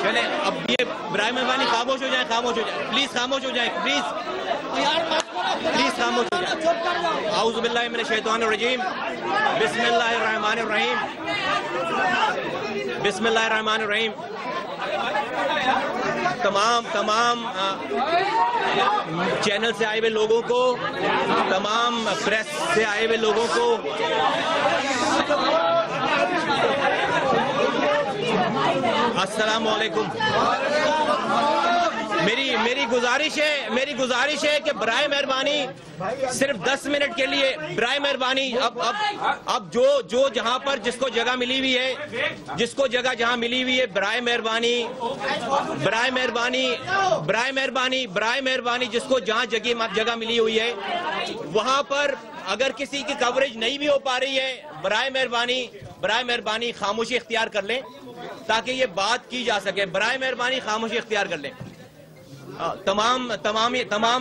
چلے اب یہ برائے مہربانی خاموش ہو جائیں، خاموش ہو جائیں، پلیز خاموش ہو جائیں، پلیز خاموش ہو جائیں۔ اعوذ باللہ من الشیطان الرجیم، بسم اللہ الرحمن الرحیم، بسم اللہ الرحمن الرحیم۔ تمام چینل سے آئے ہوئے لوگوں کو، تمام پریس سے آئے ہوئے لوگوں کو السلام علیکم۔ میری گزارش ہے کہ برائے مہربانی صرف 10 منٹ کے لیے برائے مہربانی اب جو جہاں پر جس کو جگہ ملی ہوئی ہے، جس کو جگہ جہاں ملی ہوئی ہے، برائے مہربانی جس کو جہاں جگہ ملی ہوئی ہے وہاں پر اگر کسی کی کوریج نہیں بھی ہو پا رہی ہے، برائے مہربانی خاموشی اختیار کر لیں تاکہ یہ بات کی جا سکے۔ برائے مہربانی خاموشی اختیار کر لیں۔ تمام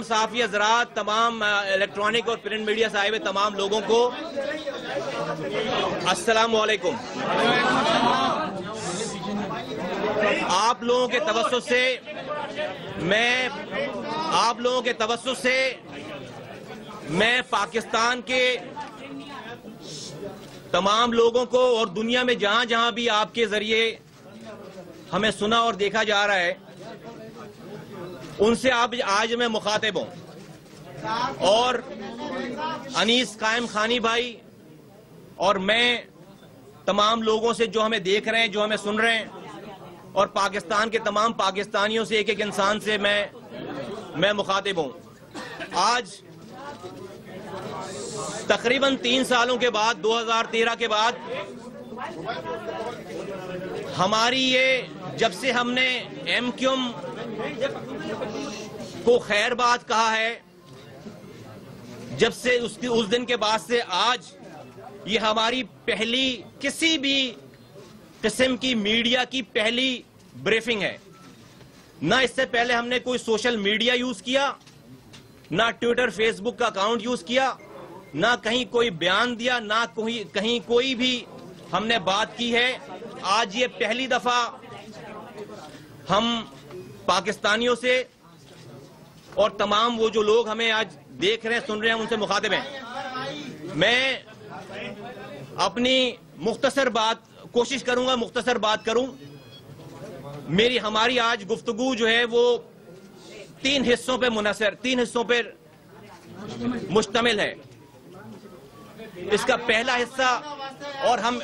صحافی حضرات، تمام الیکٹرانک اور پرنٹ میڈیا سے آئے ہوئے تمام لوگوں کو السلام علیکم۔ آپ لوگوں کے توسط سے میں پاکستان کے تمام لوگوں کو اور دنیا میں جہاں جہاں بھی آپ کے ذریعے ہمیں سنا اور دیکھا جا رہا ہے ان سے آج میں مخاطب ہوں، اور انیس قائم خانی بھائی اور میں تمام لوگوں سے جو ہمیں دیکھ رہے ہیں، جو ہمیں سن رہے ہیں، اور پاکستان کے تمام پاکستانیوں سے، ایک انسان سے میں مخاطب ہوں۔ آج تقریباً 3 سالوں کے بعد، 2013 کے بعد ہماری یہ جب سے ہم نے ایم کیو ایم کو خیر بات کہا ہے، جب سے اس دن کے بعد سے آج یہ ہماری پہلی کسی بھی قسم کی میڈیا کی پہلی بریفنگ ہے۔ نہ اس سے پہلے ہم نے کوئی سوشل میڈیا یوز کیا، نہ ٹویٹر فیس بک کا اکاؤنٹ یوز کیا، نہ کہیں کوئی بیان دیا، نہ کہیں کوئی بھی ہم نے بات کی ہے۔ آج یہ پہلی دفعہ ہم پاکستانیوں سے اور تمام وہ جو لوگ ہمیں آج دیکھ رہے ہیں، سن رہے ہیں، ان سے مخاطب ہیں۔ میں اپنی کوشش کروں گا مختصر بات کروں۔ ہماری آج گفتگو جو ہے وہ 3 حصوں پہ مشتمل ہے۔ اس کا پہلا حصہ اور ہم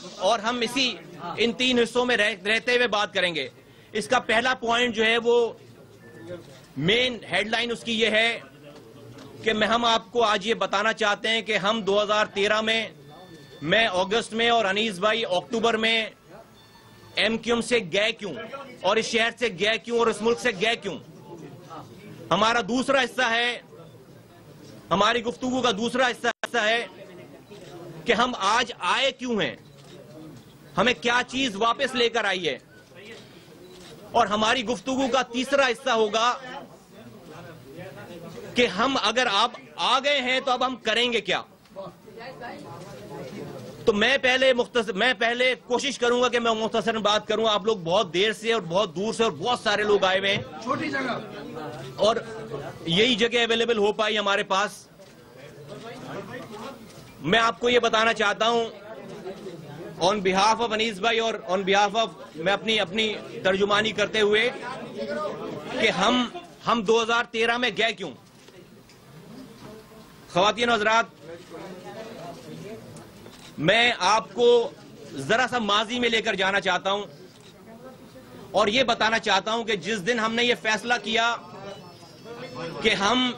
ان 3 حصوں میں رہتے ہوئے بات کریں گے۔ اس کا پہلا پوائنٹ جو ہے وہ مین ہیڈ لائن اس کی یہ ہے کہ ہم آپ کو آج یہ بتانا چاہتے ہیں کہ ہم 2013 میں اگست میں اور انیس بھائی اکتوبر میں ایم کیو ایم سے گئے کیوں، اور اس شہر سے گئے کیوں، اور اس ملک سے گئے کیوں۔ ہمارا دوسرا حصہ ہے، ہماری گفتگو کا دوسرا حصہ ہے کہ ہم آج آئے کیوں ہیں، ہمیں کیا چیز واپس لے کر آئی ہے، اور ہماری گفتگو کا تیسرا حصہ ہوگا کہ ہم اگر آپ آ گئے ہیں تو اب ہم کریں گے کیا۔ تو میں پہلے کوشش کروں گا کہ میں مختصراً بات کروں۔ آپ لوگ بہت دیر سے اور بہت دور سے اور بہت سارے لوگ آئے ہوئے ہیں، چھوٹی جگہ، اور یہی جگہ اویلیبل ہو پائی ہمارے پاس۔ میں آپ کو یہ بتانا چاہتا ہوں آن بہاف آف انیس بھائی اور آن بہاف آف میں اپنی ترجمانی کرتے ہوئے کہ ہم 2013 میں گئے کیوں۔ خواتین و حضرات، میں آپ کو ذرا سا ماضی میں لے کر جانا چاہتا ہوں اور یہ بتانا چاہتا ہوں کہ جس دن ہم نے یہ فیصلہ کیا کہ ہم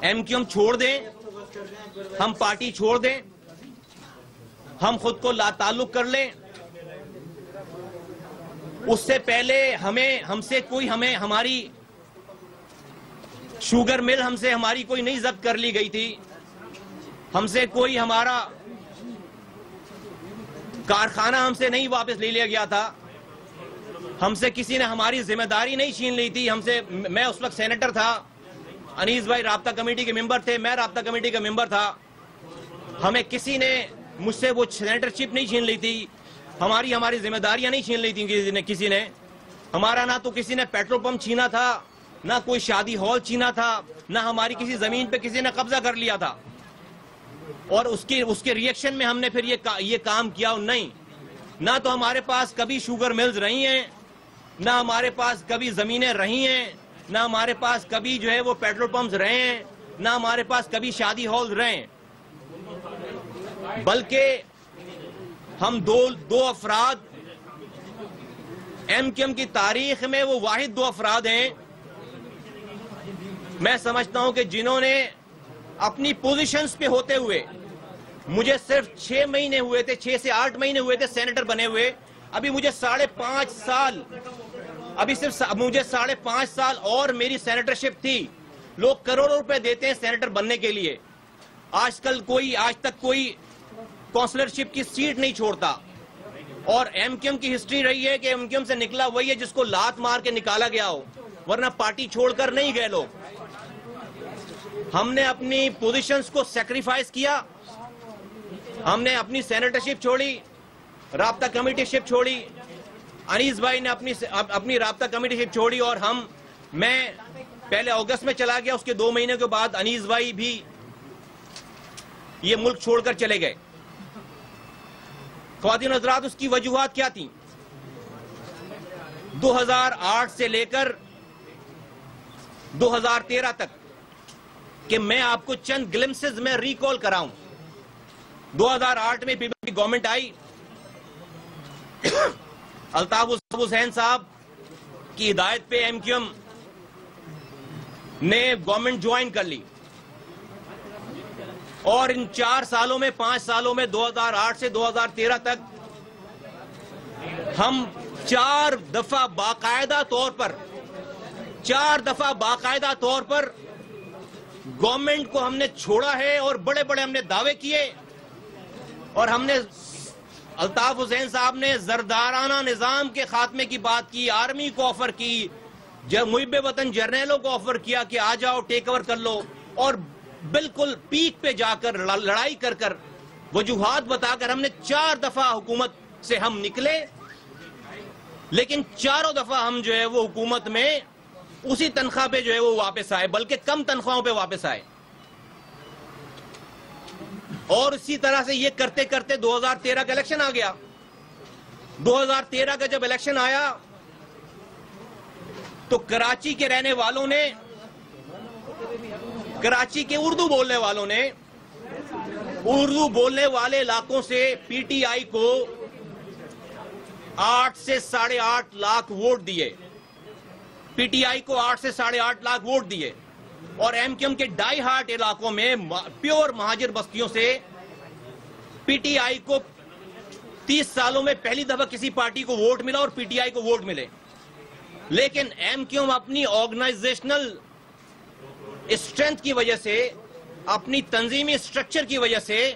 ایم کیو ایم چھوڑ دیں، ہم پارٹی چھوڑ دیں، ہم خود کو لا تعلق کر لیں، اس سے پہلے ہماری شوگر مل ہماری کوئی نہیں ضبط کر لی گئی تھی، ہم سے کوئی ہمارا کارخانہ ہم سے نہیں واپس لے لیا گیا تھا، ہم سے کسی نے ہماری ذمہ داری نہیں چھین لی تھی. ہم سے, میں اس وقت سینیٹر تھا, انیس بھائی رابطہ کمیٹی کے ممبر تھے, میں رابطہ کمیٹی کا ممبر تھا. ہمیں کسی نے مجھ سے وہ سینیٹر شپ نہیں چھین لی تھی, ہماری ذمہ داریاں نہیں چھین لی تھی کسی نے. ہمارا نہ تو کسی نے پیٹرول پمپ چھینا تھا, نہ کوئی شادی ہال چھینا تھا, نہ ہماری کسی زمین پہ کسی نے قبضہ کر لیا تھا. اور اس کے ریئیکشن میں ہم نے پھر یہ کام کیا. نہیں, نہ تو ہمارے پاس کبھی شوگر ملز رہی ہیں, نہ ہمارے پاس کبھی زمینیں رہی ہیں, نہ ہمارے پاس کبھی جو ہے وہ پیٹرول پمپس رہے ہیں, نہ ہمارے پاس کبھی شادی ہالز رہے ہیں. بلکہ ہم دو افراد ایم کیو ایم کی تاریخ میں وہ واحد 2 افراد ہیں میں سمجھتا ہوں کہ جنہوں نے اپنی پوزیشنز پہ ہوتے ہوئے, مجھے صرف 6 مہینے ہوئے تھے, 6 سے 8 مہینے ہوئے تھے سینیٹر بنے ہوئے. ابھی مجھے 5.5 سال, ابھی صرف مجھے 5.5 سال اور میری سینیٹرشپ تھی. لوگ کروڑوں روپے دیتے ہیں سینیٹر بننے کے لیے. آج تک کوئی کونسلرشپ کی سیٹ نہیں چھوڑتا. اور ایم کیو ایم کی ہسٹری رہی ہے کہ ایم کیو ایم سے نکلا وہی ہے جس کو لات مار کے نکالا گیا ہو, ورنہ پارٹی چھوڑ کر نہیں گئے لوگ. ہم نے اپنی پوزیشنز کو سیکریفائز کیا, ہم نے اپنی سینیٹرشپ چھوڑی, رابطہ کمیٹی شپ چھوڑی, انیس بھائی نے اپنی رابطہ کمیٹی شپ چھوڑی, اور میں پہلے اگست میں چلا گیا, اس کے 2 مہینے کے بعد انیس بھائی بھی یہ ملک چھوڑ کر چلے گئے. خواتین و حضرات, اس کی وجوہات کیا تھیں؟ 2008 سے لے کر 2013 تک, کہ میں آپ کو چند گلمسز میں ریکال کراؤں. 2008 میں پیپل کی گورنمنٹ آئی, الطاف حسین صاحب کی ہدایت پہ ایم کیو ایم نے گورنمنٹ جوائن کر لی, اور ان 4 سالوں میں 5 سالوں میں 2008 سے 2013 تک ہم 4 دفعہ باقاعدہ طور پر گورنمنٹ کو ہم نے چھوڑا ہے, اور بڑے بڑے ہم نے دعوے کیے, اور ہم نے الطاف حسین صاحب نے زردارانہ نظام کے خاتمے کی بات کی, آرمی کو آفر کی, محب وطن جرنیلوں کو آفر کیا کہ آ جاؤ ٹیک اوور کر لو, اور بالکل پیک پہ جا کر لڑائی کر وجوہات بتا کر ہم نے 4 دفعہ حکومت سے ہم نکلے. لیکن 4 دفعہ ہم جو ہے وہ حکومت میں اسی تنخواہ پہ جو ہے وہ واپس آئے, بلکہ کم تنخواہوں پہ واپس آئے. اور اسی طرح سے یہ کرتے کرتے 2013 کا الیکشن آ گیا. 2013 کا جب الیکشن آیا تو کراچی کے رہنے والوں نے, کراچی کے اردو بولنے والوں نے, اردو بولنے والے علاقوں سے پی ٹی آئی کو 8 سے 8.5 لاکھ ووٹ دیے. پی ٹی آئی کو 8 سے 8.5 لاکھ ووٹ دیے, اور ایم کیو ایم کے ڈائی ہارٹ علاقوں میں پیور مہاجر بستیوں سے پی ٹی آئی کو 30 سالوں میں پہلی دفعہ کسی پارٹی کو ووٹ ملا اور پی ٹی آئی کو ووٹ ملے. لیکن ایم کیو ایم اپنی آرگنائزیشنل اسٹرینتھ کی وجہ سے, اپنی تنظیمی اسٹرکچر کی وجہ سے,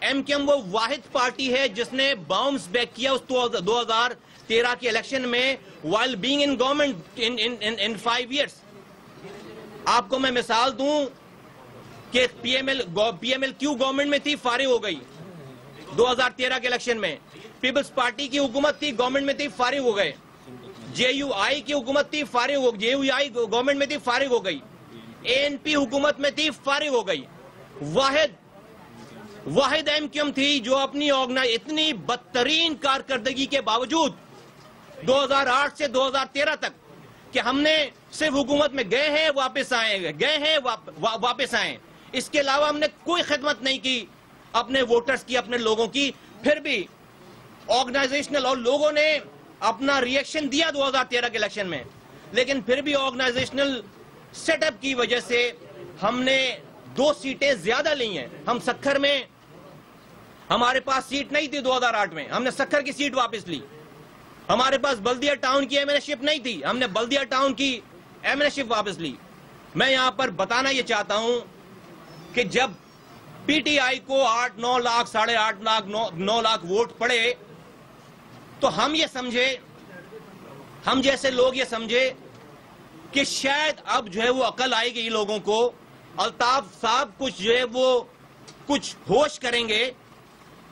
ایم کیو ایم وہ واحد پارٹی ہے جس نے باؤنس بیک کیا اس 2013 کے الیکشن میں while being in government in 5 years. آپ کو میں مثال دوں کہ پی ایم ایل کیو گورنمنٹ میں تھی, فارغ ہو گئی 2013 کے الیکشن میں. پیپلز پارٹی کی حکومت تھی, گورنمنٹ میں تھی, فارغ ہو گئے. جے یو آئی کی حکومت تھی, جے یو آئی گورنمنٹ میں تھی, فارغ ہو گئی. اے این پی حکومت میں تھی, فارغ ہو گئی. واحد ایم کیو ایم تھی جو اپنی اتنی بدترین کارکردگی کے باوجود 2008 سے 2013 تک کہ ہم نے صرف حکومت میں گئے ہیں واپس آئے, اس کے علاوہ ہم نے کوئی خدمت نہیں کی اپنے ووٹرز کی, اپنے لوگوں کی. پھر بھی آرگنائزیشنل, اور لوگوں نے اپنا ریئیکشن دیا 2013 کے الیکشن میں, لیکن پھر بھی آرگنائزیشنل سیٹ اپ کی وجہ سے ہم نے 2 سیٹیں زیادہ لی ہیں. ہم سکھر میں, ہمارے پاس سیٹ نہیں تھی 2008 میں, ہم نے سکھر کی سیٹ واپس لی. ہمارے پاس بلدیہ ٹاؤن کی ایم این اے شپ نہیں تھی, ہم نے بلدیہ ٹاؤن کی ایم این اے شپ واپس لی. میں یہاں پر بتانا یہ چاہتا ہوں کہ جب پی ٹی آئی کو 8-9 لاکھ 8.5 لاکھ 9 لاکھ ووٹ پڑے تو ہم یہ سمجھے ہم جیسے لوگ یہ سمجھے کہ شاید اب جو ہے وہ عقل آئے گی لوگوں کو، الطاف صاحب کچھ جو ہے وہ کچھ ہوش کریں گے،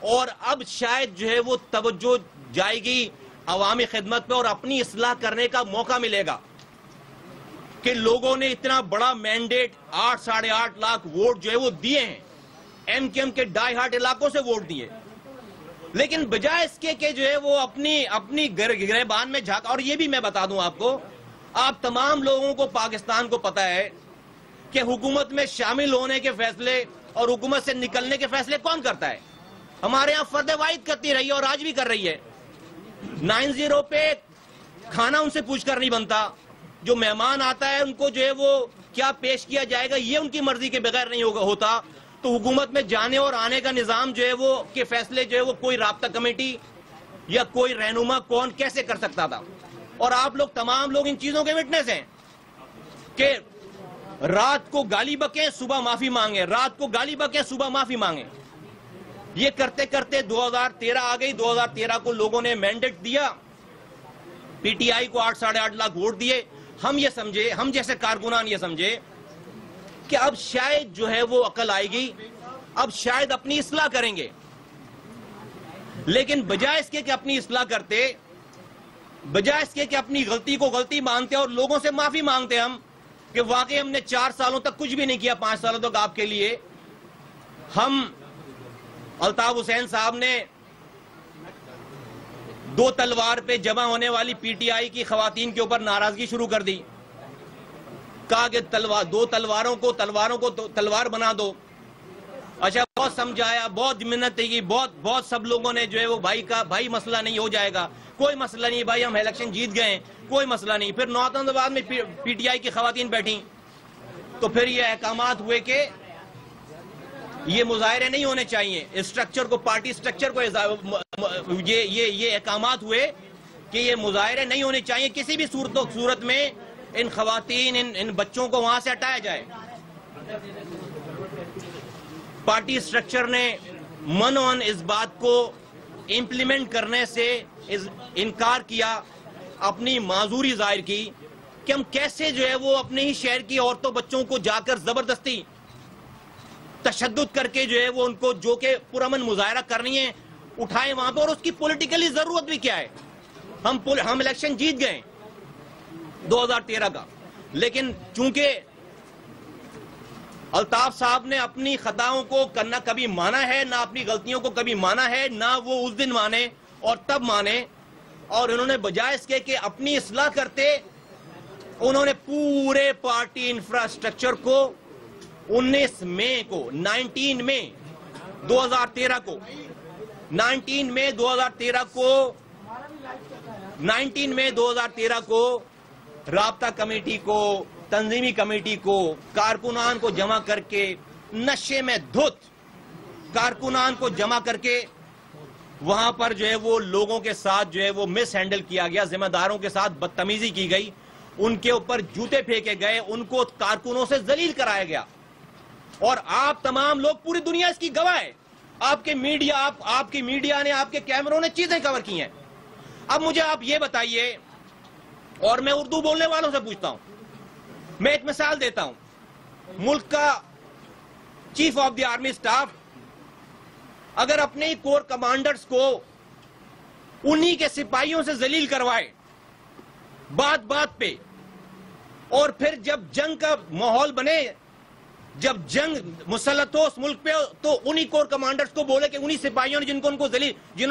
اور اب شاید جو ہے وہ توجہ جائے گی عوامی خدمت پہ اور اپنی اصلاح کرنے کا موقع ملے گا کہ لوگوں نے اتنا بڑا مینڈیٹ 8.5 لاکھ ووٹ جو ہے وہ دیے ہیں، ایم کیو ایم کے ڈائی ہارٹ علاقوں سے ووٹ دیے، لیکن بجائے اس کے کہ جو ہے وہ اپنی گریبان میں جھانک. اور یہ بھی میں بتا دوں آپ کو، آپ تمام لوگوں کو پاکستان کو پتا ہے کہ حکومت میں شامل ہونے کے فیصلے اور حکومت سے نکلنے کے فیصلے کون کرتا ہے؟ ہمارے ہاں فرد واحد کرتی رہی ہے اور آج بھی کر رہی ہے. 9-0 پہ کھانا ان سے پوچھ کر نہیں بنتا، جو مہمان آتا ہے ان کو جو ہے وہ کیا پیش کیا جائے گا یہ ان کی مرضی کے بغیر نہیں ہوتا. تو حکومت میں جانے اور آنے کا نظام جو ہے وہ کے فیصلے جو ہے وہ کوئی رابطہ کمیٹی یا کوئی رہنما کون کیسے کر سکتا تھا؟ اور آپ لوگ تمام لوگ ان چیزوں کے وٹنس ہیں کہ رات کو گالی بکیں صبح معافی مانگیں، رات کو گالی بکیں صبح معافی مانگیں. یہ کرتے کرتے 2013 آ گئی. 2013 کو لوگوں نے مینڈیٹ دیا، پی ٹی آئی کو 8.5 لاکھ ووٹ دیے. ہم یہ سمجھے، ہم جیسے کارکنان یہ سمجھے کہ اب شاید جو ہے وہ عقل آئے گی، اب شاید اپنی اصلاح کریں گے. لیکن بجائے اس کے کہ اپنی اصلاح کرتے، بجائے اس کے کہ اپنی غلطی کو غلطی مانتے اور لوگوں سے معافی مانگتے ہم کہ واقعی ہم نے 4 سالوں تک کچھ بھی نہیں کیا، 5 سالوں تک آپ کے لیے. ہم الطاف حسین صاحب نے 2 تلوار پہ جمع ہونے والی پی ٹی آئی کی خواتین کے اوپر ناراضگی شروع کر دی، کہا کہ 2 تلواروں کو تلوار بنا دو. اچھا، بہت سمجھایا، بہت منت کی، بہت سب لوگوں نے جو ہے وہ بھائی مسئلہ نہیں ہو جائے گا، کوئی مسئلہ نہیں بھائی، ہم الیکشن جیت گئے، کوئی مسئلہ نہیں. پھر 9 دن بعد میں پی ٹی آئی کی خواتین بیٹھیں تو پھر یہ احکامات ہوئے کہ یہ مظاہرے نہیں ہونے چاہیے. اسٹرکچر کو، پارٹی اسٹرکچر کو یہ احکامات ہوئے کہ یہ مظاہرے نہیں ہونے چاہیے، کسی بھی صورت میں ان خواتین ان بچوں کو وہاں سے ہٹایا جائے. پارٹی اسٹرکچر نے منون اس بات کو امپلیمنٹ کرنے سے انکار کیا، اپنی معذوری ظاہر کی کہ ہم کیسے جو ہے وہ اپنے ہی شہر کی عورتوں بچوں کو جا کر زبردستی تشدد کر کے جو ہے وہ ان کو جو کہ پرامن مظاہرہ کرنی ہے اٹھائیں وہاں پہ. اور اس کی پولیٹیکلی ضرورت بھی کیا ہے؟ ہم الیکشن جیت گئے 2013 کا، لیکن چونکہ الطاف صاحب نے اپنی خطاؤں کو نہ کبھی مانا ہے، نہ اپنی غلطیوں کو کبھی مانا ہے، نہ وہ اس دن مانے اور تب مانے. اور انہوں نے بجائے اس کے کہ اپنی اصلاح کرتے، انہوں نے پورے پارٹی انفراسٹرکچر کو 19 مئی 2013 کو رابطہ کمیٹی کو، تنظیمی کمیٹی کو، کارکنان کو جمع کر کے نشے میں دھت کارکنان کو جمع کر کے وہاں پر جو ہے وہ لوگوں کے ساتھ جو ہے وہ مس ہینڈل کیا گیا، ذمہ داروں کے ساتھ بدتمیزی کی گئی، ان کے اوپر جوتے پھینکے گئے، ان کو کارکنوں سے ذلیل کرایا گیا. اور آپ تمام لوگ، پوری دنیا اس کی گواہ ہے. آپ کی میڈیا نے، آپ کے کیمروں نے چیزیں کور کی ہیں. اب مجھے آپ یہ بتائیے، اور میں اردو بولنے والوں سے پوچھتا ہوں، میں ایک مثال دیتا ہوں. ملک کا chief of the army staff اگر اپنے ہی کور کمانڈرز کو انہی کے سپاہیوں سے ذلیل کروائے بات پہ، اور پھر جب جنگ کا ماحول بنے، جب جنگ مسلط ہو اس ملک پہ، تو انہی کور کمانڈرز کو بولے کہ انہی سپاہیوں نے جنہوں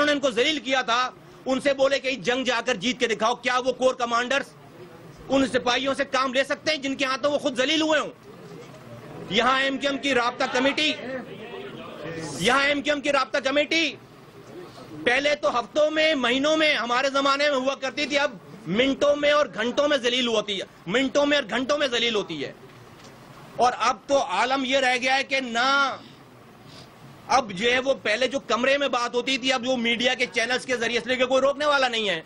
نے ان کو ذلیل کیا تھا، ان سے بولے کہ جنگ جا کر جیت کے دکھاؤ. کیا وہ کور کمانڈرز ان سپاہیوں سے کام لے سکتے ہیں جن کے ہاتھوں وہ خود ذلیل ہوئے ہوں؟ یہاں ایم کیو ایم کی رابطہ کمیٹی پہلے تو ہفتوں میں، مہینوں میں ہمارے زمانے میں ہوا کرتی تھی، اب منٹوں میں اور گھنٹوں میں ذلیل ہوتی ہے. اور اب تو عالم یہ رہ گیا ہے کہ نہ اب جو ہے وہ پہلے جو کمرے میں بات ہوتی تھی، اب وہ میڈیا کے چینلز کے ذریعے سے کوئی روکنے والا نہیں ہے.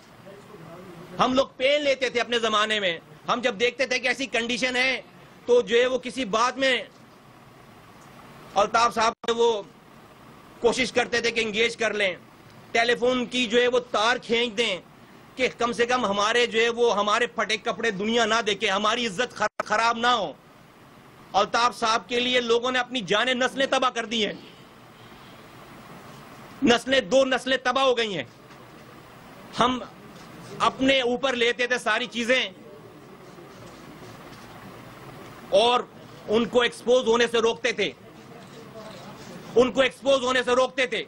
ہم لوگ پین لیتے تھے اپنے زمانے میں، ہم جب دیکھتے تھے کہ ایسی کنڈیشن ہے تو جو ہے وہ کسی بات میں الطاف صاحب وہ کوشش کرتے تھے کہ انگیج کر لیں، ٹیلی فون کی جو ہے وہ تار کھینچ دیں کہ کم سے کم ہمارے جو ہے وہ ہمارے پھٹے کپڑے دنیا نہ دیکھے, ہماری عزت خراب نہ ہو. الطاف صاحب کے لیے لوگوں نے اپنی جانیں نسلیں تباہ کر دی ہیں, دو نسلیں تباہ ہو گئی ہیں. ہم اپنے اوپر لیتے تھے ساری چیزیں اور ان کو ایکسپوز ہونے سے روکتے تھے,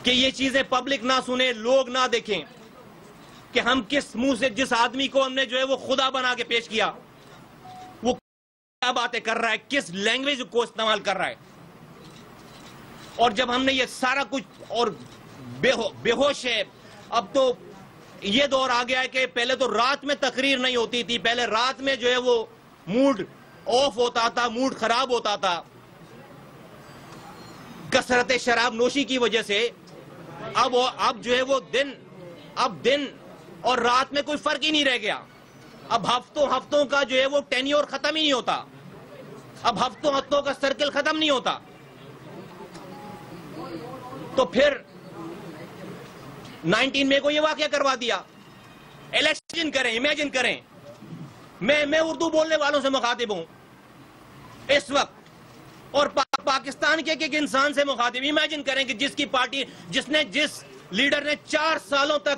کہ یہ چیزیں پبلک نہ سنے, لوگ نہ دیکھیں کہ ہم کس منہ سے, جس آدمی کو ہم نے جو ہے وہ خدا بنا کے پیش کیا, وہ کیا باتیں کر رہا ہے, کس لینگویج کو استعمال کر رہا ہے. اور جب ہم نے یہ سارا کچھ, اور بے ہوش ہے. اب تو یہ دور آ گیا ہے کہ پہلے تو رات میں تقریر نہیں ہوتی تھی, پہلے رات میں جو ہے وہ موڈ آف ہوتا تھا, موڈ خراب ہوتا تھا کثرت شراب نوشی کی وجہ سے. اب جو ہے وہ دن اور رات میں کوئی فرق ہی نہیں رہ گیا. اب ہفتوں کا جو ہے وہ ٹینیور ختم ہی نہیں ہوتا, اب ہفتوں کا سرکل ختم نہیں ہوتا. تو پھر 19 مئی کو یہ واقعہ کروا دیا. الیکشن کریں, امیجن کریں, میں اردو بولنے والوں سے مخاطب ہوں اس وقت, اور پاکستان کے ایک انسان سے مخاطب. امیجن کریں کہ جس کی پارٹی, جس لیڈر نے 4 سالوں تک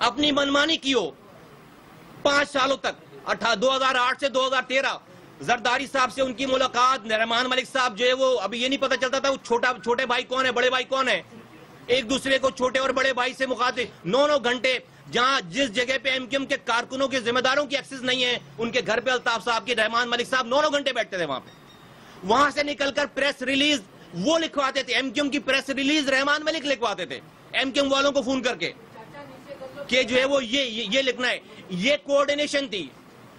اپنی منمانی کی ہو, 5 سالوں تک, 2008 سے 2013 زرداری صاحب سے ان کی ملاقات, رحمان ملک صاحب جو ہے وہ ابھی یہ نہیں پتہ چلتا تھا وہ چھوٹے بھائی کون ہے, بڑے بھائی کون ہے, ایک دوسرے کو چھوٹے اور بڑے بھائی سے مخاطب. 9 گھنٹے جہاں جس جگہ پہ ایم کیو ایم کے کارکنوں کے ذمہ داروں کی ایکسس نہیں ہے, ان کے گھر پہ الطاف صاحب کی, رحمان ملک صاحب 9 گھنٹے بیٹھتے تھے وہاں پہ. وہاں سے نکل کر پریس ریلیز وہ لکھواتے تھے, ایم کیو ایم کی پریس ریلیز رحمان ملک لکھواتے تھے ایم کیو ایم والوں کو فون کر کے کہ جو ہے وہ یہ لکھنا ہے. یہ کوارڈینیشن تھی.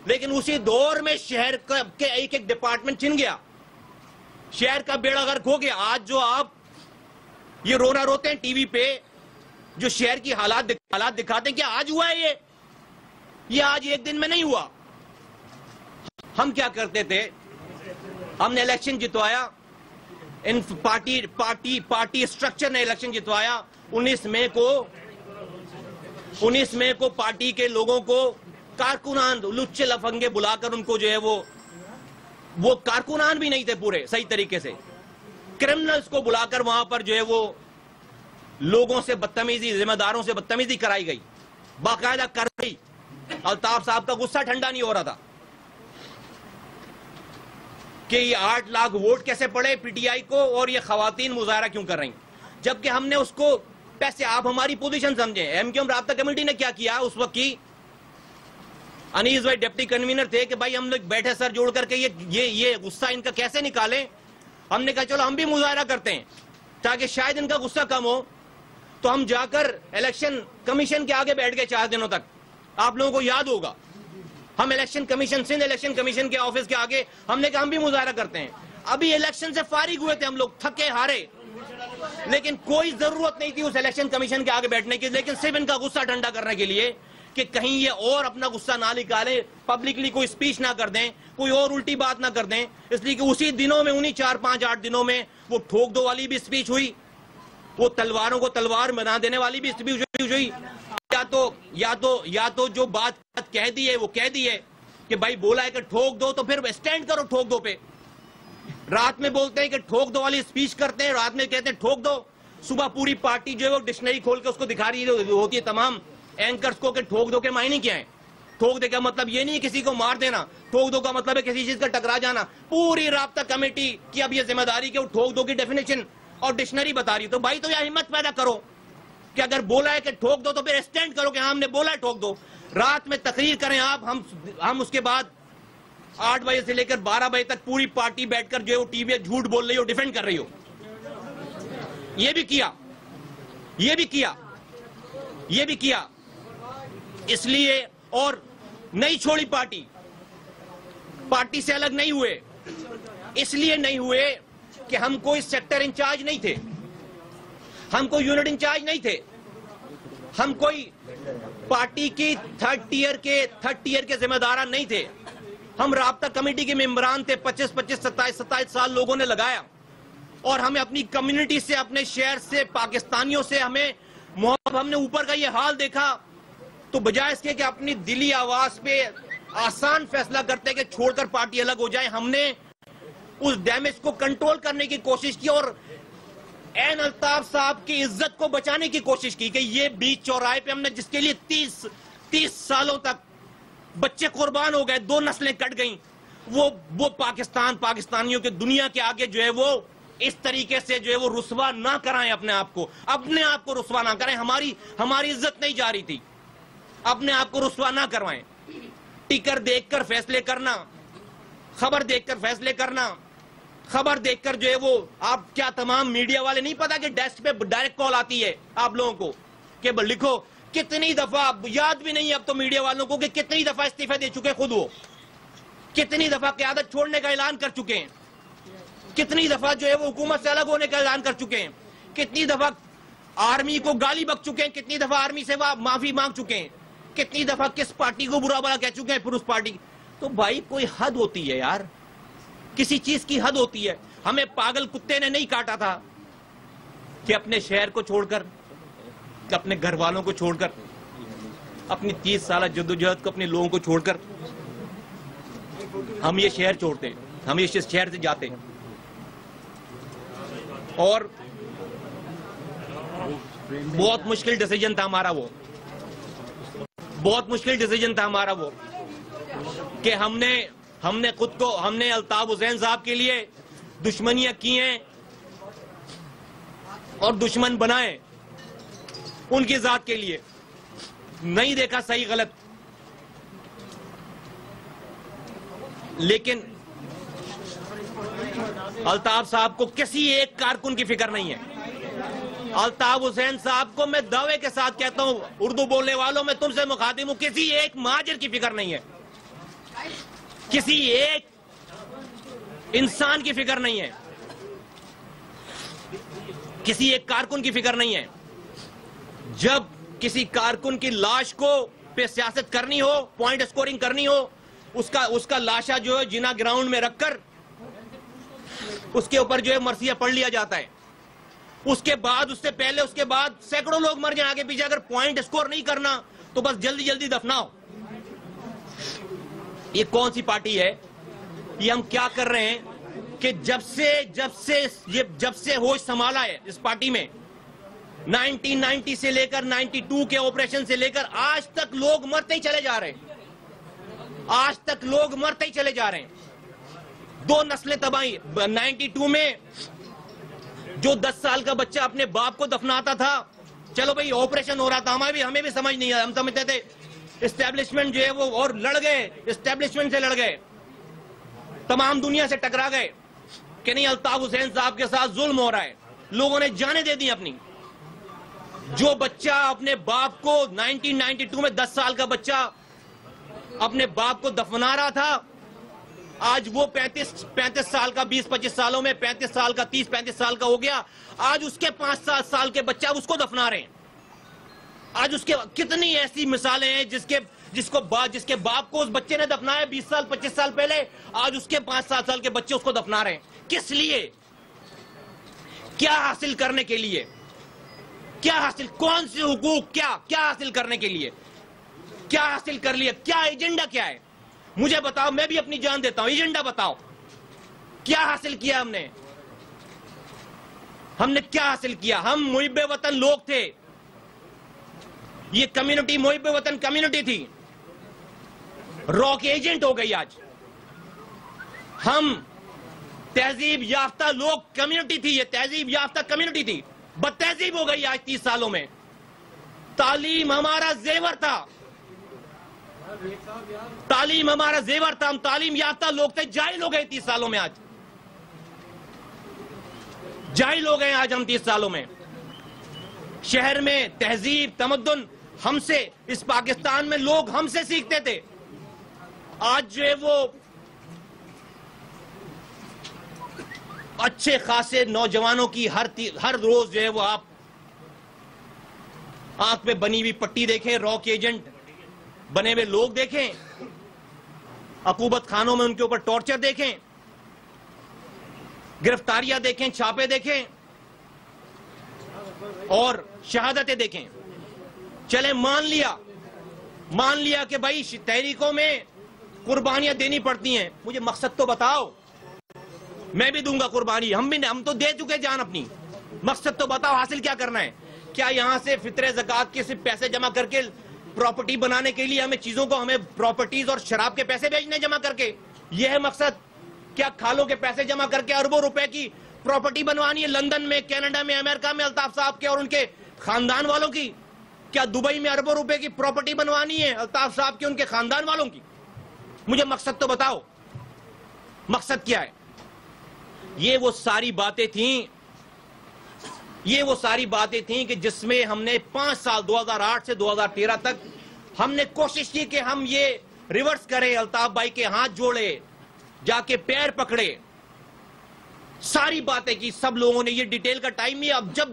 لیکن اسی دور میں شہر کے ایک ڈپارٹمنٹ چھن گیا, شہر کا بیڑا غرق ہو گیا. آج جو آپ یہ رونا روتے ہیں ٹی وی پہ, جو شہر کی حالات دکھاتے ہیں, کیا آج ہوا ہے یہ آج ایک دن میں نہیں ہوا. ہم کیا کرتے تھے, ہم نے الیکشن جتوایا, ان پارٹی اسٹرکچر نے الیکشن جتوایا. 19 مئی کو پارٹی کے لوگوں کو کارکنان لچے لفنگے بلا کر ان کو جو ہے وہ کارکنان بھی نہیں تھے پورے صحیح طریقے سے, کرمنلز کو بلا کر وہاں پر جو ہے وہ لوگوں سے بدتمیزی, ذمہ داروں سے بدتمیزی کرائی گئی, باقاعدہ کر گئی. الطاف صاحب کا غصہ ٹھنڈا نہیں ہو رہا تھا کہ یہ 8 لاکھ ووٹ کیسے پڑے پی ٹی آئی کو, اور یہ خواتین مظاہرہ کیوں کر رہی ہیں, جبکہ ہم نے اس کو پیسے, آپ ہماری پوزیشن سمجھیں. ایم کیو ایم رابطہ کمیٹی نے کیا کیا اس وقت کی, انیس بھائی ڈپٹی کنوینر تھے کہ بھائی ہم لوگ بیٹھے سر جوڑ کر کے یہ غصہ ان کا کیسے نکالیں. ہم نے کہا چلو ہم بھی مظاہرہ کرتے ہیں تاکہ شاید ان کا غصہ کم ہو. تو ہم جا کر الیکشن کمیشن کے آگے بیٹھ گئے 4 دنوں تک. آپ لوگوں کو یاد ہوگا, ہم election commission, Sindh election commission کے آفس کے آگے ہم نے کہا ہم بھی مظاہرہ کرتے ہیں. ابھی الیکشن سے فارغ ہوئے تھے ہم لوگ, تھکے ہارے, لیکن کوئی ضرورت نہیں تھی اس الیکشن کمیشن کے آگے بیٹھنے کی, لیکن صرف ان کا غصہ ٹھنڈا کرنے کے لیے کہ کہیں یہ اور اپنا غصہ نہ نکالیں, پبلکلی کوئی سپیچ نہ کر دیں, کوئی اور الٹی بات نہ کر دیں. اس لیے کہ اسی دنوں میں, انہی 4 5 8 دنوں میں وہ ٹھوک دو والی بھی سپیچ ہوئی, وہ تلواروں کو تلوار بنا دینے والی بھی سپیچ ہوئی. یا تو جو بات کہہ دی ہے وہ کہہ دی ہے کہ بھائی بولا ہے کہ ٹھوک دو تو پھر اسٹینڈ کرو ٹھوک دو پہ. رات میں بولتے ہیں کہ ٹھوک دو والی سپیچ کرتے ہیں, رات میں کہتے ہیں ٹھوک دو, صبح پوری پارٹی جو ہے وہ ڈکشنری کھول کے اس کو دکھا رہی ہوتی ہے تمام اینکرز کو کہ ٹھوک دو کے معنی کیا ہے. ٹھوک دے کا مطلب یہ نہیں ہے کسی کو مار دینا, ٹھوک دو کا مطلب ہے کسی چیز کا ٹکرا جانا. پوری رابطہ کمیٹی کی اب یہ ذمہ داری کہ وہ ٹھوک دو کی ڈیفینیشن اور ڈکشنری بتا رہی. تو بھائی تو یہ ہمت پیدا کرو کہ اگر بولا ہے کہ ٹھوک دو تو پھر اسٹینڈ کرو کہ ہاں ہم نے بولا ہے ٹھوک دو. رات میں تقریر کریں آپ, ہم اس کے بعد 8 بجے سے لے کر 12 بجے تک پوری پارٹی بیٹھ کر جو ہے وہ ٹی وی جھوٹ بول رہی ہو, ڈیفینڈ کر رہی ہو. یہ بھی کیا اس لیے, اور نہیں چھوڑی پارٹی سے الگ نہیں ہوئے, اس لیے نہیں ہوئے کہ ہم کوئی سیکٹر انچارج نہیں تھے, ہم کوئی یونٹ انچارج نہیں تھے, ہم کوئی پارٹی کی تھرڈ ٹیئر کے ذمہ داران نہیں تھے. ہم رابطہ کمیٹی کے ممبران تھے, 25 27 سال لوگوں نے لگایا, اور ہمیں اپنی کمیونٹی سے, اپنے شہر سے, پاکستانیوں سے ہمیں محب ہم نے اوپر کا یہ حال دیکھا تو بجائے اس کے کہ اپنی دلی آواز پہ آسان فیصلہ کرتے کہ چھوڑ کر پارٹی الگ ہو جائے، ہم نے اس ڈیمیج کو کنٹرول کرنے کی کوشش کی اور این الطاف صاحب کی عزت کو بچانے کی کوشش کی کہ یہ بیچ چوراہے پہ ہم نے جس کے لیے 30 سالوں تک بچے قربان ہو گئے، 2 نسلیں کٹ گئیں، وہ پاکستانیوں کے دنیا کے آگے جو ہے وہ اس طریقے سے جو ہے وہ رسوا نہ کرائیں، اپنے آپ کو رسوا نہ کریں. ہماری عزت نہیں جا رہی تھی، اپنے آپ کو رسوا نہ کروائیں. ٹکر دیکھ کر فیصلے کرنا، خبر دیکھ کر فیصلے کرنا، خبر دیکھ کر جو ہے وہ آپ کیا تمام میڈیا والے نہیں پتا کہ ڈیسک پہ ڈائریکٹ کال آتی ہے آپ لوگوں کو کہ لکھو. کتنی دفعہ یاد بھی نہیں ہے اب تو میڈیا والوں کو کہ کتنی دفعہ استعفے دے چکے خود، وہ کتنی دفعہ قیادت چھوڑنے کا اعلان کر چکے ہیں، کتنی دفعہ جو ہے وہ حکومت سے الگ ہونے کا اعلان کر چکے ہیں، کتنی دفعہ آرمی کو گالی بک چکے ہیں، کتنی دفعہ آرمی سے معافی مانگ چکے ہیں، کتنی دفعہ کس پارٹی کو برا بھلا کہہ چکے ہیں پھر اس پارٹی. تو بھائی کوئی حد ہوتی ہے یار، کسی چیز کی حد ہوتی ہے. ہمیں پاگل کتے نے نہیں کاٹا تھا کہ اپنے شہر کو چھوڑ کر، اپنے گھر والوں کو چھوڑ کر، اپنی 30 سالہ جدوجہد کو، اپنے لوگوں کو چھوڑ کر ہم یہ شہر چھوڑتے ہیں، ہم یہ شہر سے جاتے ہیں. اور بہت مشکل ڈیسیجن تھا ہمارا وہ، بہت مشکل ڈیسیجن تھا ہمارا وہ کہ ہم نے خود کو، ہم نے الطاف حسین صاحب کے لیے دشمنیاں کی ہیں اور دشمن بنائے ان کی ذات کے لیے. نہیں دیکھا صحیح غلط، لیکن الطاف صاحب کو کسی ایک کارکن کی فکر نہیں ہے. الطاف حسین صاحب کو میں دعوے کے ساتھ کہتا ہوں، اردو بولنے والوں میں تم سے مخاطب ہوں، کسی ایک مہاجر کی فکر نہیں ہے، کسی ایک انسان کی فکر نہیں ہے، کسی ایک کارکن کی فکر نہیں ہے. جب کسی کارکن کی لاش کو پہ سیاست کرنی ہو، پوائنٹ سکورنگ کرنی ہو، اس کا لاشا جو ہے جنا گراؤنڈ میں رکھ کر اس کے اوپر جو ہے مرثیہ پڑھ لیا جاتا ہے. اس کے بعد، اس سے پہلے، اس کے بعد سینکڑوں لوگ مر جائیں آگے پیچھے. اگر پوائنٹ سکور نہیں کرنا تو بس جلدی جلدی دفناؤ. یہ کون سی پارٹی ہے؟ یہ ہم کیا کر رہے ہیں کہ جب سے ہوش سنبھالا ہے اس پارٹی میں، 1990 سے لے کر 92 کے آپریشن سے لے کر آج تک لوگ مرتے ہی چلے جا رہے ہیں، آج تک لوگ مرتے ہی چلے جا رہے ہیں. 2 نسلیں تباہی. 92 میں جو 10 سال کا بچہ اپنے باپ کو دفناتا تھا، چلو بھئی آپریشن ہو رہا تھا، ہمیں بھی سمجھ نہیں آیا، ہم سمجھتے تھے اسٹیبلشمنٹ جو ہے وہ، اور لڑ گئے، اسٹیبلشمنٹ سے لڑ گئے، تمام دنیا سے ٹکرا گئے کہ نہیں الطاف حسین صاحب کے ساتھ ظلم ہو رہا ہے. لوگوں نے جانیں دے دی اپنی. جو بچہ اپنے باپ کو 1992 میں 10 سال کا بچہ اپنے باپ کو دفنا رہا تھا، آج وہ 35 سال کا، 20-25 سالوں میں 35 سال کا، 30-35 سال کا ہو گیا. آج اس کے 5-7 سال کے بچہ اس کو دفنا رہے ہیں. آج اس کے کتنی ایسی مثالیں ہیں جس کے باپ کو اس بچے نے دفنایا 20 سال 25 سال پہلے، آج اس کے 5-7 سال کے بچے اس کو دفنا رہے ہیں. کس لیے؟ کیا حاصل کرنے کے لیے؟ کیا حاصل، کون سے حقوق، کیا حاصل کرنے کے لیے؟ کیا حاصل کر لیا؟ کیا ایجنڈا کیا ہے؟ مجھے بتاؤ، میں بھی اپنی جان دیتا ہوں. ایجنڈا بتاؤ، کیا حاصل کیا ہم نے؟ ہم نے کیا حاصل کیا؟ ہم محب وطن لوگ تھے، یہ کمیونٹی محب وطن کمیونٹی تھی، راک ایجنٹ ہو گئی. آج ہم تہذیب یافتہ لوگ کمیونٹی تھی، یہ تہذیب یافتہ کمیونٹی تھی، بد تہذیب ہو گئی آج 30 سالوں میں. تعلیم ہمارا زیور تھا، تعلیم ہمارا زیور تھا، ہم تعلیم یافتہ لوگ تھے، جاہل ہو گئے 30 سالوں میں. آج جاہل ہو گئے آج ہم 30 سالوں میں. شہر میں تہذیب تمدن ہم سے، اس پاکستان میں لوگ ہم سے سیکھتے تھے. آج جو ہے وہ اچھے خاصے نوجوانوں کی ہر روز جو ہے وہ آپ آنکھ پہ بنی ہوئی پٹی دیکھیں، راک ایجنٹ بنے ہوئے لوگ دیکھیں، عقوبت خانوں میں ان کے اوپر ٹارچر دیکھیں، گرفتاریاں دیکھیں، چھاپے دیکھیں، اور شہادتیں دیکھیں. چلیں مان لیا کہ بھائی تحریکوں میں قربانیاں دینی پڑتی ہیں. مجھے مقصد تو بتاؤ. میں بھی دوں گا قربانی, ہم تو دے چکے جان اپنی. مقصد تو بتاؤ, حاصل کیا کرنا ہے؟ کیا یہاں سے فطر زکوٰۃ کے صرف پیسے جمع کر کے پراپرٹی بنانے کے لیے ہمیں پراپرٹیز اور شراب کے پیسے بھیجنے جمع کر کے, یہ ہے مقصد؟ کیا کھالوں کے پیسے جمع کر کے اربوں روپے کی پراپرٹی بنوانی ہے لندن میں, کینیڈا میں, امریکہ میں الطاف صاحب کے اور ان کے خاندان والوں کی؟ کیا دبئی میں اربوں روپے کی پراپرٹی بنوانی ہے الطاف صاحب کے ان کے خاندان والوں کی؟ مجھے مقصد تو بتاؤ, مقصد کیا ہے؟ یہ وہ ساری باتیں تھیں کہ جس میں ہم نے 5 سال 2008 سے 2013 تک ہم نے کوشش کی کہ ہم یہ ریورس کریں, الطاف بھائی کے ہاتھ جوڑے, جا کے پیر پکڑے, ساری باتیں کی سب لوگوں نے. یہ ڈیٹیل کا ٹائم نہیں. اب جب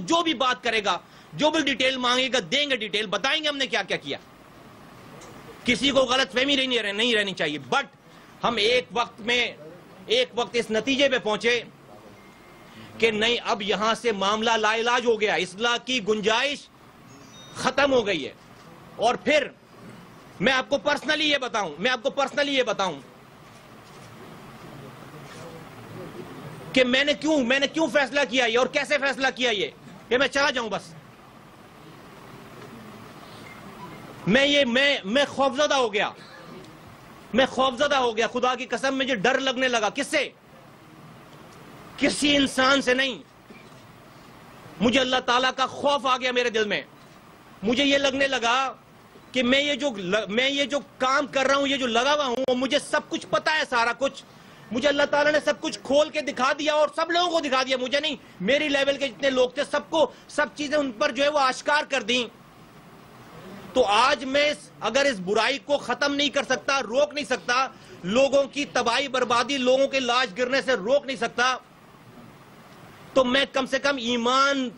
جو بھی بات کرے گا, جو بھی ڈیٹیل مانگے گا, دیں گے ڈیٹیل, بتائیں گے ہم نے کیا کیا کیا. کسی کو غلط فہمی نہیں رہنی چاہیے. بٹ ہم ایک وقت اس نتیجے پہ پہنچے کہ نہیں, اب یہاں سے معاملہ لا علاج ہو گیا, اصلاح کی گنجائش ختم ہو گئی ہے. اور پھر میں آپ کو پرسنلی یہ بتاؤں کہ میں نے کیوں فیصلہ کیا یہ اور کیسے فیصلہ کیا یہ, کہ میں چلا جاؤں بس. میں خوفزدہ ہو گیا. خدا کی قسم مجھے ڈر لگنے لگا. کس سے؟ کسی انسان سے نہیں. مجھے اللہ تعالیٰ کا خوف آ گیا میرے دل میں. مجھے یہ لگنے لگا کہ میں یہ جو کام کر رہا ہوں, یہ جو لگا ہوا ہوں, مجھے سب کچھ پتا ہے, سارا کچھ مجھے اللہ تعالیٰ نے سب کچھ کھول کے دکھا دیا اور سب لوگوں کو دکھا دیا. مجھے نہیں, میری لیول کے جتنے لوگ تھے سب چیزیں ان پر جو ہے وہ آشکار کر دیں. تو آج میں اگر اس برائی کو ختم نہیں کر سکتا, روک نہیں سکتا, لوگوں کی تباہی بربادی, لوگوں کے لاش گرنے سے روک نہیں سکتا, تو میں کم سے کم ایمان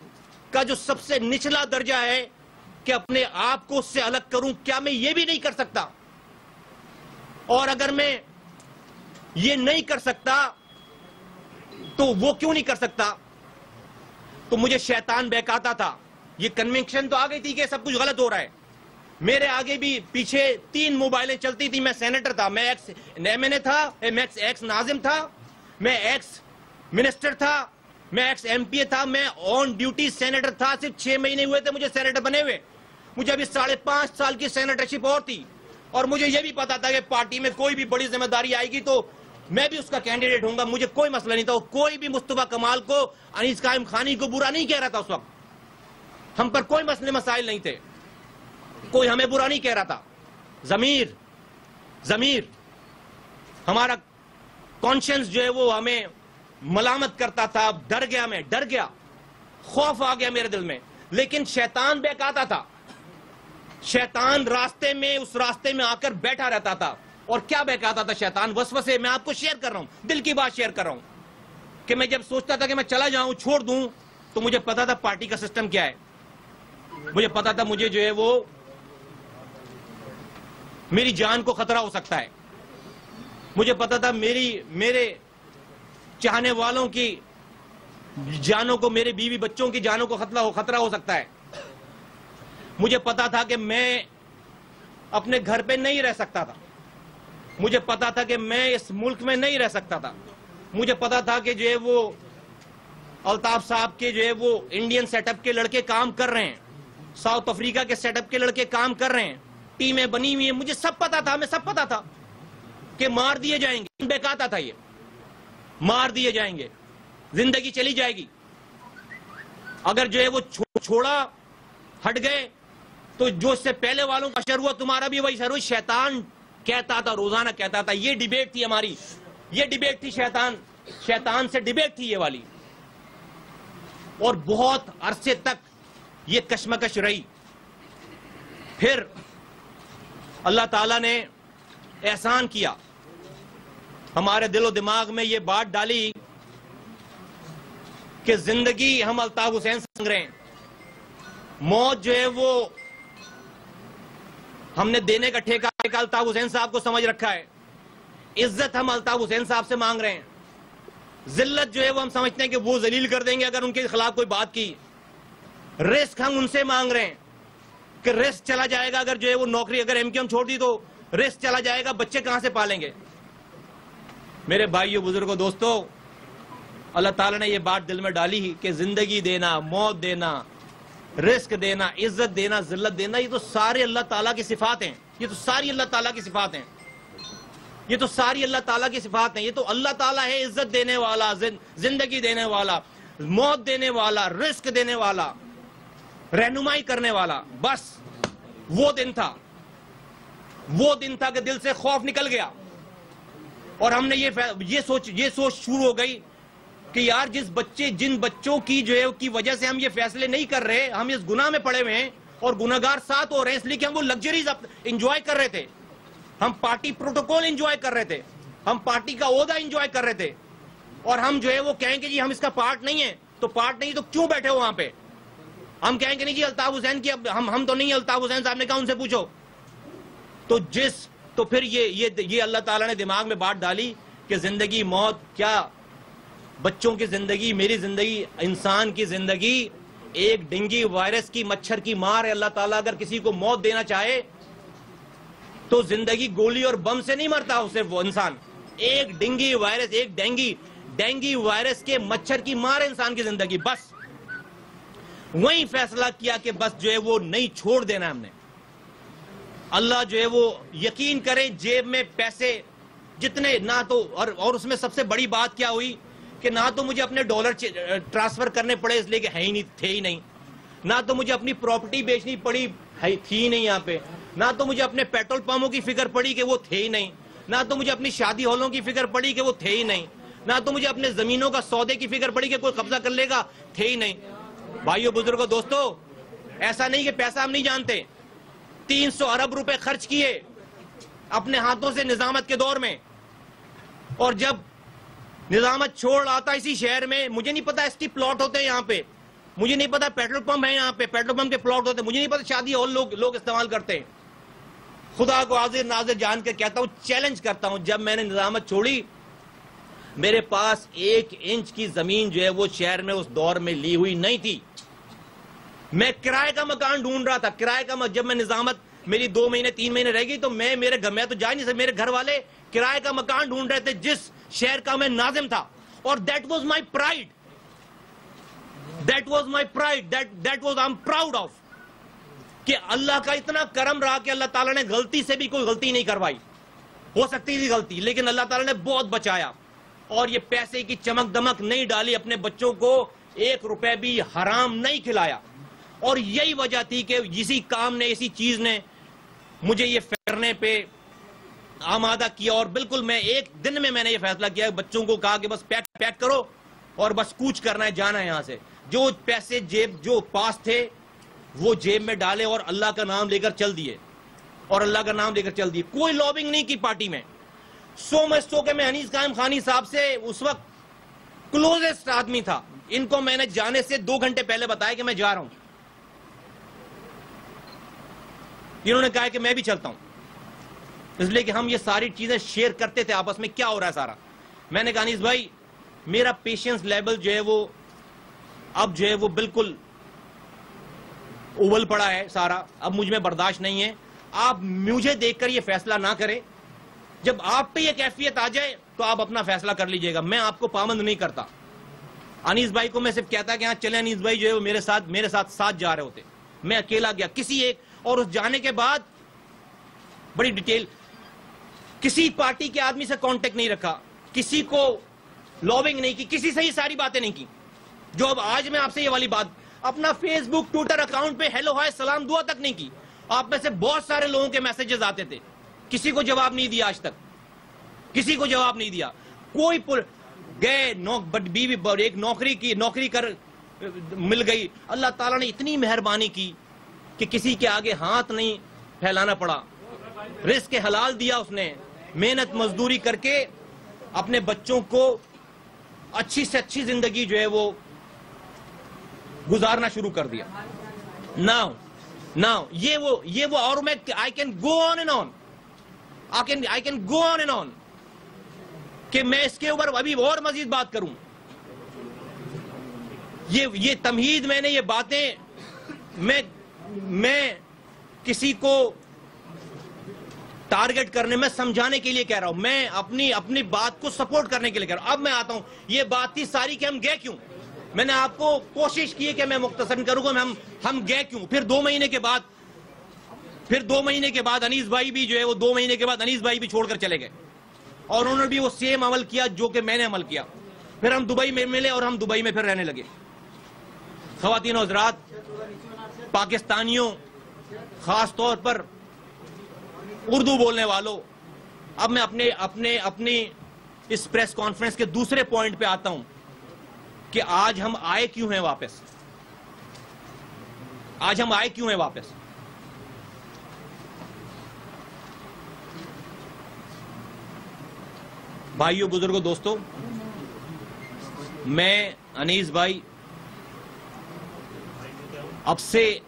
کا جو سب سے نچلا درجہ ہے کہ اپنے آپ کو اس سے الگ کروں, کیا میں یہ بھی نہیں کر سکتا؟ اور اگر میں یہ نہیں کر سکتا تو وہ کیوں نہیں کر سکتا؟ تو مجھے شیطان بہکاتا تھا. یہ کنونکشن تو آ گئی تھی کہ سب کچھ غلط ہو رہا ہے. میرے آگے بھی پیچھے 3 موبائلیں چلتی تھی. میں سینیٹر تھا, میں ایکس ایم این اے تھا, میں ایکس ناظم تھا, میں ایکس منسٹر تھا, میں ایکس ایم پی اے تھا, میں آن ڈیوٹی سینیٹر تھا. صرف 6 مہینے ہوئے تھے مجھے سینیٹر بنے ہوئے. مجھے ابھی 5.5 سال کی سینیٹرشپ اور تھی, اور مجھے یہ بھی پتا تھا کہ پارٹی میں کوئی بھی بڑی ذمہ داری آئے گی تو میں بھی اس کا کینڈیڈیٹ ہوں گا. مجھے کوئی مسئلہ نہیں تھا. کوئی بھی مصطفیٰ کمال کو, انیس قائم خانی کو برا نہیں کہہ رہا تھا. اس وقت ہم پر کوئی مسائل نہیں تھے, کوئی ہمیں برا نہیں کہہ رہا تھا. ضمیر ہمارا کانشنس جو ہے وہ ہمیں ملامت کرتا تھا. ڈر گیا, خوف آ گیا میرے دل میں. لیکن شیطان بہکاتا تھا. شیطان اس راستے میں آ کر بیٹھا رہتا تھا. اور کیا بہکاتا تھا شیطان؟ وسوسے. میں آپ کو شیئر کر رہا ہوں, دل کی بات شیئر کر رہا ہوں, کہ میں جب سوچتا تھا کہ میں چلا جاؤں, چھوڑ دوں, تو مجھے پتا تھا پارٹی کا سسٹم کیا ہے. مجھے پتا تھا مجھے جو ہے وہ میری جان کو خطرہ ہو سکتا ہے. مجھے پتا تھا میرے چاہنے والوں کی جانوں کو, میرے بیوی بچوں کی جانوں کو خطرہ ہو سکتا ہے. مجھے پتا تھا کہ میں اپنے گھر پہ نہیں رہ سکتا تھا. مجھے پتا تھا کہ میں اس ملک میں نہیں رہ سکتا تھا. مجھے پتا تھا کہ جو ہے وہ الطاف صاحب کے جو ہے وہ انڈین سیٹ اپ کے لڑکے کام کر رہے ہیں, ساؤتھ افریقہ کے سیٹ اپ کے لڑکے کام کر رہے ہیں, ٹیمیں بنی ہوئی ہیں. مجھے سب پتا تھا, ہمیں سب پتا تھا کہ مار دیے جائیں گے. بہکاتا تھا یہ, مار دیے جائیں گے, زندگی چلی جائے گی. اگر جو ہے وہ چھوڑا, ہٹ گئے, تو جو اس سے پہلے والوں کا شر ہوا تمہارا بھی وہی شر ہوا. شیطان کہتا تھا, روزانہ کہتا تھا. یہ ڈیبیٹ تھی ہماری, یہ ڈیبیٹ تھی شیطان سے ڈیبیٹ تھی یہ والی. اور بہت عرصے تک یہ کشمکش رہی. پھر اللہ تعالیٰ نے احسان کیا, ہمارے دل و دماغ میں یہ بات ڈالی کہ زندگی ہم الطاف حسین سے مانگ رہے ہیں, موت جو ہے وہ ہم نے دینے کا ٹھیکہ الطاف حسین صاحب کو سمجھ رکھا ہے. عزت ہم الطاف حسین صاحب سے مانگ رہے ہیں. ذلت جو ہے وہ ہم سمجھتے ہیں کہ وہ ذلیل کر دیں گے اگر ان کے خلاف کوئی بات کی. رسک ہم ان سے مانگ رہے ہیں کہ رسک چلا جائے گا اگر جو ہے وہ نوکری اگر ایم کیو ایم چھوڑ دی تو رسک چلا جائے گا, بچے کہاں سے پالیں گے؟ میرے بھائیو بزرگوں دوستو, اللہ تعالیٰ نے یہ بات دل میں ڈالی کہ زندگی دینا, موت دینا, رزق دینا, عزت دینا, ذلت دینا, یہ تو سارے اللہ تعالیٰ کی صفات ہیں. یہ تو ساری اللہ تعالیٰ کی صفات ہیں. یہ تو ساری اللہ تعالیٰ کی صفات ہیں. یہ تو اللہ تعالیٰ ہے عزت دینے والا, زندگی دینے والا, موت دینے والا, رزق دینے والا, رہنمائی کرنے والا. بس وہ دن تھا, وہ دن تھا کہ دل سے خوف نکل گیا اور ہم نے یہ سوچ شروع ہو گئی کہ یار جن بچوں کی جو ہے کی وجہ سے ہم یہ فیصلے نہیں کر رہے, ہم اس گناہ میں پڑے ہوئے ہیں اور گناہگار ساتھ ہو رہے ہیں اس لیے کہ ہم وہ لگژریز انجوائے کر رہے تھے, ہم پارٹی پروٹوکول انجوائے کر رہے تھے, ہم پارٹی کا عہدہ انجوائے کر رہے تھے, اور ہم جو ہے وہ کہیں گے جی ہم اس کا پارٹ نہیں ہیں, تو پارٹ نہیں تو کیوں بیٹھے ہو وہاں پہ؟ ہم کہیں گے نہیں جی الطاف حسین کی, ہم تو نہیں, الطاف حسین صاحب نے کہا ان سے پوچھو. تو پھر یہ اللہ تعالیٰ نے دماغ میں بات ڈالی کہ زندگی موت کیا, بچوں کی زندگی, میری زندگی, انسان کی زندگی ایک ڈینگی وائرس کی, مچھر کی مار ہے. اللہ تعالیٰ اگر کسی کو موت دینا چاہے تو زندگی گولی اور بم سے نہیں مرتا اسے وہ انسان, ایک ڈینگی وائرس, ایک ڈینگی وائرس کے مچھر کی مار ہے انسان کی زندگی. بس وہیں فیصلہ کیا کہ بس جو ہے وہ نہیں چھوڑ دینا ہم نے. اللہ جو ہے وہ یقین کرے جیب میں پیسے جتنے نہ تو, اور اس میں سب سے بڑی بات کیا ہوئی کہ نہ تو مجھے اپنے ڈالر ٹرانسفر کرنے پڑے اس لیے کہ تھے ہی نہیں, نہ تو مجھے اپنی پراپرٹی بیچنی پڑی, تھی ہی نہیں یہاں پہ, نہ تو مجھے اپنے پیٹرول پمپوں کی فکر پڑی کہ وہ تھے ہی نہیں, نہ تو مجھے اپنی شادی ہالوں کی فکر پڑی کہ وہ تھے ہی نہیں, نہ تو مجھے اپنے زمینوں کا سودے کی فکر پڑی کہ کوئی قبضہ کر لے گا, تھے ہی نہیں. بھائیو بزرگوں دوستو, ایسا نہیں کہ پیسہ ہم نہیں جانتے, 300 ارب روپے خرچ کیے اپنے ہاتھوں سے نظامت کے دور میں, اور جب نظامت چھوڑ آتا اسی شہر میں, مجھے نہیں پتا اس کی پلاٹ ہوتے ہیں یہاں پہ, مجھے نہیں پتا پیٹرول پمپ ہے یہاں پہ, پیٹرول پمپ کے پلاٹ ہوتے ہیں, مجھے نہیں پتا شادی ہال لوگ استعمال کرتے ہیں. خدا کو حاضر ناظر جان کے کہتا ہوں, چیلنج کرتا ہوں, جب میں نے نظامت چھوڑی میرے پاس 1 انچ کی زمین جو ہے وہ شہر میں اس دور میں لی ہوئی نہیں تھی. میں کرائے کا مکان ڈھونڈ رہا تھا, کرائے کا. جب میں نظامت میری 2 مہینے 3 مہینے رہ گئی تو میں تو جا نہیں سکتا, میرے گھر والے کرائے کا مکان ڈھونڈ رہے تھے جس شہر کا میں ناظم تھا, اور that was my pride, that was I'm proud of, کہ اللہ کا اتنا کرم رہا کہ اللہ تعالیٰ نے غلطی سے بھی کوئی غلطی نہیں کروائی. ہو سکتی تھی غلطی, لیکن اللہ تعالیٰ نے بہت بچایا, اور یہ پیسے کی چمک دمک نہیں ڈالی, اپنے بچوں کو 1 روپے بھی حرام نہیں کھلایا. اور یہی وجہ تھی کہ اسی کام نے, اسی چیز نے مجھے یہ کرنے پہ آمادہ کیا. اور بالکل میں ایک دن میں نے یہ فیصلہ کیا, بچوں کو کہا کہ بس پیک کرو اور بس کوچ کرنا ہے, جانا ہے یہاں سے. جو پیسے جو پاس تھے وہ جیب میں ڈالے اور اللہ کا نام لے کر چل دیے, اور اللہ کا نام لے کر چل دیے. کوئی لابنگ نہیں کی پارٹی میں. سو مچ کہ میں انیس قائم خانی صاحب سے اس وقت کلوزسٹ آدمی تھا. ان کو میں نے جانے سے 2 گھنٹے پہلے بتایا کہ میں جا رہا ہوں. انہوں نے کہا کہ میں بھی چلتا ہوں, اس لیے کہ ہم یہ ساری چیزیں شیئر کرتے تھے آپس میں, کیا ہو رہا ہے سارا. میں نے کہا انیس بھائی میرا پیشنس لیول جو ہے وہ اب جو ہے وہ بالکل ابل پڑا ہے سارا, اب مجھ میں برداشت نہیں ہے. آپ مجھے دیکھ کر یہ فیصلہ نہ کریں, جب آپ پہ یہ کیفیت آ جائے تو آپ اپنا فیصلہ کر لیجئے گا, میں آپ کو پابند نہیں کرتا. انیس بھائی کو میں صرف کہتا کہ ہاں چلیں, انیس بھائی جو ہے وہ میرے ساتھ جا رہے ہوتے, میں اکیلا گیا کسی ایک, اور اس جانے کے بعد بڑی ڈیٹیل, کسی پارٹی کے آدمی سے کانٹیکٹ نہیں رکھا, کسی کو لابنگ نہیں کی, کسی سے ہی ساری باتیں نہیں کی. جو اب آج میں آپ سے یہ والی بات, اپنا فیس بک ٹویٹر اکاؤنٹ پہ ہیلو ہائے سلام دعا تک نہیں کی. آپ میں سے بہت سارے لوگوں کے میسیجز آتے تھے, کسی کو جواب نہیں دیا, آج تک کسی کو جواب نہیں دیا. کوئی گئے بیوی ایک نوکری کر مل گئی. اللہ تعالیٰ نے اتنی مہربانی کی کہ کسی کے آگے ہاتھ نہیں پھیلانا پڑا. رزق حلال دیا اس نے, محنت مزدوری کر کے اپنے بچوں کو اچھی سے اچھی زندگی جو ہے وہ گزارنا شروع کر دیا. Now یہ وہ اور میں I can go on and on, I can go on and on کہ میں اس کے اوپر ابھی اور مزید بات کروں. یہ تمہید میں نے یہ باتیں میں کسی کو ٹارگٹ کرنے میں سمجھانے کے لیے کہہ رہا ہوں, میں اپنی بات کو سپورٹ کرنے کے لیے کہہ رہا ہوں. اب میں آتا ہوں, یہ بات تھی ساری کہ ہم گئے کیوں. میں نے آپ کو کوشش کی کہ میں مختصر کروں گا, ہم گئے کیوں. پھر 2 مہینے کے بعد انیس بھائی بھی جو ہے وہ 2 مہینے کے بعد انیس بھائی بھی چھوڑ کر چلے گئے, اور انہوں نے بھی وہ سیم عمل کیا جو کہ میں نے عمل کیا. پھر ہم دبئی میں ملے اور ہم دبئی میں پھر رہنے لگے. خواتین و حضرات, پاکستانیوں, خاص طور پر اردو بولنے والوں, اب میں اپنی اس پریس کانفرنس کے دوسرے پوائنٹ پہ آتا ہوں کہ آج ہم آئے کیوں ہیں واپس. بھائیوں, بزرگوں, دوستوں, میں انیس بھائی اب سے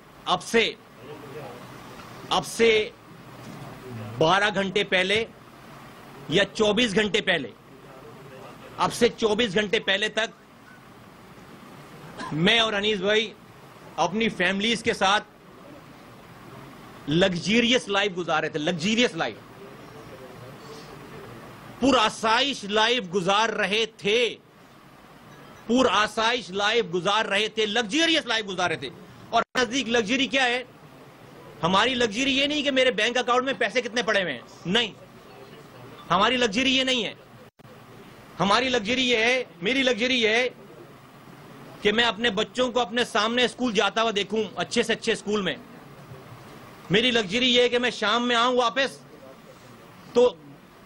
12 گھنٹے پہلے یا 24 گھنٹے پہلے, اب سے 24 گھنٹے پہلے تک میں اور انیس بھائی اپنی فیملیز کے ساتھ لگزیریس لائف گزارے تھے. لگزیریس لائف, پرآسائش لائف گزار رہے تھے. لگزیریس لائف گزارے تھے. اور نزدیک لگزری کیا ہے؟ ہماری لگزری یہ نہیں کہ میرے بینک اکاؤنٹ میں پیسے کتنے پڑے ہوئے ہیں, نہیں, ہماری لگزری یہ نہیں ہے. ہماری لگزری یہ ہے, میری لگزری یہ ہے کہ میں اپنے بچوں کو اپنے سامنے اسکول جاتا ہوا دیکھوں, اچھے سے اچھے اسکول میں. میری لگزری یہ ہے کہ میں شام میں آؤں واپس تو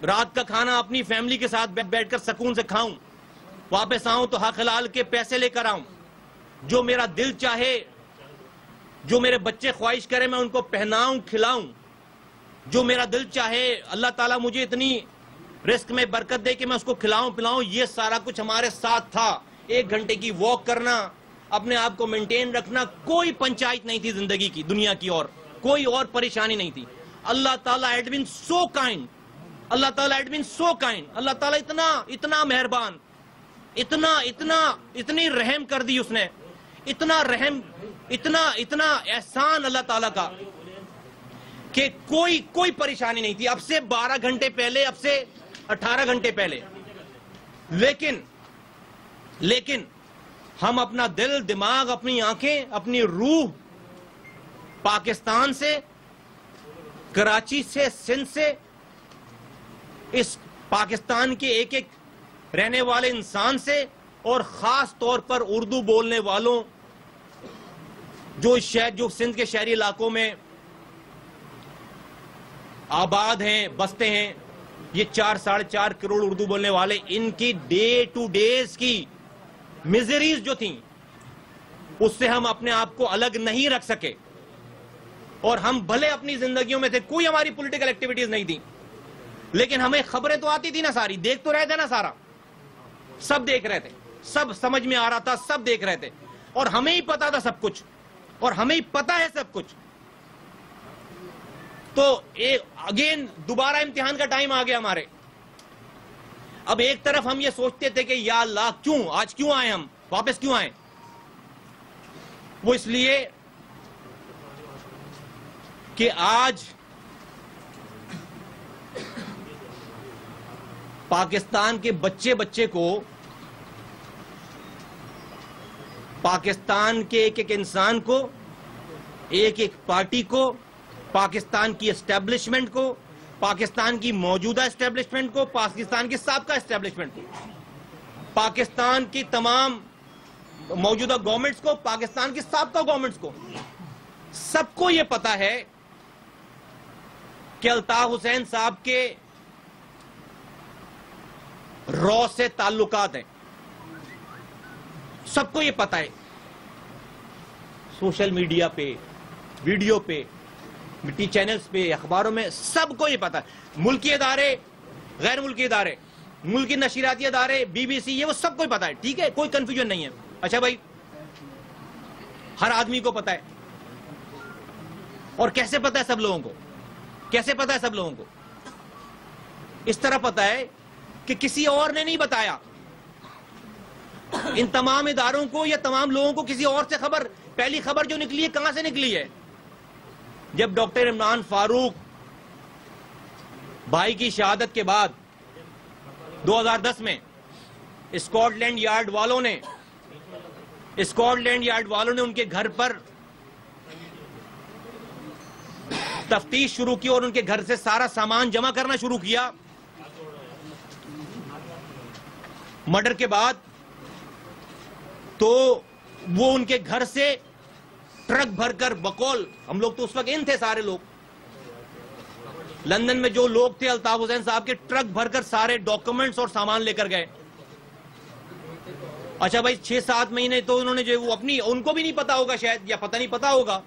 رات کا کھانا اپنی فیملی کے ساتھ بیٹھ کر سکون سے کھاؤں. واپس آؤں تو حق حلال کے پیسے لے کر آؤں. جو میرا دل چاہے, جو میرے بچے خواہش کرے, میں ان کو پہناؤں, کھلاؤں. جو میرا دل چاہے, اللہ تعالیٰ مجھے اتنی رزق میں برکت دے کہ میں اس کو کھلاؤں پلاؤں. یہ سارا کچھ ہمارے ساتھ تھا. 1 گھنٹے کی واک کرنا, اپنے آپ کو مینٹین رکھنا, کوئی پنچایت نہیں تھی زندگی کی, دنیا کی, اور کوئی اور پریشانی نہیں تھی. اللہ تعالیٰ had been so kind. اللہ تعالیٰ اتنا مہربان, اتنی رحم کر دی اس نے, اتنا احسان اللہ تعالیٰ کا کہ کوئی پریشانی نہیں تھی. اب سے 12 گھنٹے پہلے, اب سے 18 گھنٹے پہلے. لیکن ہم اپنا دل, دماغ, اپنی آنکھیں, اپنی روح پاکستان سے, کراچی سے, سندھ سے, اس پاکستان کے ایک رہنے والے انسان سے, اور خاص طور پر اردو بولنے والوں جو سندھ کے شہری علاقوں میں آباد ہیں, بستے ہیں, یہ 4-4.5 کروڑ اردو بولنے والے, ان کی ڈے ٹو ڈیز کی میزریز جو تھیں, اس سے ہم اپنے آپ کو الگ نہیں رکھ سکے. اور ہم بھلے اپنی زندگیوں میں تھے, کوئی ہماری پولیٹیکل ایکٹیویٹیز نہیں تھی, لیکن ہمیں خبریں تو آتی تھی نا ساری, دیکھ تو رہے تھے نا سارا, سب دیکھ رہے تھے, سب سمجھ میں آ رہا تھا, سب دیکھ رہے تھے, اور ہمیں ہی پتا تھا سب کچھ, اور ہمیں ہی پتا ہے سب کچھ. تو اگین دوبارہ امتحان کا ٹائم آ گیا ہمارے. اب ایک طرف ہم یہ سوچتے تھے کہ یا اللہ کیوں, آج کیوں آئے, ہم واپس کیوں آئے. وہ اس لیے کہ آج پاکستان کے بچے کو, پاکستان کے ایک انسان کو, ایک پارٹی کو, پاکستان کی اسٹیبلشمنٹ کو, پاکستان کی موجودہ اسٹیبلشمنٹ کو, پاکستان کی سابقہ اسٹیبلشمنٹ کو, پاکستان کی تمام موجودہ گورنمنٹس کو, پاکستان کی سابقہ گورنمنٹس کو, سب کو یہ پتا ہے کہ الطاف حسین صاحب کے رو سے تعلقات ہیں. سب کو یہ پتا ہے, سوشل میڈیا پہ, ویڈیو پہ, مٹی چینلز پہ, اخباروں میں, سب کو یہ پتا ہے. ملکی ادارے, غیر ملکی ادارے, ملکی نشریاتی ادارے, BBC, یہ وہ سب کو ہی پتا ہے. ٹھیک ہے, کوئی کنفیوژن نہیں ہے. اچھا بھائی, ہر آدمی کو پتا ہے. اور کیسے پتا ہے سب لوگوں کو, کیسے پتا ہے سب لوگوں کو؟ اس طرح پتا ہے کہ کسی اور نے نہیں بتایا. ان تمام اداروں کو یا تمام لوگوں کو کسی اور سے خبر پہلی خبر جو نکلی ہے کہاں سے نکلی ہے؟ جب ڈاکٹر عمران فاروق بھائی کی شہادت کے بعد 2010 میں اسکاٹ لینڈ یارڈ والوں نے ان کے گھر پر تفتیش شروع کی اور ان کے گھر سے سارا سامان جمع کرنا شروع کیا. مرڈر کے بعد تو وہ ان کے گھر سے ٹرک بھر کر بقول، ہم لوگ تو اس وقت ان تھے سارے لوگ، لندن میں جو لوگ تھے الطاف حسین صاحب کے، ٹرک بھر کر سارے ڈاکومنٹس اور سامان لے کر گئے. اچھا بھائی 6-7 مہینے تو انہوں نے جو وہ اپنی، ان کو بھی نہیں پتا ہوگا شاید، یا پتہ نہیں پتا ہوگا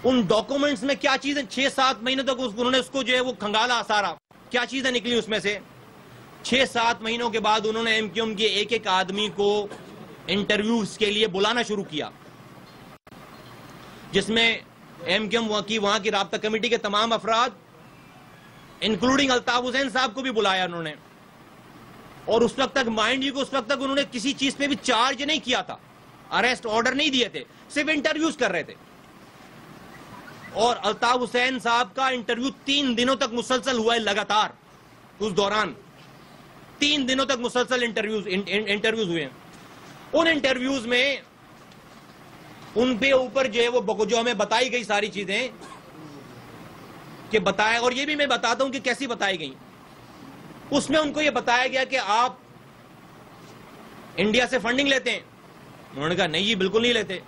ان ڈاکومنٹس میں کیا چیزیں 6-7 مہینے تک انہوں نے اس کو جو ہے وہ کھنگالا سارا، کیا چیزیں نکلی اس میں سے. 6-7 مہینوں کے بعد انہوں نے ایم کیو ایم کے ایک آدمی کو انٹرویوز کے لیے بلانا شروع کیا، جس میں ایم کیو ایم وہاں کی رابطہ کمیٹی کے تمام افراد انکلوڈنگ الطاف حسین صاحب کو بھی بلایا انہوں نے. اور اس وقت تک مائنڈ یو کو اس وقت تک انہوں نے کسی چیز پہ بھی چارج نہیں کیا تھا، اریسٹ آرڈر نہیں دیے تھے، صرف انٹرویوز کر رہے تھے. اور الطاف حسین صاحب کا انٹرویو 3 دنوں تک مسلسل ہوا ہے لگاتار. اس دوران 3 دنوں تک مسلسل انٹرویوز ہوئے ہیں. ان انٹرویوز میں ان پہ اوپر جو ہے وہ جو ہمیں بتائی گئی ساری چیزیں کہ بتایا، اور یہ بھی میں بتاتا ہوں کہ کیسی بتائی گئی. اس میں ان کو یہ بتایا گیا کہ آپ انڈیا سے فنڈنگ لیتے ہیں. انہوں نے کہا نہیں جی بالکل نہیں لیتے.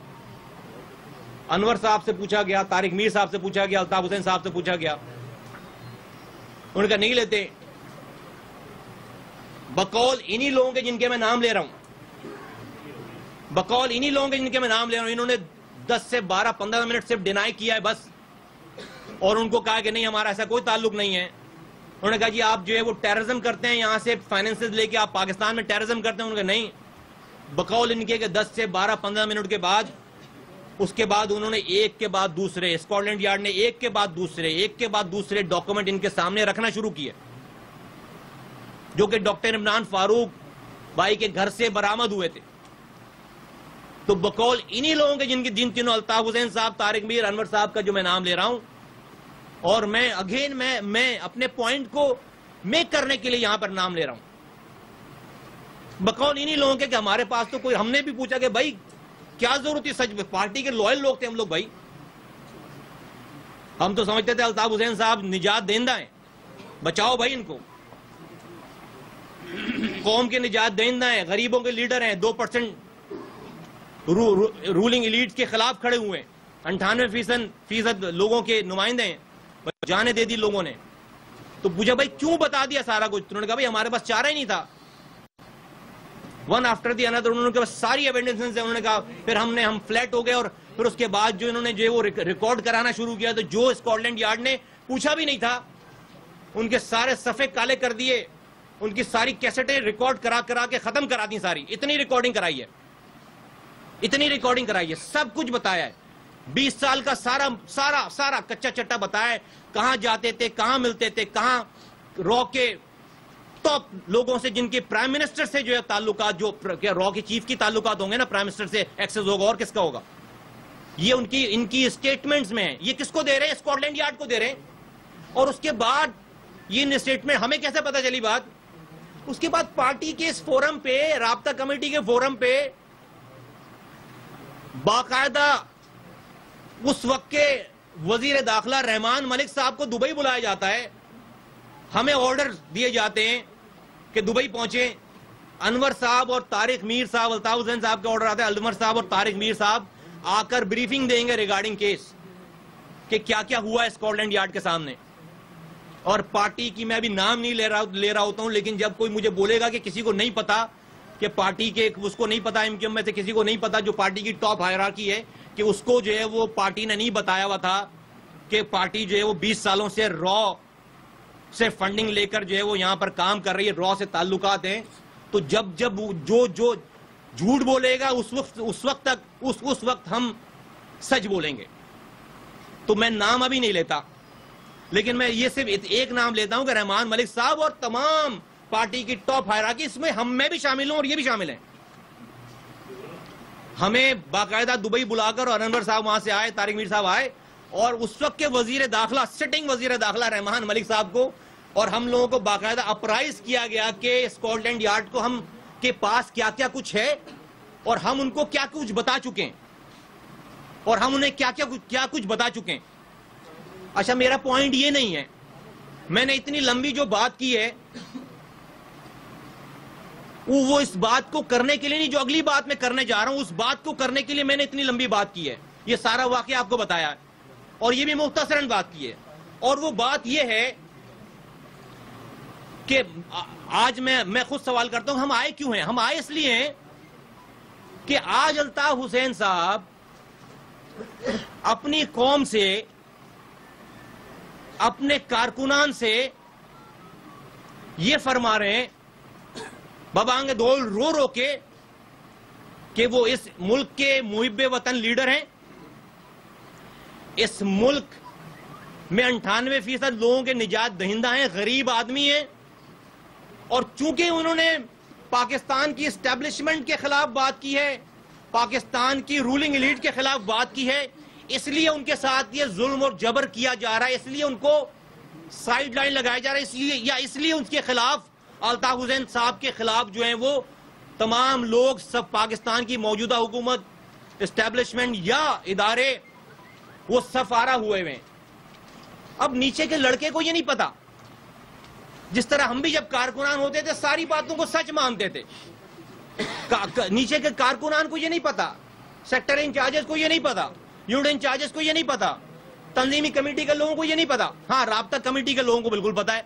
انور صاحب سے پوچھا گیا، طارق میر صاحب سے پوچھا گیا، الطاف حسین صاحب سے پوچھا گیا، انہوں نے کہا نہیں لیتے. بقول انہی لوگوں کے جن کے میں نام لے رہا ہوں، انہوں نے 10 سے 12-15 منٹ صرف ڈینائی کیا ہے بس، اور ان کو کہا کہ نہیں ہمارا ایسا کوئی تعلق نہیں ہے. انہوں نے کہا جی آپ جو ہے وہ ٹیررزم کرتے ہیں، یہاں سے فائنینسز لے کے آپ پاکستان میں ٹیررزم کرتے ہیں. انہوں نے کہا نہیں. بقول ان کے کہ 10 سے 12-15 منٹ کے بعد، اس کے بعد انہوں نے ایک کے بعد دوسرے، اسکاٹ لینڈ یارڈ نے ایک کے بعد دوسرے ڈاکومنٹ ان کے سامنے رکھنا شروع کیے، جو کہ ڈاکٹر عمران فاروق بھائی کے گھر سے برآمد ہوئے تھے. تو بقول انہی لوگوں کے جن تینوں الطاف حسین صاحب، طارق میر، انور صاحب کا جو میں نام لے رہا ہوں، اور میں اپنے پوائنٹ کو میک کرنے کے لیے یہاں پر نام لے رہا ہوں، بقول انہی لوگوں کے کہ ہمارے پاس تو کوئی، ہم نے بھی پوچھا کہ بھائی کیا ضرورت تھی، سچ پارٹی کے لوئل لوگ تھے ہم لوگ، بھائی ہم تو سمجھتے تھے الطاف حسین صاحب نجات دہندہ ہیں، بچاؤ بھائی ان کو، قوم کے نجات دہندہ ہیں، غریبوں کے لیڈر ہیں، 2% رولنگ ایلیٹ کے خلاف کھڑے ہوئے ہیں، 98% لوگوں کے نمائندے ہیں، جانیں دے دی لوگوں نے. تو پوچھا بھائی کیوں بتا دیا سارا کچھ؟ انہوں نے کہا بھائی ہمارے پاس چارہ ہی نہیں تھا. ون آفٹر دی انادر انہوں نے کہا ساری ایویڈنسز ہیں. انہوں نے کہا پھر ہم فلیٹ ہو گئے، اور پھر اس کے بعد جو انہوں نے جو وہ ریکارڈ کرانا شروع کیا، تو جو اسکاٹ لینڈ یارڈ نے پوچھا بھی نہیں تھا ان کے سارے صفحے کالے کر دیے، ان کی ساری کیسٹیں ریکارڈ کرا کے ختم کرا دی ساری. اتنی ریکارڈنگ کرائی ہے، سب کچھ بتایا ہے. 20 سال کا سارا کچا چٹا بتایا ہے، کہاں جاتے تھے، کہاں ملتے تھے، کہاں را کے ٹاپ لوگوں سے جن کے پرائم منسٹر سے جو ہے تعلقات، جو را کے چیف کی تعلقات ہوں گے نا، پرائم منسٹر سے ایکسس ہوگا، اور کس کا ہوگا؟ یہ ان کی اسٹیٹمنٹس میں ہیں. یہ کس کو دے رہے ہیں؟ اسکاٹ لینڈ یارڈ کو دے رہے ہیں. اور اس کے بعد یہ اسٹیٹمنٹ ہمیں کیسے پتا چلی بات؟ اس کے بعد پارٹی کے اس فورم پہ، رابطہ کمیٹی کے فورم پہ باقاعدہ اس وقت کے وزیر داخلہ رحمان ملک صاحب کو دبئی بلایا جاتا ہے، ہمیں آرڈر دیے جاتے ہیں کہ دبئی پہنچے. انور صاحب اور طارق میر صاحب، الطاف حسین صاحب کا آرڈر آتا ہے، انور صاحب اور طارق میر صاحب آ کر بریفنگ دیں گے ریگارڈنگ کیس، کہ کیا کیا ہوا ہے اسکاٹ لینڈ یارڈ کے سامنے. اور پارٹی کی میں ابھی نام نہیں لے رہا ہوتا ہوں، لیکن جب کوئی مجھے بولے گا کہ کسی کو نہیں پتا، کہ پارٹی کے اس کو نہیں پتا، ایم کیو ایم میں سے کسی کو نہیں پتا، جو پارٹی کی ٹاپ ہائرارکی ہے، کہ اس کو جو ہے وہ پارٹی نے نہیں بتایا ہوا تھا کہ پارٹی جو ہے وہ 20 سالوں سے را سے فنڈنگ لے کر جو ہے وہ یہاں پر کام کر رہی ہے، را سے تعلقات ہیں. تو جب جو جھوٹ بولے گا اس وقت ہم سچ بولیں گے. تو میں نام ابھی نہیں لیتا، لیکن میں یہ صرف ایک نام لیتا ہوں کہ رحمان ملک صاحب اور تمام پارٹی کی ٹاپ ہائرارکی، اس میں میں بھی شامل ہوں اور یہ بھی شامل ہیں. ہمیں باقاعدہ دبئی بلا کر، اور انور صاحب وہاں سے آئے، طارق میر صاحب آئے، اور اس وقت کے وزیر داخلہ، سٹنگ وزیر داخلہ رحمان ملک صاحب کو اور ہم لوگوں کو باقاعدہ اپرائز کیا گیا کہ اسکاٹ لینڈ یارڈ کو ہم کے پاس کیا کیا کچھ ہے، اور ہم ان کو کیا کچھ بتا چکے ہیں، اور ہم انہیں کیا کچھ بتا چکے ہیں۔ اچھا، میرا پوائنٹ یہ نہیں ہے، میں نے اتنی لمبی جو بات کی ہے وہ اس بات کو کرنے کے لیے نہیں، جو اگلی بات میں کرنے جا رہا ہوں اس بات کو کرنے کے لیے میں نے اتنی لمبی بات کی ہے، یہ سارا واقعہ آپ کو بتایا ہے، اور یہ بھی مختصراً بات کی ہے۔ اور وہ بات یہ ہے کہ آج میں خود سوال کرتا ہوں، ہم آئے کیوں ہیں؟ ہم آئے اس لیے ہیں کہ آج الطاف حسین صاحب اپنی قوم سے، اپنے کارکنان سے یہ فرما رہے ہیں بابانگ دول رو رو کے کہ وہ اس ملک کے محب وطن لیڈر ہیں، اس ملک میں 98% لوگوں کے نجات دہندہ ہیں، غریب آدمی ہیں، اور چونکہ انہوں نے پاکستان کی اسٹیبلشمنٹ کے خلاف بات کی ہے، پاکستان کی رولنگ ایلیٹ کے خلاف بات کی ہے، اس لیے ان کے ساتھ یہ ظلم اور جبر کیا جا رہا ہے، اس لیے ان کو سائیڈ لائن لگایا جا رہا ہے، اس لیے ان کے خلاف، الطاف حسین صاحب کے خلاف جو ہیں وہ تمام لوگ، سب پاکستان کی موجودہ حکومت، اسٹیبلشمنٹ یا ادارے، وہ سفارہ ہوئے ہیں۔ اب نیچے کے لڑکے کو یہ نہیں پتا، جس طرح ہم بھی جب کارکنان ہوتے تھے ساری باتوں کو سچ مانتے تھے، نیچے کے کارکنان کو یہ نہیں پتا، سیکٹر انچارجز کو یہ نہیں پتا، یونٹ انچارجز کو یہ نہیں پتا، تنظیمی کمیٹی کے لوگوں کو یہ نہیں پتا، ہاں رابطہ کمیٹی کے لوگوں کو بالکل پتا ہے،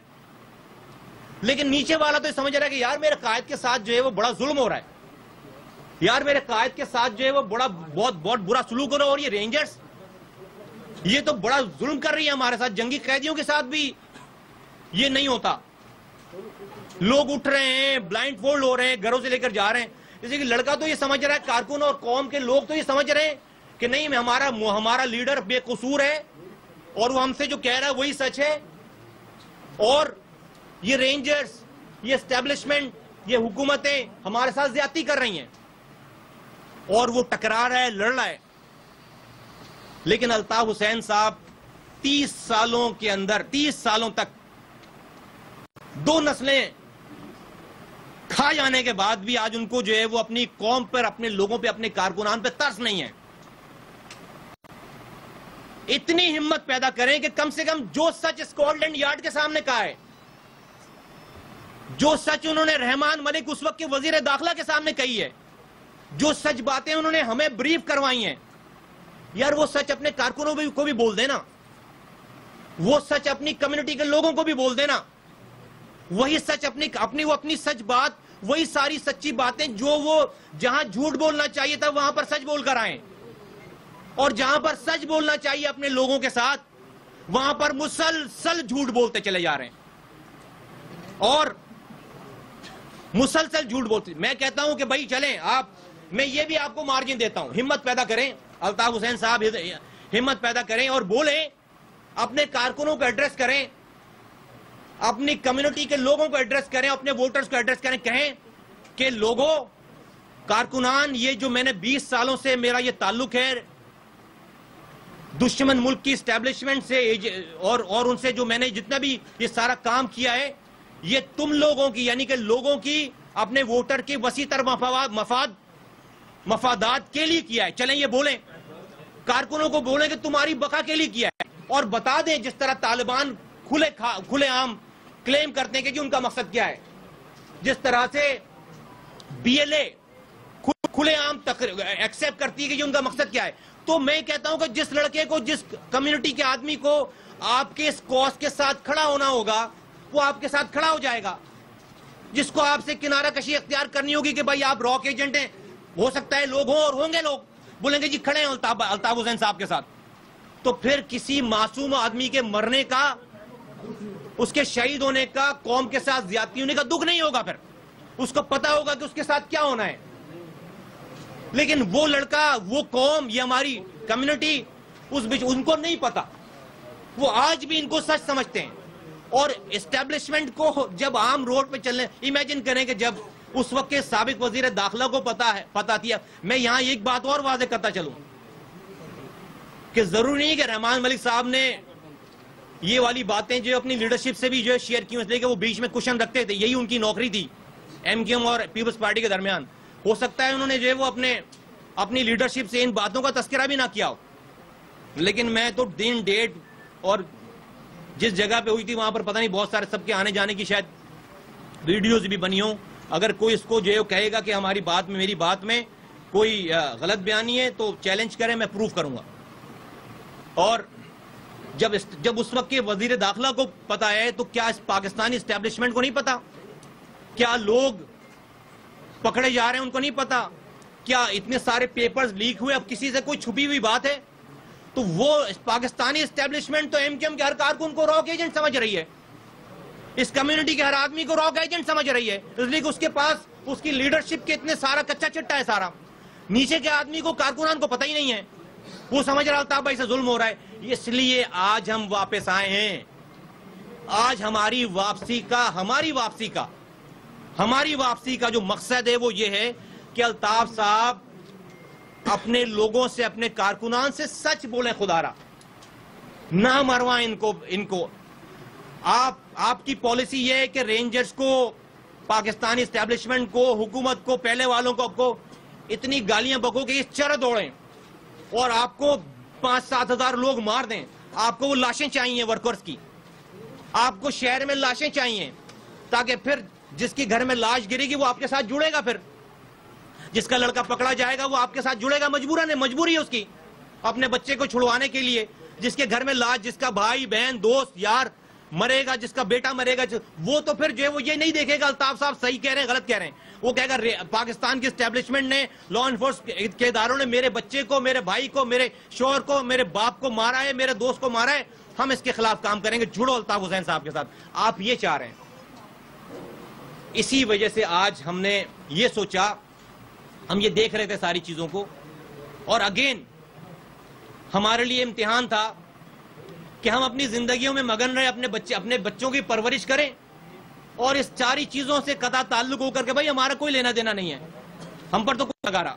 لیکن نیچے والا تو یہ سمجھ رہا ہے کہ یار میرے قائد کے ساتھ جو ہے وہ بڑا ظلم ہو رہا ہے، یار میرے قائد کے ساتھ جو ہے وہ بہت برا سلوک ہو رہا ہے، اور یہ رینجرز یہ تو بڑا ظلم کر رہی ہے ہمارے ساتھ، جنگی قیدیوں کے ساتھ بھی یہ نہیں ہوتا، لوگ اٹھ رہے ہیں، بلائنڈ فولڈ ہو رہے ہیں، گھروں سے لے کر جا رہے ہیں۔ جیسے کہ لڑکا تو یہ سمجھ رہا ہے، کارکن اور قوم کے لوگ تو یہ سمجھ رہے ہیں کہ نہیں، ہمارا لیڈر بے قصور ہے، اور وہ ہم سے جو کہہ رہا ہے وہی سچ ہے، اور یہ رینجرز، یہ اسٹیبلشمنٹ، یہ حکومتیں ہمارے ساتھ زیادتی کر رہی ہیں، اور وہ ٹکرا رہا ہے، لڑ رہا ہے۔ لیکن الطاف حسین صاحب 30 سالوں کے اندر، 30 سالوں تک 2 نسلیں کھا جانے کے بعد بھی آج ان کو جو ہے وہ اپنی قوم پر، اپنے لوگوں پہ، اپنے کارکنان پہ ترس نہیں ہے۔ اتنی ہمت پیدا کریں کہ کم سے کم جو سچ اسکاٹ لینڈ یارڈ کے سامنے کہا ہے، جو سچ انہوں نے رحمان ملک اس وقت کے وزیر داخلہ کے سامنے کہی ہے، جو سچ باتیں انہوں نے ہمیں بریف کروائی ہیں، یار وہ سچ اپنے کارکنوں کو بھی بول دینا، وہ سچ اپنی کمیونٹی کے لوگوں کو بھی بول دینا، وہی سچ اپنی سچ بات، وہی ساری سچی باتیں جو وہ جہاں جھوٹ بولنا چاہیے تھا وہاں پر سچ بول کر آئیں، اور جہاں پر سچ بولنا چاہیے اپنے لوگوں کے ساتھ وہاں پر مسلسل جھوٹ بولتے چلے جا رہے ہیں، اور مسلسل جھوٹ بولتے۔ میں کہتا ہوں کہ بھائی چلیں آپ، میں یہ بھی آپ کو مارجن دیتا ہوں، ہمت پیدا کریں، الطاف حسین صاحب ہمت پیدا کریں اور بولیں، اپنے کارکنوں کو ایڈریس کریں، اپنی کمیونٹی کے لوگوں کو ایڈریس کریں، اپنے ووٹرز کو ایڈریس کریں، کہیں کہ لوگوں، کارکنان، یہ جو میں نے 20 سالوں سے میرا یہ تعلق ہے دشمن ملک کی اسٹیبلشمنٹ سے، اور ان سے جو میں نے جتنا بھی یہ سارا کام کیا ہے، یہ تم لوگوں کی، یعنی کہ لوگوں کی، اپنے ووٹر کی وسیع تر مفادات کے لیے کیا ہے۔ چلیں یہ بولیں، کارکنوں کو بولیں کہ تمہاری بقا کے لیے کیا ہے، اور بتا دیں جس طرح طالبان کھلے عام کلیم کرتے ہیں کہ ان کا مقصد کیا ہے، جس طرح سے بی ایل اے کھلے عام ایکسپٹ کرتی ہے کہ ان کا مقصد کیا ہے۔ تو میں کہتا ہوں کہ جس لڑکے کو، جس کمیونٹی کے آدمی کو آپ کے اس کوس کے ساتھ کھڑا ہونا ہوگا وہ آپ کے ساتھ کھڑا ہو جائے گا، جس کو آپ سے کنارہ کشی اختیار کرنی ہوگی کہ بھائی آپ راک ایجنٹ ہیں، ہو سکتا ہے لوگ ہوں اور ہوں گے لوگ بولیں گے جی کھڑے ہیں الطاف حسین صاحب کے ساتھ، تو پھر کسی معصوم آدمی کے مرنے کا، اس کے شہید ہونے کا، قوم کے ساتھ زیادتی ہونے کا دکھ نہیں ہوگا، پھر اس کو پتا ہوگا کہ اس کے ساتھ کیا ہونا ہے۔ لیکن وہ لڑکا، وہ قوم، یہ ہماری کمیونٹی، ان کو نہیں پتا، وہ آج بھی ان کو سچ سمجھتے ہیں، اور اسٹیبلشمنٹ کو جب عام روڈ پہ چلنے، امیجن کریں کہ جب اس وقت کے سابق وزیر داخلہ کو پتا تھی. میں یہاں ایک بات اور واضح کرتا چلوں کہ ضروری نہیں کہ رحمان ملک صاحب نے یہ والی باتیں جو اپنی لیڈرشپ سے بھی جو ہے شیئر کی، اس لیے کہ وہ بیچ میں کشن رکھتے تھے. یہی ان کی نوکری تھی ایم کیو ایم اور پیپلز پارٹی کے درمیان. ہو سکتا ہے انہوں نے جو ہے وہ اپنی لیڈرشپ سے ان باتوں کا تذکرہ بھی نہ کیا ہو، لیکن میں تو دن ڈیٹ اور جس جگہ پہ ہوئی تھی وہاں پر پتہ نہیں بہت سارے سب کے آنے جانے کی شاید ویڈیوز بھی بنی ہوں. اگر کوئی اس کو جو ہے کہے گا کہ ہماری بات میں میری بات میں کوئی غلط بیانی ہے تو چیلنج کریں، میں پروف کروں گا. اور جب اس وقت کے وزیر داخلہ کو پتا ہے تو کیا اس پاکستانی اسٹیبلشمنٹ کو نہیں پتا؟ کیا لوگ پکڑے جا رہے ہیں ان کو نہیں پتا؟ کیا اتنے سارے پیپرز لیک ہوئے اب کسی سے کوئی چھپی ہوئی بات ہے؟ تو وہ پاکستانی اسٹیبلشمنٹ تو ایم کیو ایم کے ہر کارکن کو راک ایجنٹ سمجھ رہی ہے، اس کمیونٹی کے ہر آدمی کو راک ایجنٹ سمجھ رہی ہے، اس لیے کہ اس کے پاس اس کی لیڈرشپ کے اتنے سارا کچا چٹا ہے. سارا نیچے کے آدمی کو کارکنان کو پتہ ہی نہیں ہے، وہ سمجھ رہا تھا بھائی سے ظلم ہو رہا ہے. اس لیے آج ہم واپس آئے ہیں. آج ہماری واپسی کا جو مقصد ہے وہ یہ ہے کہ الطاف صاحب اپنے لوگوں سے، اپنے کارکنان سے سچ بولیں. خدا را نہ مروائیں ان کو. آپ کی پالیسی یہ ہے کہ رینجرز کو، پاکستانی اسٹیبلشمنٹ کو، حکومت کو، پہلے والوں کو اتنی گالیاں بکو کہ یہ چر دوڑیں اور آپ کو 5-7 ہزار لوگ مار دیں. آپ کو وہ لاشیں چاہیے ورکرز کی، آپ کو شہر میں لاشیں چاہیے تاکہ پھر جس کی گھر میں لاش گرے گی وہ آپ کے ساتھ جڑے گا. پھر جس کا لڑکا پکڑا جائے گا وہ آپ کے ساتھ جڑے گا. مجبوری ہے اس کی اپنے بچے کو چھڑوانے کے لیے. جس کے گھر میں لاش، جس کا بھائی بہن دوست یار مرے گا، جس کا بیٹا مرے گا، وہ تو پھر جو ہے وہ یہ نہیں دیکھے گا الطاف صاحب صحیح کہہ رہے ہیں غلط کہہ رہے ہیں. وہ کہے گا پاکستان کی اسٹیبلشمنٹ نے، لا انفورسمنٹ کے اداروں نے میرے بچے کو، میرے بھائی کو، میرے شوہر کو، میرے باپ کو مارا ہے، میرے دوست کو مارا ہے، ہم اس کے خلاف کام کریں گے. جڑو الطاف حسین صاحب کے ساتھ. آپ یہ چاہ رہے ہیں. اسی وجہ سے آج ہم نے یہ سوچا، ہم یہ دیکھ رہے تھے ساری چیزوں کو، اور اگین ہمارے لیے امتحان تھا کہ ہم اپنی زندگیوں میں مگن رہے، اپنے بچوں کی پرورش کریں اور اس ساری چیزوں سے قطع تعلق ہو کر کے بھائی ہمارا کوئی لینا دینا نہیں ہے، ہم پر تو کوئی لگا رہا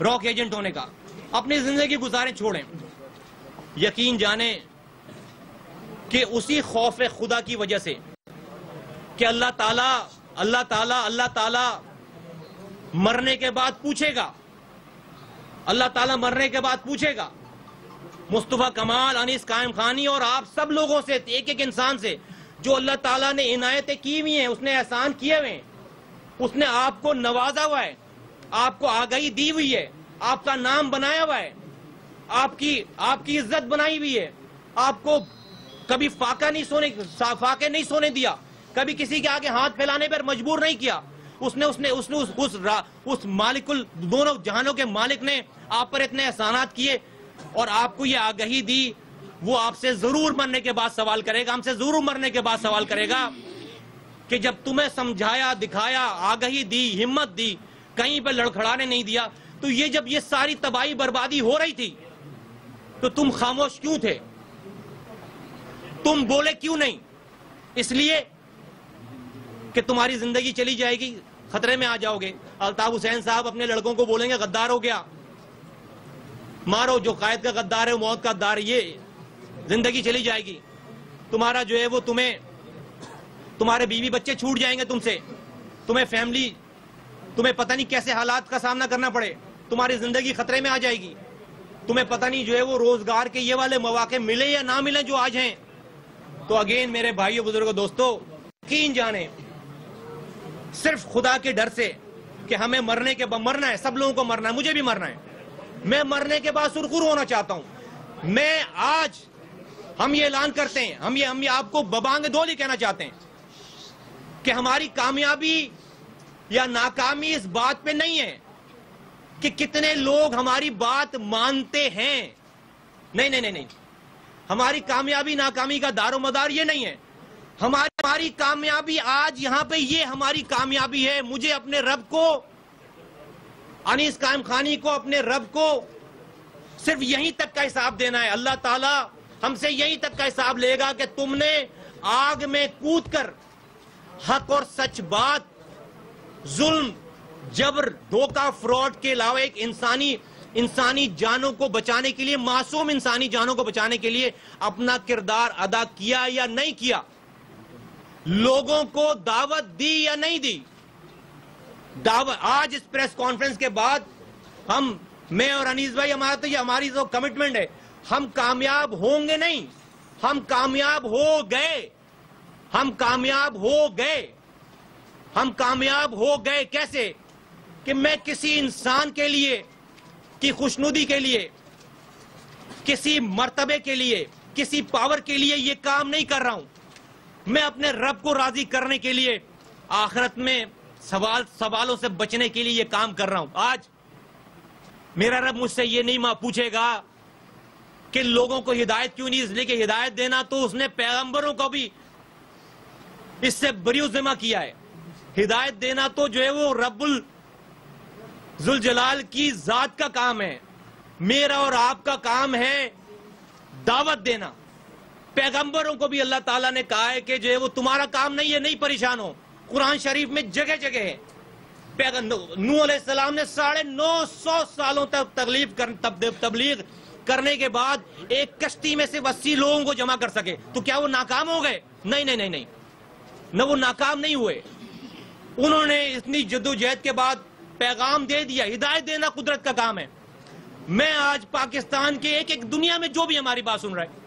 راک ایجنٹ ہونے کا. اپنی زندگی گزاریں، چھوڑیں. یقین جانیں کہ اسی خوف خدا کی وجہ سے کہ اللہ تعالیٰ مرنے کے بعد پوچھے گا، اللہ تعالیٰ مرنے کے بعد پوچھے گا مصطفیٰ کمال، انیس قائم خانی اور آپ سب لوگوں سے، ایک ایک انسان سے جو اللہ تعالیٰ نے عنایتیں کی ہوئی ہیں، اس نے احسان کیے ہوئے ہیں، اس نے آپ کو نوازا ہوا ہے، آپ کو آگاہی دی ہوئی ہے، آپ کا نام بنایا ہوا ہے، آپ کی عزت بنائی ہوئی ہے، آپ کو کبھی فاقے نہیں سونے دیا، کبھی کسی کے آگے ہاتھ پھیلانے پر مجبور نہیں کیا. اس نے اس مالک دونوں جہانوں کے مالک نے آپ پر اتنے احسانات کیے اور آپ کو یہ آگاہی دی. وہ آپ سے ضرور مرنے کے بعد سوال کرے گا، ہم سے ضرور مرنے کے بعد سوال کرے گا کہ جب تمہیں سمجھایا، دکھایا، آگاہی دی، ہمت دی، کہیں پہ لڑکھڑانے نہیں دیا، تو جب یہ ساری تباہی بربادی ہو رہی تھی تو تم خاموش کیوں تھے؟ تم بولے کیوں نہیں؟ اس لیے کہ تمہاری زندگی چلی جائے گی، خطرے میں آ جاؤ گے. الطاف حسین صاحب اپنے لڑکوں کو بولیں گے غدار ہو گیا، مارو، جو قائد کا غدار ہے، موت کا غدار ہے، یہ زندگی چلی جائے گی. تمہارا جو ہے وہ تمہارے بیوی بچے چھوٹ جائیں گے تم سے، تمہیں پتہ نہیں کیسے حالات کا سامنا کرنا پڑے، تمہاری زندگی خطرے میں آ جائے گی. تمہیں پتہ نہیں جو ہے وہ روزگار کے یہ والے مواقع ملے یا نہ ملے جو آج ہیں. تو اگین میرے بھائیوں بزرگوں دوستو، یقین جانیں صرف خدا کے ڈر سے کہ ہمیں مرنا ہے، سب لوگوں کو مرنا ہے، مجھے بھی مرنا ہے، میں مرنے کے بعد سرخر ہونا چاہتا ہوں. میں آج ہم یہ اعلان کرتے ہیں، ہم یہ آپ کو ببانگ دول کہنا چاہتے ہیں کہ ہماری کامیابی یا ناکامی اس بات پہ نہیں ہے کہ کتنے لوگ ہماری بات مانتے ہیں. نہیں، ہماری کامیابی ناکامی کا دار و مدار یہ نہیں ہے. ہماری کامیابی آج یہاں پہ یہ ہماری کامیابی ہے. مجھے اپنے رب کو، انیس قائم خانی کو، اپنے رب کو صرف یہیں تک کا حساب دینا ہے. اللہ تعالیٰ ہم سے یہیں تک کا حساب لے گا کہ تم نے آگ میں کود کر حق اور سچ بات ظلم، جبر، دھوکہ، فراڈ کے علاوہ ایک انسانی جانوں کو بچانے کے لیے، معصوم انسانی جانوں کو بچانے کے لیے اپنا کردار ادا کیا یا نہیں کیا؟ لوگوں کو دعوت دی یا نہیں دی؟ آج اس پریس کانفرنس کے بعد میں اور انیس بھائی، ہماری جو کمٹمنٹ ہے، ہم کامیاب ہوں گے نہیں، ہم کامیاب ہو گئے، ہم کامیاب ہو گئے، ہم کامیاب ہو گئے۔ کیسے؟ کہ میں کسی انسان کے لیے کی خوشنودی کے لیے، کسی مرتبے کے لیے، کسی پاور کے لیے یہ کام نہیں کر رہا ہوں، میں اپنے رب کو راضی کرنے کے لیے، آخرت میں سوالوں سے بچنے کے لیے یہ کام کر رہا ہوں۔ آج میرا رب مجھ سے یہ نہیں پوچھے گا کہ لوگوں کو ہدایت کیوں نہیں، اس لیے کہ ہدایت دینا تو اس نے پیغمبروں کو بھی اس سے بری ذمہ کیا ہے۔ ہدایت دینا تو جو ہے وہ رب ذوالجلال کی ذات کا کام ہے، میرا اور آپ کا کام ہے دعوت دینا۔ پیغمبروں کو بھی اللہ تعالیٰ نے کہا ہے کہ جو ہے وہ تمہارا کام نہیں ہے، نہیں پریشان ہو۔ قرآن شریف میں جگہ جگہ ہے۔ نوح علیہ السلام نے 950 سالوں تک تبلیغ کرنے کے بعد ایک کشتی میں سے 80 لوگوں کو جمع کر سکے، تو کیا وہ ناکام ہو گئے؟ نہیں، نہ وہ ناکام نہیں ہوئے، انہوں نے اتنی جدوجہد کے بعد پیغام دے دیا۔ ہدایت دینا قدرت کا کام ہے۔ میں آج پاکستان کے ایک دنیا میں جو بھی ہماری بات سن رہا ہے،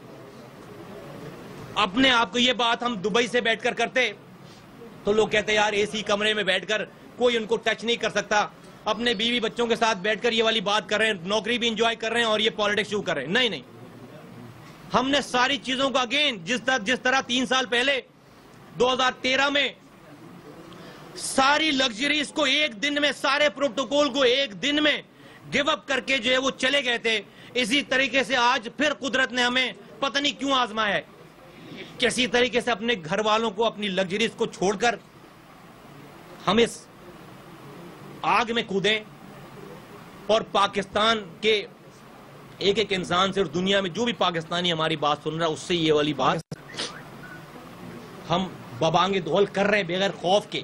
اپنے آپ کو یہ بات ہم دبئی سے بیٹھ کر کرتے تو لوگ کہتے یار اے سی کمرے میں بیٹھ کر کوئی ان کو ٹچ نہیں کر سکتا، اپنے بیوی بچوں کے ساتھ بیٹھ کر یہ والی بات کر رہے ہیں، نوکری بھی انجوائے کر رہے ہیں اور یہ پالیٹکس شروع کر رہے ہیں۔ نہیں، ہم نے ساری چیزوں کو اگین جس طرح 3 سال پہلے 2013 میں ساری لگژریز کو ایک دن میں، سارے پروٹوکول کو ایک دن میں گیو اپ کر کے جو ہے وہ چلے گئے تھے، اسی طریقے سے آج پھر قدرت نے ہمیں پتہ نہیں کیوں آزمایا ہے، کسی طریقے سے اپنے گھر والوں کو، اپنی لگژریز کو چھوڑ کر ہم اس آگ میں کودیں اور پاکستان کے ایک انسان سے اور دنیا میں جو بھی پاکستانی ہماری بات سن رہا ہے اس سے یہ والی بات ہم ببانگ دول کر رہے ہیں، بغیر خوف کے،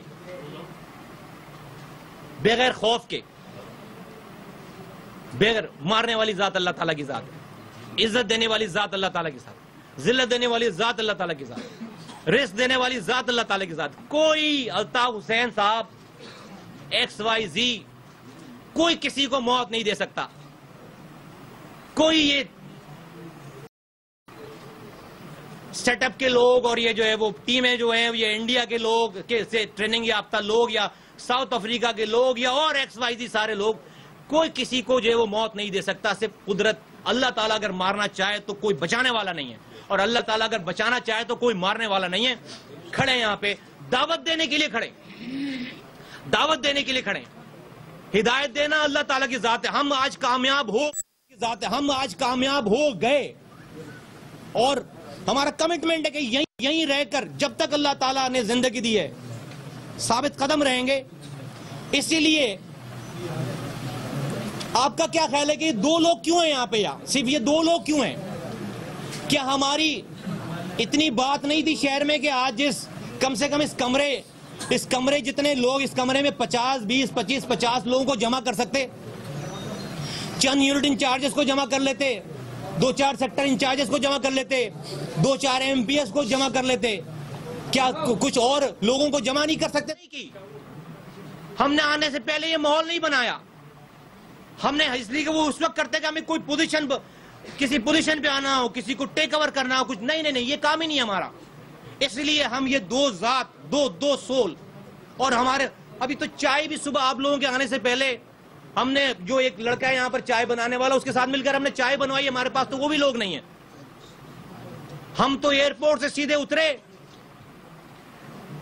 بغیر خوف کے، بغیر مارنے والی ذات اللہ تعالیٰ کی ذات ہے، عزت دینے والی ذات اللہ تعالیٰ کی ذات، ذلت دینے والی ذات اللہ تعالیٰ کی ذات، رزق دینے والی ذات اللہ تعالیٰ کی ذات۔ کوئی الطاف حسین صاحب XYZ کوئی کسی کو موت نہیں دے سکتا، کوئی یہ سیٹ اپ کے لوگ اور یہ جو ہے وہ ٹیمیں جو ہیں، یہ انڈیا کے لوگ سے ٹریننگ یافتہ لوگ یا ساؤتھ افریقہ کے لوگ یا اور XYZ سارے لوگ، کوئی کسی کو جو ہے وہ موت نہیں دے سکتا، صرف قدرت۔ اللہ تعالیٰ اگر مارنا چاہے تو کوئی بچانے والا نہیں ہے، اور اللہ تعالیٰ اگر بچانا چاہے تو کوئی مارنے والا نہیں ہے۔ کھڑے یہاں پہ دعوت دینے کے لیے کھڑے، دعوت دینے کے لیے کھڑے، ہدایت دینا اللہ تعالیٰ کی ذات ہے۔ ہم آج کامیاب ہو ذات ہے، ہم آج کامیاب ہو گئے، اور ہمارا کمٹمنٹ ہے کہ یہیں رہ کر جب تک اللہ تعالیٰ نے زندگی دی ہے ثابت قدم رہیں گے۔ اسی لیے آپ کا کیا خیال ہے کہ یہ 2 لوگ کیوں ہیں یہاں پہ، یا صرف یہ 2 لوگ کیوں ہیں؟ کیا ہماری اتنی بات نہیں تھی شہر میں کہ آج کم سے کم اس کمرے جتنے لوگ اس کمرے میں 50 20 25 50 لوگوں کو جمع کر سکتے، چند یونٹ انچارجز کو جمع کر لیتے، 2-4 سیکٹر انچارجز کو جمع کر لیتے، 2-4 MPs کو جمع کر لیتے، کیا کچھ اور لوگوں کو جمع نہیں کر سکتے؟ نہیں کی۔ ہم نے آنے سے پہلے یہ ماحول نہیں بنایا، ہم نے اس لیے کہ وہ اس وقت کرتے کہ ہمیں کوئی کسی پوزیشن پہ آنا ہو، کسی کو ٹیک اوور کرنا ہو، کچھ نہیں، یہ کام ہی نہیں ہمارا۔ اس لیے ہم یہ 2 ذات، دو سول، اور ہمارے ابھی تو چائے بھی صبح آپ لوگوں کے آنے سے پہلے ہم نے، جو ایک لڑکا ہے یہاں پر چائے بنانے والا، اس کے ساتھ مل کر ہم نے چائے بنوائی، ہمارے پاس تو وہ بھی لوگ نہیں ہیں۔ ہم تو ایئرپورٹ سے سیدھے اترے،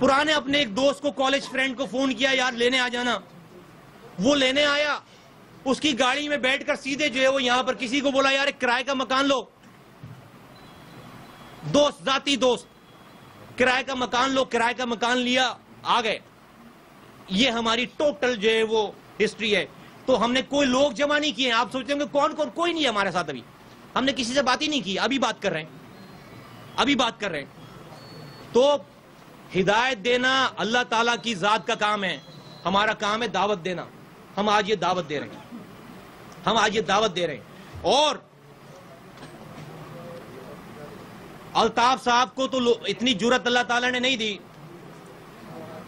پرانے اپنے ایک دوست کو، کالج فرینڈ کو فون کیا یار لینے آ جانا، وہ لینے آیا، اس کی گاڑی میں بیٹھ کر سیدھے جو ہے وہ یہاں پر کسی کو بولا یار ایک کرائے کا مکان لو، دوست، ذاتی دوست، کرائے کا مکان لو، کرائے کا مکان لیا، آ گئے۔ یہ ہماری ٹوٹل جو ہے وہ ہسٹری ہے۔ تو ہم نے کوئی لوگ جمع نہیں کیے ہیں۔ آپ سوچتے ہیں کہ کون کوئی نہیں ہے ہمارے ساتھ، ابھی ہم نے کسی سے بات ہی نہیں کی، ابھی بات کر رہے ہیں۔ تو ہدایت دینا اللہ تعالیٰ کی ذات کا کام ہے، ہمارا کام ہے دعوت دینا. ہم آج یہ دعوت دے رہے ہیں, ہم آج یہ دعوت دے رہے ہیں. اور الطاف صاحب کو تو اتنی جرات اللہ تعالیٰ نے نہیں دی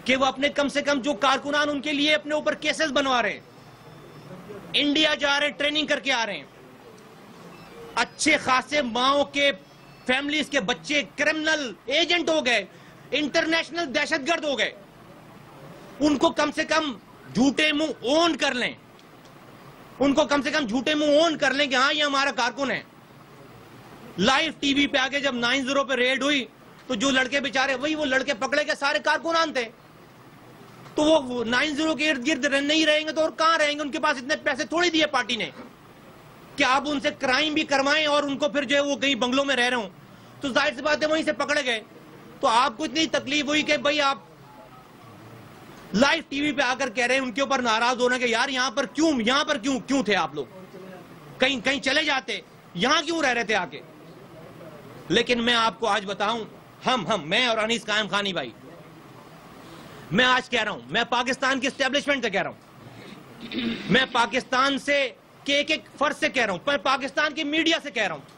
کہ وہ اپنے کم سے کم جو کارکنان ان کے لیے اپنے اوپر کیسز بنوا رہے ہیں, انڈیا جا رہے ہیں, ٹریننگ کر کے آ رہے ہیں, اچھے خاصے ماؤں کے فیملیز کے بچے کرمنل ایجنٹ ہو گئے, انٹرنیشنل دہشت گرد ہو گئے. ان کو کم سے کم جھوٹے منہ اون کر لیں, ان کو کم سے کم جھوٹے منہ اون کر لیں کہ ہاں یہ ہمارا کارکن ہے. لائیو ٹی وی پہ آگے جب 9-0 پہ ریڈ ہوئی تو جو لڑکے بیچارے, وہی وہ لڑکے پکڑے کے سارے کارکنان تھے. تو وہ 9-0 کے ارد گرد نہیں رہیں گے تو اور کہاں رہیں گے؟ ان کے پاس اتنے پیسے تھوڑی دیے پارٹی نے کہ آپ ان سے کرائم بھی کروائیں اور ان کو پھر جو ہے وہ کہیں بنگلوں میں رہ رہے ہوں. تو ظاہر سی بات ہے وہیں سے پکڑے گئے. تو آپ کو اتنی تکلیف ہوئی کہ بھئی آپ لائیو ٹی وی پہ آ کر کہہ رہے ہیں, ان کے اوپر ناراض ہونا کہ یار یہاں پر کیوں تھے آپ لوگ, کہیں چلے جاتے, یہاں کیوں رہ رہے تھے آ کے. لیکن میں آپ کو آج بتاؤں, میں اور انیس قائم خانی بھائی, میں آج کہہ رہا ہوں, میں پاکستان کی اسٹیبلشمنٹ سے کہہ رہا ہوں, میں پاکستان سے کہ ایک فرد سے کہہ رہا ہوں, میں پاکستان کی میڈیا سے کہہ رہا ہوں,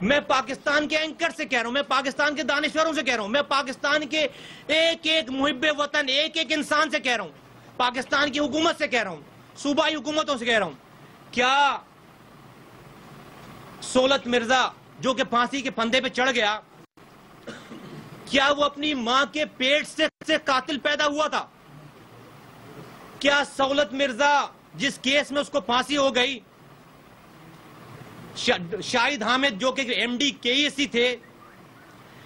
میں پاکستان کے اینکر سے کہہ رہا ہوں, میں پاکستان کے دانشوروں سے کہہ رہا ہوں, میں پاکستان کے ایک محب وطن ایک انسان سے کہہ رہا ہوں, پاکستان کی حکومت سے کہہ رہا ہوں, صوبائی حکومتوں سے کہہ رہا ہوں, کیا سولت مرزا جو کہ پھانسی کے پھندے پہ چڑھ گیا, کیا وہ اپنی ماں کے پیٹ سے قاتل پیدا ہوا تھا؟ کیا سولت مرزا جس کیس میں اس کو پھانسی ہو گئی, شاہد حامد جو کہ ایم ڈی کے ای سی تھے,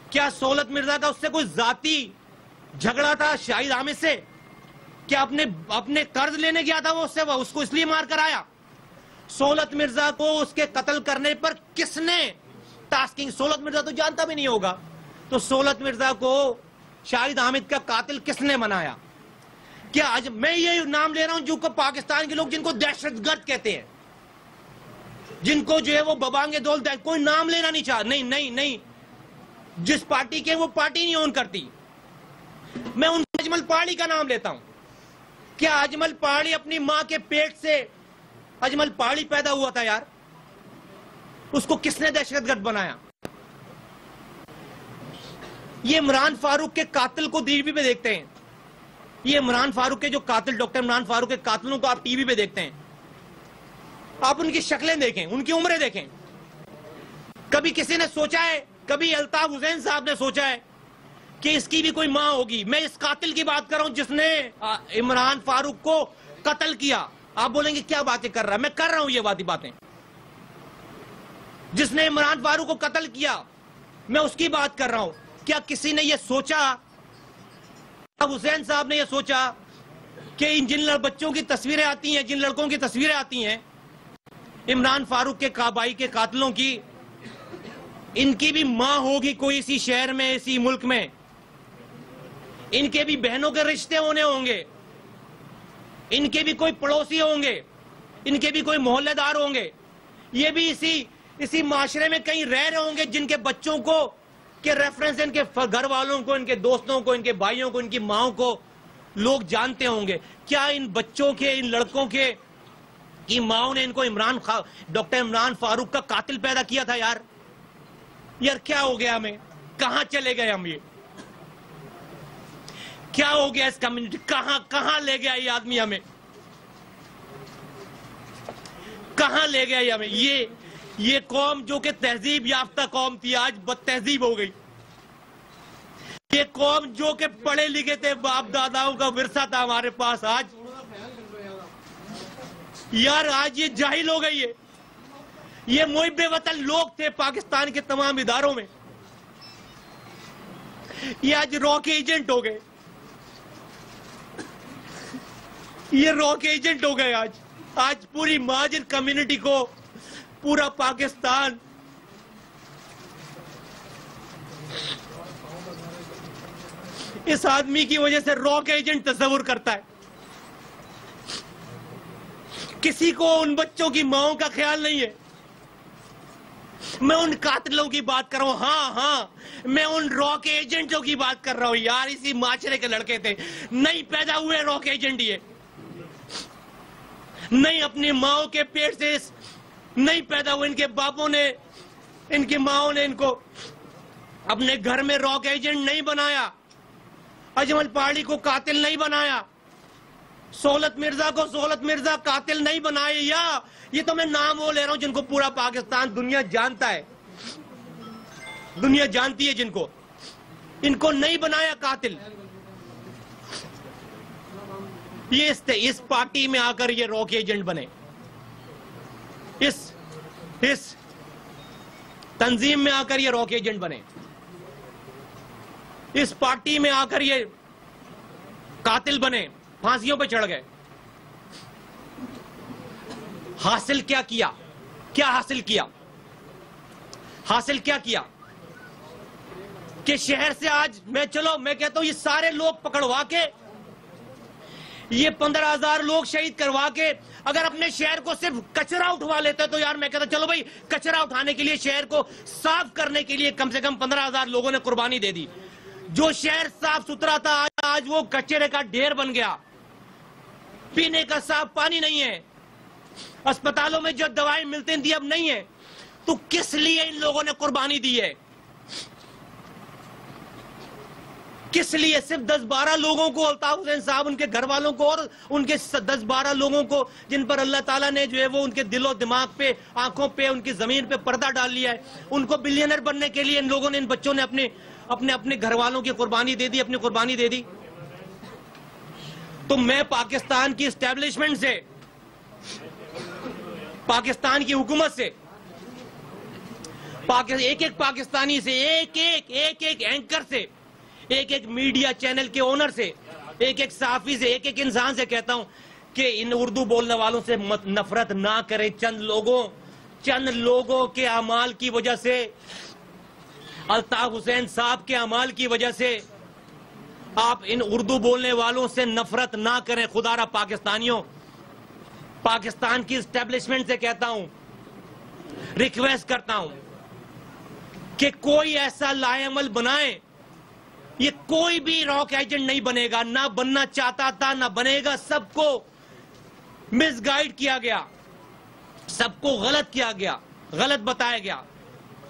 کیا سولت مرزا کا اس سے کوئی ذاتی جھگڑا تھا شاہد حامد سے؟ کیا اپنے قرض لینے گیا تھا وہ اس کو اس لیے مار کر آیا؟ سولت مرزا کو اس کے قتل کرنے پر کس نے ٹاسکنگ, سولت مرزا تو جانتا بھی نہیں ہوگا, تو سولت مرزا کو شاہد حامد کا قاتل کس نے بنایا؟ کیا آج میں یہ نام لے رہا ہوں جو کہ پاکستان کے لوگ جن کو دہشت گرد کہتے ہیں, جن کو جو ہے وہ ببانگے دول, کوئی نام لینا نہیں چاہ, نہیں, جس پارٹی کے وہ پارٹی نہیں اون کرتی. میں ان اجمل پہاڑی کا نام لیتا ہوں. کیا اجمل پہاڑی اپنی ماں کے پیٹ سے اجمل پہاڑی پیدا ہوا تھا یار؟ اس کو کس نے دہشت گرد بنایا؟ یہ عمران فاروق کے قاتل کو ٹی وی پہ دیکھتے ہیں, یہ عمران فاروق کے جو قاتل, ڈاکٹر عمران فاروق کے قاتلوں کو آپ ٹی وی پہ دیکھتے ہیں, آپ ان کی شکلیں دیکھیں, ان کی عمریں دیکھیں. کبھی کسی نے سوچا ہے, کبھی الطاف حسین صاحب نے سوچا ہے کہ اس کی بھی کوئی ماں ہوگی؟ میں اس قاتل کی بات کر رہا ہوں جس نے عمران فاروق کو قتل کیا. آپ بولیں گے کیا باتیں کر رہا ہے, میں کر رہا ہوں یہ باتیں. جس نے عمران فاروق کو قتل کیا, میں اس کی بات کر رہا ہوں. کیا کسی نے یہ سوچا, حسین صاحب نے یہ سوچا کہ جن بچوں کی تصویریں آتی ہیں, جن لڑکوں کی تصویریں آتی ہیں عمران فاروق کے کابائی کے قاتلوں کی, ان کی بھی ماں ہوگی کوئی اسی شہر میں, اسی ملک میں, ان کے بھی بہنوں کے رشتے ہونے ہوں گے, ان کے بھی کوئی پڑوسی ہوں گے, ان کے بھی کوئی محلے دار ہوں گے, یہ بھی اسی معاشرے میں کہیں رہ رہے ہوں گے جن کے بچوں کو کے ریفرنس, ان کے گھر والوں کو, ان کے دوستوں کو, ان کے بھائیوں کو, ان کی ماں کو لوگ جانتے ہوں گے. کیا ان بچوں کے, ان لڑکوں کے کی ماں نے ان کو ڈاکٹر عمران فاروق کا قاتل پیدا کیا تھا؟ یار کیا ہو گیا ہمیں, کہاں چلے گئے ہم, یہ کیا ہو گیا اس کمیونٹی, کہاں لے گیا یہ آدمی ہمیں, کہاں لے گیا یہ ہمیں؟ یہ قوم جو کہ تہذیب یافتہ قوم تھی آج بد تہذیب ہو گئی. یہ قوم جو کہ پڑھے لکھے تھے, باپ داداؤں کا ورثہ تھا ہمارے پاس, آج یہ جاہل ہو گئی ہے. یہ محب وطن لوگ تھے پاکستان کے تمام اداروں میں, یہ آج راک ایجنٹ ہو گئے, یہ راک ایجنٹ ہو گئے. آج پوری مہاجر کمیونٹی کو, پورا پاکستان اس آدمی کی وجہ سے راک ایجنٹ تصور کرتا ہے. کسی کو ان بچوں کی ماؤں کا خیال نہیں ہے, میں ان قاتلوں کی بات کر رہا ہوں. ہاں میں ان راک ایجنٹوں کی بات کر رہا ہوں یار. اسی معاشرے کے لڑکے تھے, نہیں پیدا ہوئے راک ایجنٹ, یہ نہیں اپنی ماؤں کے پیٹ سے نہیں پیدا ہوئے. ان کے باپوں نے, ان کی ماؤں نے ان کو اپنے گھر میں راک ایجنٹ نہیں بنایا. اجمل پہاڑی کو قاتل نہیں بنایا. سہولت مرزا کو سہولت مرزا قاتل نہیں بنائے. یا یہ تو میں نام وہ لے رہا ہوں جن کو پورا پاکستان دنیا جانتا ہے, دنیا جانتی ہے جن کو. ان کو نہیں بنایا قاتل. یہ اس پارٹی میں آ کر یہ راک ایجنٹ بنے, اس تنظیم میں آ کر یہ راک ایجنٹ بنے, اس پارٹی میں آ کر یہ قاتل بنے, پھانسیوں پہ چڑھ گئے. حاصل کیا کیا؟ کیا حاصل کیا؟ حاصل کیا کیا کہ شہر سے آج میں کہتا ہوں یہ سارے لوگ پکڑوا کے, یہ 15,000 لوگ شہید کروا کے اگر اپنے شہر کو صرف کچرا اٹھوا لیتے تو یار میں کہتا چلو بھائی کچرا اٹھانے کے لیے, شہر کو صاف کرنے کے لیے کم سے کم 15,000 لوگوں نے قربانی دے دی. جو شہر صاف ستھرا تھا آج وہ کچرے کا ڈھیر بن گیا. پینے کا صاف پانی نہیں ہے, اسپتالوں میں جو دوائیں ملتی تھی اب نہیں ہے. تو کس لیے ان لوگوں نے قربانی دی ہے؟ کس لیے؟ صرف 10-12 لوگوں کو, الطاف حسین صاحب ان کے گھر والوں کو اور ان کے 10-12 لوگوں کو جن پر اللہ تعالیٰ نے جو ہے وہ ان کے دل و دماغ پہ, آنکھوں پہ, ان کی زمین پہ پردہ ڈال لیا ہے, ان کو بلینئر بننے کے لیے ان لوگوں نے, ان بچوں نے اپنے گھر والوں کی قربانی دے دی, اپنی قربانی دے دی. تو میں پاکستان کی اسٹیبلشمنٹ سے, پاکستان کی حکومت سے, ایک ایک پاکستانی سے, ایک ایک اینکر سے, ایک ایک میڈیا چینل کے اونر سے, ایک ایک صحافی سے, ایک ایک انسان سے کہتا ہوں کہ ان اردو بولنے والوں سے نفرت نہ کریں. چند لوگوں کے اعمال کی وجہ سے, الطاف حسین صاحب کے اعمال کی وجہ سے آپ ان اردو بولنے والوں سے نفرت نہ کریں. خدا را پاکستانیوں, پاکستان کی اسٹیبلشمنٹ سے کہتا ہوں, ریکویسٹ کرتا ہوں کہ کوئی ایسا لائے عمل بنائیں. یہ کوئی بھی راک ایجنٹ نہیں بنے گا, نہ بننا چاہتا تھا, نہ بنے گا. سب کو مس گائیڈ کیا گیا, سب کو غلط کیا گیا, غلط بتایا گیا,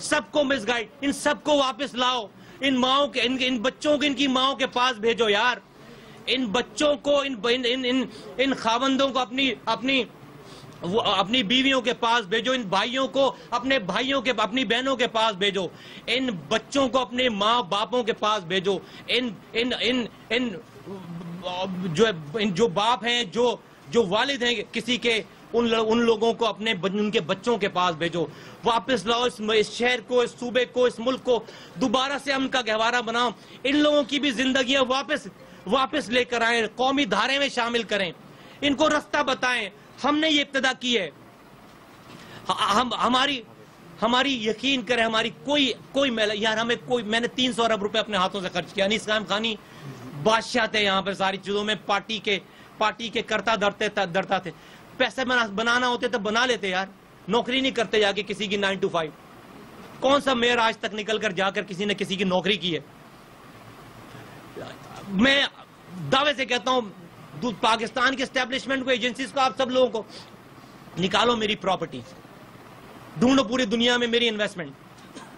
سب کو مس گائیڈ. ان سب کو واپس لاؤ. ان ماؤں کے, ان بچوں کو ان کی ماؤں کے پاس بھیجو یار. ان بچوں کو, ان خاوندوں کو اپنی بیویوں کے پاس بھیجو. ان بھائیوں کو اپنے بھائیوں کے, اپنی بہنوں کے پاس بھیجو. ان بچوں کو اپنے ماں باپوں کے پاس بھیجو. جو باپ ہیں, جو والد ہیں کسی کے, ان لوگوں کو ان کے بچوں کے پاس بھیجو. واپس لاؤ اس شہر کو, اس صوبے کو, اس ملک کو دوبارہ سے امن کا گہوارہ بناؤ. ان لوگوں کی بھی زندگیاں واپس لے کر آئیں, قومی دھارے میں شامل کریں, ان کو رستہ بتائیں. ہم نے یہ ابتدا کی ہے. ہماری یقین کریں, ہماری کوئی یار ہمیں میں نے 300 ارب روپے اپنے ہاتھوں سے خرچ کیا. انیس قائم خانی بادشاہ تھے یہاں پہ ساری چیزوں میں, پارٹی کے کرتا درتا تھے. پیسے بنانا ہوتے تو بنا لیتے یار, نوکری نہیں کرتے جا کے کسی کی 9 to 5. کون سا میئر آج تک نکل کر جا کر کسی نے کسی کی نوکری کی ہے؟ میں دعوے سے کہتا ہوں پاکستان کے اسٹیبلشمنٹ کو, ایجنسیز کو, آپ سب لوگوں کو نکالو میری پراپرٹی, ڈھونڈو پوری دنیا میں میری انویسٹمنٹ,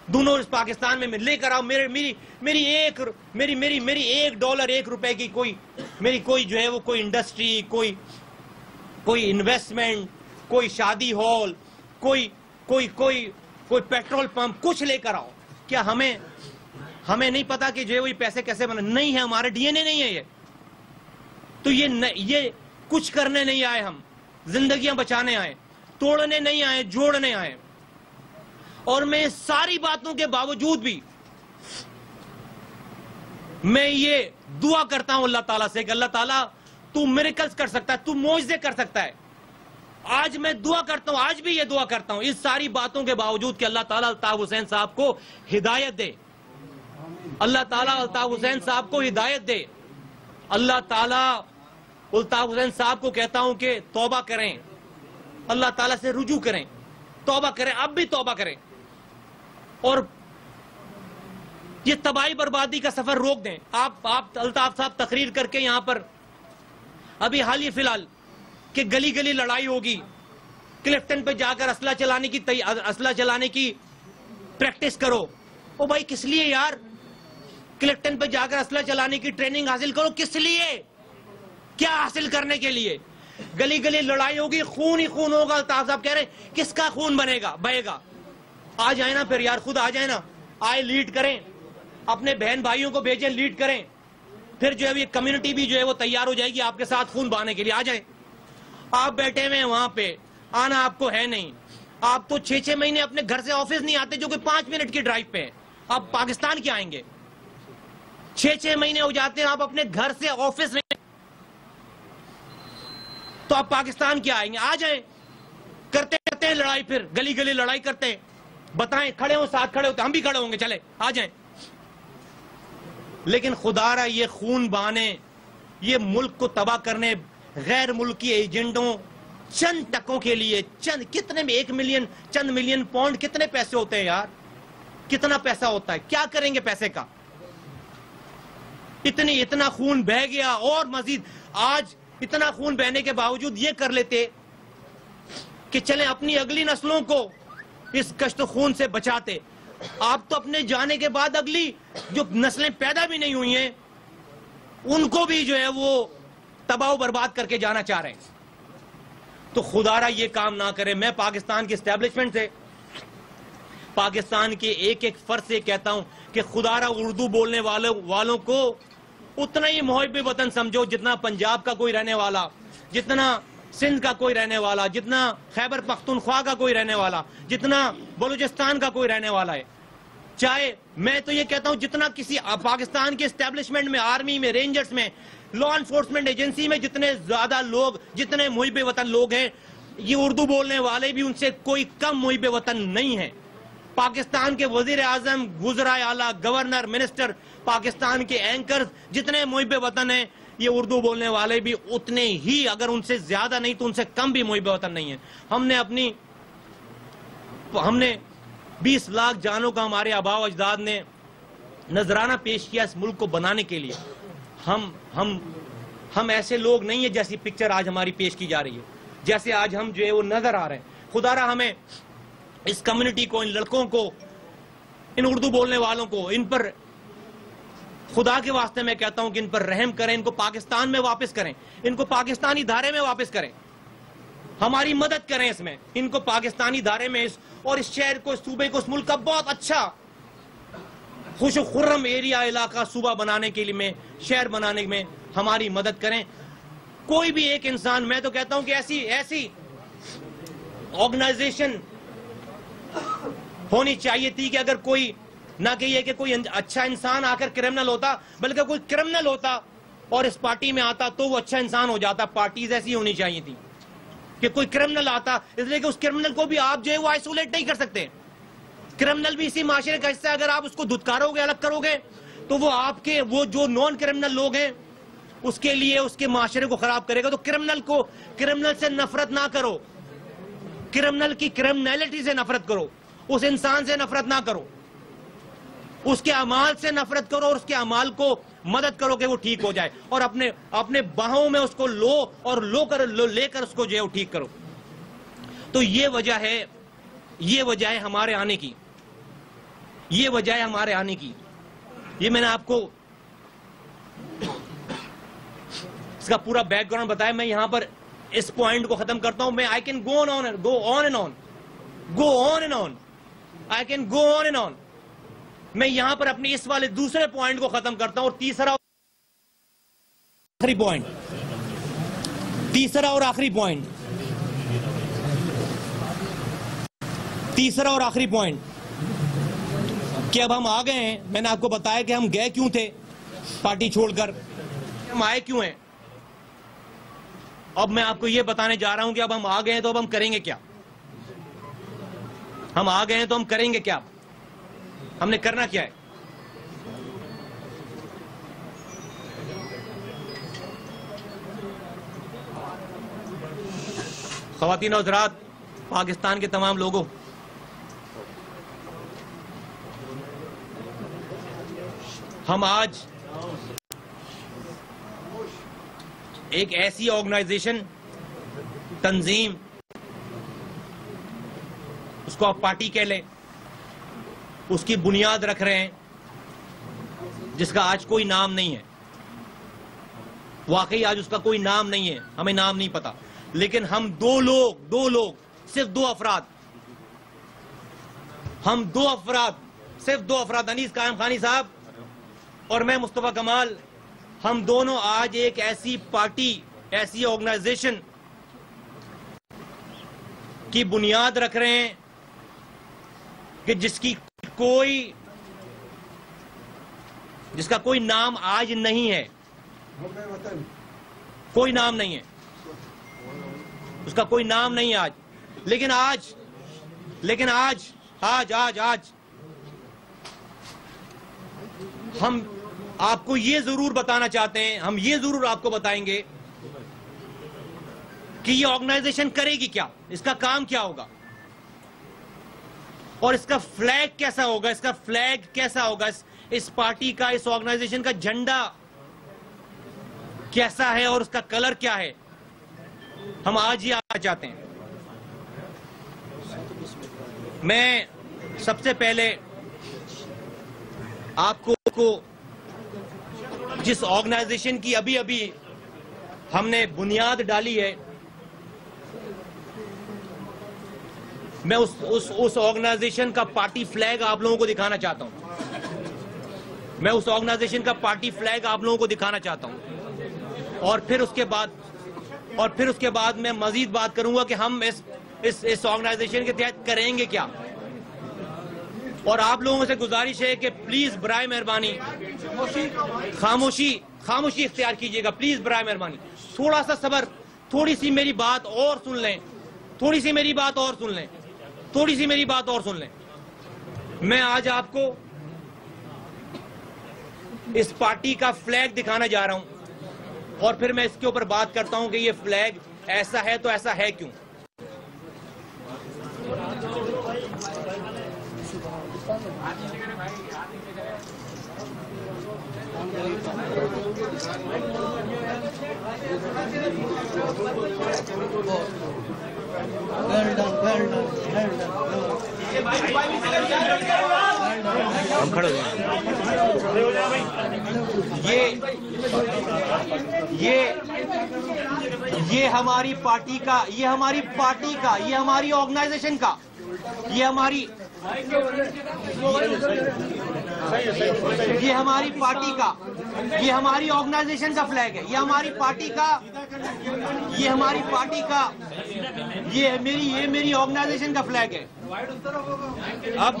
ڈھونڈو اس پاکستان میں لے کر آؤ. میری $1 1 کی کوئی جو ہے وہ کوئی انڈسٹری, کوئی انویسٹمنٹ, کوئی شادی ہال, کوئی پیٹرول پمپ, کچھ لے کر آؤ. کیا ہمیں نہیں پتا کہ جو ہے وہ یہ پیسے کیسے بنے؟ نہیں ہے, ہمارے ڈی این اے نہیں ہے یہ. تو یہ کچھ کرنے نہیں آئے, ہم زندگیاں بچانے آئے, توڑنے نہیں آئے, جوڑنے آئے. اور میں ساری باتوں کے باوجود بھی میں یہ دعا کرتا ہوں اللہ تعالیٰ سے کہ اللہ تعالیٰ تو میریکلز کر سکتا ہے, تو معجزے کر سکتا ہے. آج میں دعا کرتا ہوں, آج بھی یہ دعا کرتا ہوں اس ساری باتوں کے باوجود کہ اللہ تعالیٰ الطاف حسین صاحب کو ہدایت دے. اللہ تعالیٰ الطاف حسین صاحب کو ہدایت دے. اللہ تعالیٰ الطاف حسین صاحب کو کہتا ہوں کہ توبہ کریں, اللہ تعالیٰ سے رجوع کریں, توبہ کریں, اب بھی توبہ کریں. اور یہ تباہی بربادی کا سفر روک دیں. آپ الطاف صاحب تقریر کر کے یہاں پر ابھی حال ہی فی الحال کہ گلی گلی لڑائی ہوگی, کلفٹن پہ جا کر اسلحہ چلانے کی پریکٹس کرو. او بھائی کس لیے یار؟ کلفٹن پہ جا کر اسلحہ چلانے کی ٹریننگ حاصل کرو, کس لیے؟ کیا حاصل کرنے کے لیے؟ گلی گلی لڑائی ہوگی, خون ہی خون ہوگا. الطاف صاحب کہہ رہے ہیں کس کا خون بہے گا؟ آ جائیں نا پھر یار, خود آ جائیں نا, آئے لیڈ کریں, اپنے بہن بھائیوں کو بھیجیں لیڈ کریں, پھر جو ہے یہ کمیونٹی بھی جو ہے وہ تیار ہو جائے گی آپ کے ساتھ خون بہانے کے لیے. آ جائیں. آپ بیٹھے ہوئے ہیں وہاں پہ, آنا آپ کو ہے نہیں. آپ تو 6 مہینے اپنے گھر سے آفس نہیں آتے جو کہ 5 منٹ کی ڈرائیو پہ ہے. آپ پاکستان کیا آئیں گے؟ 6 مہینے ہو جاتے ہیں آپ اپنے گھر سے آفس نہیں, تو آپ پاکستان کیا آئیں گے؟ آ جائیں, کرتے ہیں لڑائی, پھر گلی گلی لڑائی کرتے ہیں. بتائیں, کھڑے ہوں, ساتھ کھڑے ہوتے, ہم بھی کھڑے ہوں گے, چلے آ جائیں. لیکن خدا را یہ خون بہانے, یہ ملک کو تباہ کرنے, غیر ملکی ایجنٹوں چند ٹکوں کے لیے, کتنے میں 1 ملین, چند ملین پاؤنڈ کتنے پیسے ہوتے ہیں یار؟ کتنا پیسہ ہوتا ہے؟ کیا کریں گے پیسے کا؟ اتنا خون بہ گیا, اور مزید آج اتنا خون بہنے کے باوجود یہ کر لیتے کہ چلیں اپنی اگلی نسلوں کو اس کشت خون سے بچاتے. آپ تو اپنے جانے کے بعد اگلی جو نسلیں پیدا بھی نہیں ہوئی ہیں ان کو بھی جو ہے وہ تباہ و برباد کر کے جانا چاہ رہے ہیں. تو خدا را یہ کام نہ کرے. میں پاکستان کی اسٹیبلشمنٹ سے, پاکستان کے ایک ایک فرد سے کہتا ہوں کہ خدا را اردو بولنے والوں کو اتنا ہی محب وطن سمجھو جتنا پنجاب کا کوئی رہنے والا, جتنا سندھ کا کوئی رہنے والا, جتنا خیبر پختونخوا کا کوئی رہنے والا, جتنا بلوچستان کا کوئی رہنے والا ہے. چاہے میں تو یہ کہتا ہوں جتنا کسی پاکستان کے اسٹیبلشمنٹ میں, آرمی میں, رینجرز میں, لا انفورسمنٹ ایجنسی میں جتنے زیادہ لوگ, جتنے محب وطن لوگ ہیں, یہ اردو بولنے والے بھی ان سے کوئی کم محب وطن نہیں ہیں. پاکستان کے وزیر اعظم, وزرائے اعلیٰ, گورنر, منسٹر, پاکستان کے اینکرز جتنے محب وطن ہیں, یہ اردو بولنے والے بھی اتنے ہی, اگر ان سے زیادہ نہیں تو ان سے کم بھی محب وطن نہیں ہیں. ہم نے 20 لاکھ جانوں کا ہمارے آباء و اجداد نے نذرانہ پیش کیا اس ملک کو بنانے کے لیے. ہم ایسے لوگ نہیں ہیں جیسی پکچر آج ہماری پیش کی جا رہی ہے, جیسے آج ہم جو ہے وہ نظر آ رہے ہیں. خدا را ہمیں اس کمیونٹی کو, ان لڑکوں کو, ان اردو بولنے والوں کو, ان پر خدا کے واسطے میں کہتا ہوں کہ ان پر رحم کریں, ان کو پاکستان میں واپس کریں, ان کو پاکستانی دھارے میں واپس کریں, ہماری مدد کریں اس میں, ان کو پاکستانی دھارے میں اور اس شہر کو, اس صوبے کو, اس ملک کا بہت اچھا خوش و خرم ایریا, علاقہ, صوبہ بنانے کے لیے میں, شہر بنانے میں ہماری مدد کریں. کوئی بھی ایک انسان, میں تو کہتا ہوں کہ ایسی آرگنائزیشن ہونی چاہیے تھی کہ اگر کوئی نہ کہ یہ کہ کوئی اچھا انسان آ کر کرمنل ہوتا, بلکہ کوئی کرمنل ہوتا اور اس پارٹی میں آتا تو وہ اچھا انسان ہو جاتا. پارٹیز ایسی ہونی چاہیے تھی کہ کوئی کرمنل آتا, اس لیے کہ اس کرمنل کو بھی آپ جو ہے وہ آئسولیٹ نہیں کر سکتے. کرمنل بھی اسی معاشرے کا حصہ ہے. اگر آپ اس کو دھتکارو گے, الگ کرو گے, تو وہ آپ کے وہ جو نان کرمنل لوگ ہیں اس کے لیے اس کے معاشرے کو خراب کرے گا. تو کرمنل سے نفرت نہ کرو, کرمنل کی کرمنلٹی سے نفرت کرو, اس انسان سے نفرت نہ کرو, اس کے اعمال سے نفرت کرو اور اس کے اعمال کو مدد کرو کہ وہ ٹھیک ہو جائے, اور اپنے باہوں میں اس کو لو اور لے کر اس کو جو ہے وہ ٹھیک کرو. تو یہ وجہ ہے ہمارے آنے کی, یہ وجہ ہے ہمارے آنے کی. یہ میں نے آپ کو اس کا پورا بیک گراؤنڈ بتایا. میں یہاں پر اس پوائنٹ کو ختم کرتا ہوں. میں I can go on and on. میں یہاں پر اپنی اس والے دوسرے پوائنٹ کو ختم کرتا ہوں, اور تیسرا اور آخری پوائنٹ کہ اب ہم آ گئے ہیں. میں نے آپ کو بتایا کہ ہم گئے کیوں تھے پارٹی چھوڑ کر, ہم آئے کیوں ہیں. اب میں آپ کو یہ بتانے جا رہا ہوں کہ اب ہم آ گئے ہیں تو اب ہم کریں گے کیا. ہم آ گئے ہیں تو ہم کریں گے کیا, ہم نے کرنا کیا ہے. خواتین و حضرات, پاکستان کے تمام لوگوں, ہم آج ایک ایسی آرگنائزیشن، تنظیم، اس کو آپ پارٹی کہہ لیں، اس کی بنیاد رکھ رہے ہیں جس کا آج کوئی نام نہیں ہے. واقعی آج اس کا کوئی نام نہیں ہے، ہمیں نام نہیں پتا. لیکن ہم دو لوگ صرف دو افراد، انیس قائم خانی صاحب اور میں مصطفیٰ کمال، ہم دونوں آج ایک ایسی پارٹی، ایسی آرگنائزیشن کی بنیاد رکھ رہے ہیں کہ جس کا کوئی نام آج نہیں ہے. کوئی نام نہیں ہے، اس کا کوئی نام نہیں ہے آج. لیکن آج ہم آپ کو یہ ضرور بتانا چاہتے ہیں، ہم یہ ضرور آپ کو بتائیں گے کہ یہ آرگنائزیشن کرے گی کیا، اس کا کام کیا ہوگا، اور اس کا فلیگ کیسا ہوگا، اس پارٹی کا، اس آرگنائزیشن کا جھنڈا کیسا ہے اور اس کا کلر کیا ہے. ہم آج یہ آنا چاہتے ہیں. میں سب سے پہلے آپ کو جس آرگنائزیشن کی ابھی ہم نے بنیاد ڈالی ہے، میں اس آرگنائزیشن کا پارٹی فلیگ آپ لوگوں کو دکھانا چاہتا ہوں. اور پھر اس کے بعد میں مزید بات کروں گا کہ ہم اس آرگنائزیشن کے تحت کریں گے کیا. اور آپ لوگوں سے گزارش ہے کہ پلیز برائے مہربانی خاموشی اختیار کیجئے گا. پلیز برائے مہربانی تھوڑا سا صبر، تھوڑی سی میری بات اور سن لیں. میں آج آپ کو اس پارٹی کا فلیگ دکھانا جا رہا ہوں، اور پھر میں اس کے اوپر بات کرتا ہوں کہ یہ فلیگ ایسا ہے تو ایسا ہے کیوں. ہم کھڑے یہ ہماری پارٹی کا، یہ ہماری آرگنائزیشن کا، یہ ہماری پارٹی کا، یہ ہماری آرگنائزیشن کا فلیگ ہے. یہ ہماری پارٹی کا یہ میری آرگنائزیشن کا فلیگ ہے. اب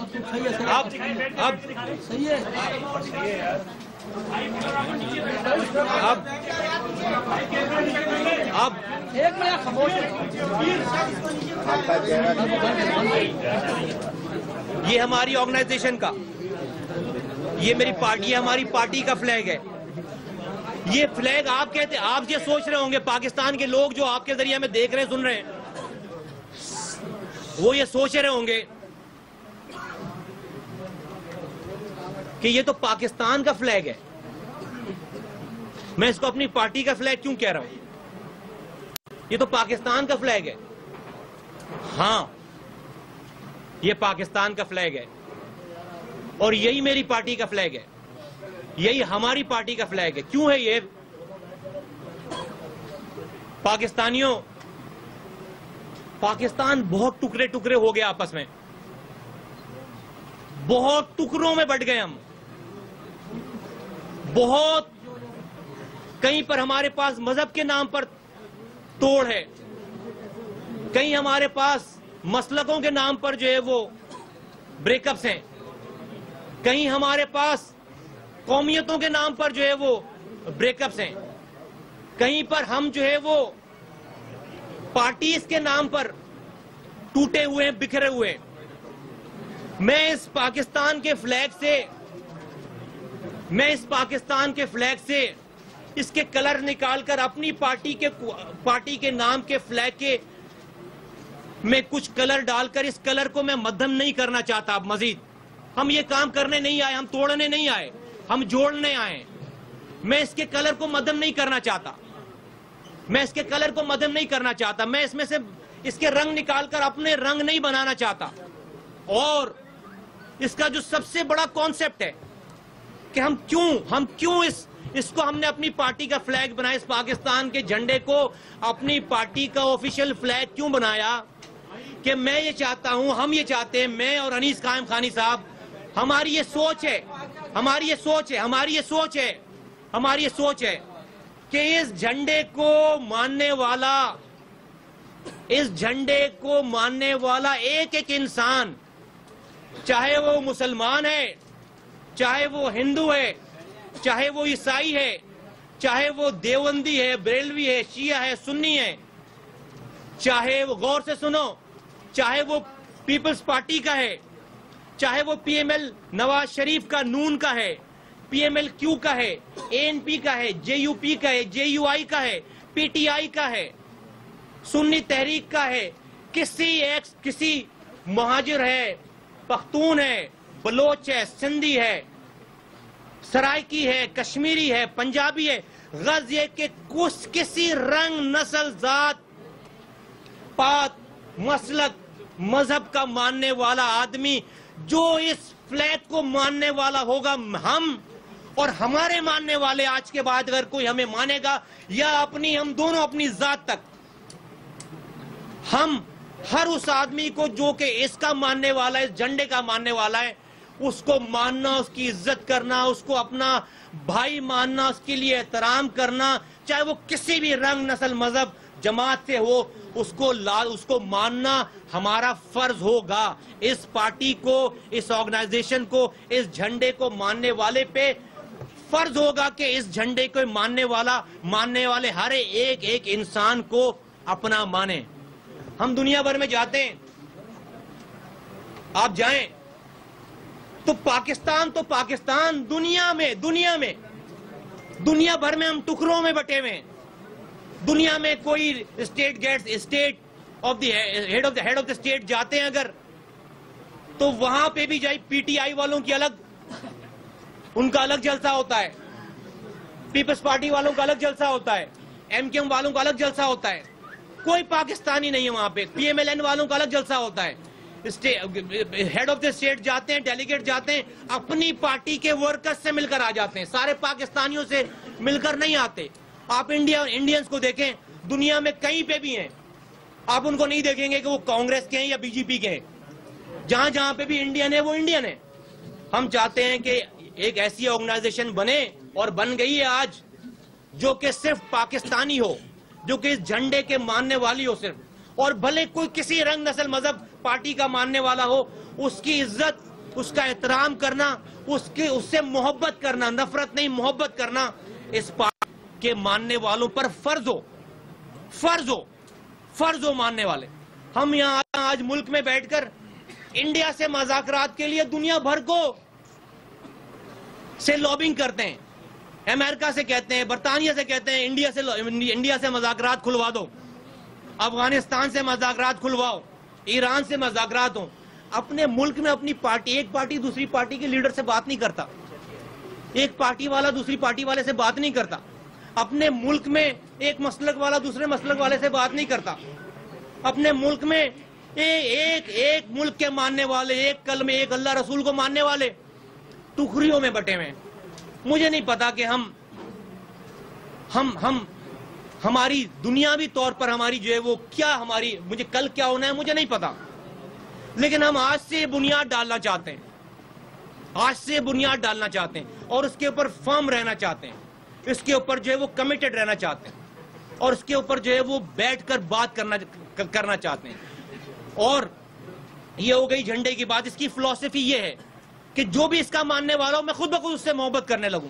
یہ ہماری آرگنائزیشن کا، یہ میری پارٹی، ہماری پارٹی کا فلیگ ہے. یہ فلیگ آپ یہ سوچ رہے ہوں گے، پاکستان کے لوگ جو آپ کے ذریعے ہمیں دیکھ رہے ہیں، سن رہے ہیں، وہ یہ سوچ رہے ہوں گے کہ یہ تو پاکستان کا فلیگ ہے، میں اس کو اپنی پارٹی کا فلیگ کیوں کہہ رہا ہوں؟ یہ تو پاکستان کا فلیگ ہے. ہاں، یہ پاکستان کا فلیگ ہے، اور یہی میری پارٹی کا فلیگ ہے، یہی ہماری پارٹی کا فلیگ ہے. کیوں ہے یہ؟ پاکستانیوں، پاکستان بہت ٹکڑے ہو گیا آپس میں، بہت ٹکڑوں میں بٹ گئے ہم. بہت کہیں پر ہمارے پاس مذہب کے نام پر توڑ ہے، کہیں ہمارے پاس مسلکوں کے نام پر جو ہے وہ بریک اپس ہیں، کہیں ہمارے پاس قومیتوں کے نام پر جو ہے وہ بریک اپس ہیں، کہیں پر ہم جو ہے وہ پارٹیز کے نام پر ٹوٹے ہوئے ہیں، بکھرے ہوئے ہیں. میں اس پاکستان کے فلیگ سے اس کے کلر نکال کر اپنی پارٹی کے نام کے فلیگ کے میں کچھ کلر ڈال کر اس کلر کو میں مدھم نہیں کرنا چاہتا. اب مزید ہم یہ کام کرنے نہیں آئے، ہم توڑنے نہیں آئے، ہم جوڑنے آئے. میں اس کے کلر کو مدھم نہیں کرنا چاہتا, میں اس کے کلر کو مدھم نہیں کرنا چاہتا, میں اس میں سے اس کے رنگ نکال کر اپنے رنگ نہیں بنانا چاہتا. اور اس کا جو سب سے بڑا کانسیپٹ ہے کہ ہم کیوں اس کو ہم نے اپنی پارٹی کا فلیگ بنایا, اس پاکستان کے جھنڈے کو اپنی پارٹی کا آفیشیل فلیگ کیوں بنایا, کہ میں یہ چاہتا ہوں, ہم یہ چاہتے ہیں, میں اور انیس قائم خانی صاحب, ہماری یہ سوچ ہے, ہماری یہ سوچ ہے, ہماری یہ سوچ ہے, ہماری یہ سوچ ہے کہ اس جھنڈے کو ماننے والا, اس جھنڈے کو ماننے والا ایک ایک انسان, چاہے وہ مسلمان ہے, چاہے وہ ہندو ہے, چاہے وہ عیسائی ہے, چاہے وہ دیوبندی ہے, بریلوی ہے, شیعہ ہے, سنی ہے, چاہے وہ, غور سے سنو, چاہے وہ پیپلز پارٹی کا ہے, چاہے وہ پی ایم ایل نواز شریف کا نون کا ہے, پی ایم ایل کیو کا ہے, اے این پی کا ہے, جے یو پی کا ہے, جے یو آئی کا ہے, پی ٹی آئی کا ہے, سنی تحریک کا ہے, کسی مہاجر ہے, پختون ہے, بلوچ ہے, سندھی ہے, سرائکی ہے, کشمیری ہے, پنجابی ہے, غرض یہ کہ کسی رنگ, نسل, ذات, پات, مسلک, مذہب کا ماننے والا آدمی جو اس فلیگ کو ماننے والا ہوگا, ہم اور ہمارے ماننے والے, آج کے بعد اگر کوئی ہمیں مانے گا یا ہم دونوں اپنی ذات تک, ہم ہر اس آدمی کو جو کہ اس کا ماننے والا ہے, اس جھنڈے کا ماننے والا ہے, اس کو ماننا, اس کی عزت کرنا, اس کو اپنا بھائی ماننا, اس کے لیے احترام کرنا, چاہے وہ کسی بھی رنگ, نسل, مذہب, جماعت سے ہو, اس کو ماننا ہمارا فرض ہوگا. اس پارٹی کو, اس آرگنائزیشن کو, اس جھنڈے کو ماننے والے پہ فرض ہوگا کہ اس جھنڈے کو ماننے والے ہر ایک انسان کو اپنا مانے. ہم دنیا بھر میں جاتے ہیں, آپ جائیں تو پاکستان دنیا بھر میں ہم ٹکڑوں میں بٹے ہوئے ہیں. دنیا میں کوئی state of the head of the state جاتے ہیں اگر, تو وہاں پہ بھی جائے, پی ٹی آئی والوں کی الگ, ان کا الگ جلسہ ہوتا ہے, پیپلز پارٹی والوں کا الگ جلسہ ہوتا ہے, ایم کیو ایم والوں کا الگ جلسہ ہوتا ہے. کوئی پاکستانی نہیں ہے وہاں پہ. پی ایم ایل این والوں کا الگ جلسہ ہوتا ہے. ہیڈ آف دا اسٹیٹ جاتے ہیں, ڈیلیگیٹ جاتے ہیں, اپنی پارٹی کے ورکرز سے مل کر آ جاتے ہیں, سارے پاکستانیوں سے مل کر نہیں آتے. آپ انڈینز کو دیکھیں, دنیا میں کہیں پہ بھی ہیں, آپ ان کو نہیں دیکھیں گے کہ وہ کانگریس کے ہیں یا بی جے پی کے ہیں. جہاں پہ بھی انڈین ہے وہ انڈین ہے. ہم چاہتے ہیں کہ ایک ایسی آرگنائزیشن بنے, اور بن گئی ہے آج, جو کہ صرف پاکستانی ہو, جو کہ اس جھنڈے کے ماننے والی ہو صرف, اور بھلے کوئی کسی رنگ, نسل, مذہب, پارٹی کا ماننے والا ہو, اس کی عزت, اس کا احترام کرنا, اس سے محبت کرنا, نفرت نہیں محبت کرنا, اس پارٹی کے ماننے والوں پر فرض ہو ماننے والے. ہم یہاں آج ملک میں بیٹھ کر انڈیا سے مذاکرات کے لیے دنیا بھر کو سے لابنگ کرتے ہیں, امریکہ سے کہتے ہیں, برطانیہ سے کہتے ہیں, انڈیا سے مذاکرات کھلوا دو, افغانستان سے مذاکرات کھلواؤ, ایران سے مذاکرات ہوں. اپنے ملک میں اپنی پارٹی, ایک پارٹی دوسری پارٹی کے لیڈر سے بات نہیں کرتا, ایک پارٹی والا دوسری پارٹی والے سے بات نہیں کرتا. اپنے ملک میں ایک مسلک والا دوسرے مسلک والے سے بات نہیں کرتا. اپنے ملک میں ایک ملک کے ماننے والے, ایک کلمے, ایک اللہ رسول کو ماننے والے ٹکڑیوں میں بٹے ہوئے. مجھے نہیں پتا کہ ہماری دنیاوی طور پر ہماری جو ہے وہ کیا, مجھے کل کیا ہونا ہے مجھے نہیں پتا, لیکن ہم آج سے بنیاد ڈالنا چاہتے ہیں, اور اس کے اوپر فرم رہنا چاہتے ہیں, اس کے اوپر جو ہے وہ کمیٹڈ رہنا چاہتے ہیں, اور اس کے اوپر جو ہے وہ بیٹھ کر بات کرنا چاہتے ہیں. اور یہ ہو گئی جھنڈے کی بات. اس کی فلسفی یہ ہے کہ جو بھی اس کا ماننے والا ہو, میں خود بخود اس سے محبت کرنے لگوں.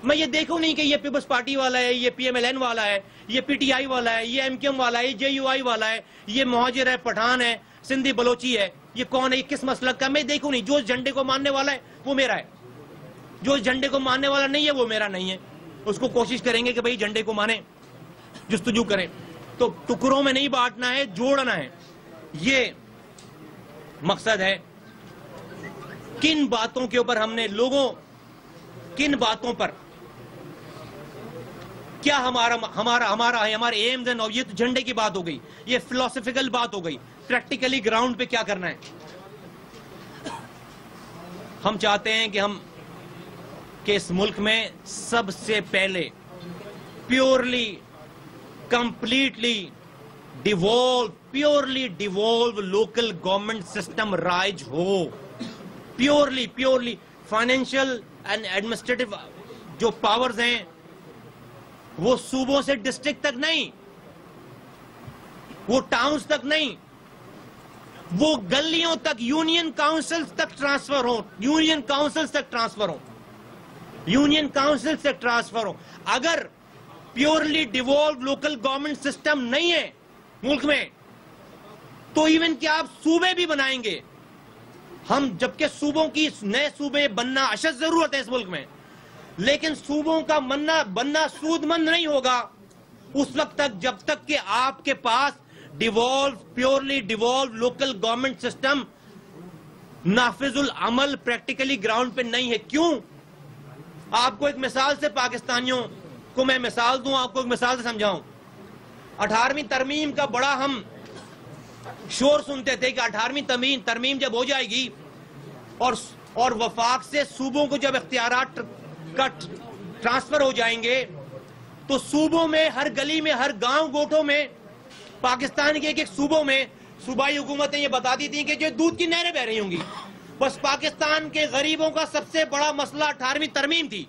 میں یہ دیکھوں نہیں کہ یہ پیپلز پارٹی والا ہے, یہ پی ایم ایل این والا ہے, یہ پی ٹی آئی والا ہے, یہ ایم کیو ایم والا ہے, یہ جے یو آئی والا ہے, یہ مہاجر ہے, پٹھان ہے, سندھی بلوچی ہے, یہ کون ہے, یہ کس مسلک کا. میں دیکھوں نہیں. جو اس جھنڈے کو ماننے والا ہے وہ میرا ہے, جو اس جھنڈے کو ماننے والا نہیں ہے وہ میرا نہیں ہے. اس کو کوشش کریں گے کہ بھئی جھنڈے کو مانیں, جستجو کریں. تو ٹکڑوں میں نہیں بانٹنا ہے, جوڑنا ہے, یہ مقصد ہے. کن باتوں کے اوپر ہم نے لوگوں کن باتوں پر کیا ہمارے ایمز اینڈ، یہ تو جھنڈے کی بات ہو گئی، یہ فلسفیکل بات ہو گئی، پریکٹیکلی گراؤنڈ پہ کیا کرنا ہے؟ ہم چاہتے ہیں کہ اس ملک میں سب سے پہلے purely completely devalue local government system رائج ہو، پیورلی فائنینشیل اینڈ ایڈمنسٹریٹو جو پاورز ہیں وہ صوبوں سے ڈسٹرکٹ تک نہیں، وہ ٹاؤنز تک نہیں، وہ گلیوں تک، یونین کاؤنسلز تک ٹرانسفر ہو۔ اگر purely devolved local government system نہیں ہے ملک میں تو ایون کیا آپ صوبے بھی بنائیں گے ہم، جبکہ صوبوں کی نئے صوبے بننا اشد ضرورت ہے اس ملک میں، لیکن صوبوں کا بننا سود مند نہیں ہوگا اس وقت تک جب تک کہ آپ کے پاس purely devolved local government system نافذ العمل پریکٹیکلی گراؤنڈ پہ نہیں ہے۔ کیوں؟ آپ کو ایک مثال سے پاکستانیوں کو میں مثال دوں، آپ کو ایک مثال سے سمجھاؤں۔ 18ویں ترمیم کا بڑا ہم شور سنتے تھے کہ 18ویں ترمیم جب ہو جائے گی اور وفاق سے صوبوں کو جب اختیارات کا ٹرانسفر ہو جائیں گے تو صوبوں میں، ہر گلی میں، ہر گاؤں گوٹوں میں، پاکستان کے ایک صوبوں میں صوبائی حکومتیں یہ بتاتی تھیں کہ جو دودھ کی نہریں بہ رہی ہوں گی۔ بس پاکستان کے غریبوں کا سب سے بڑا مسئلہ 18ویں ترمیم تھی۔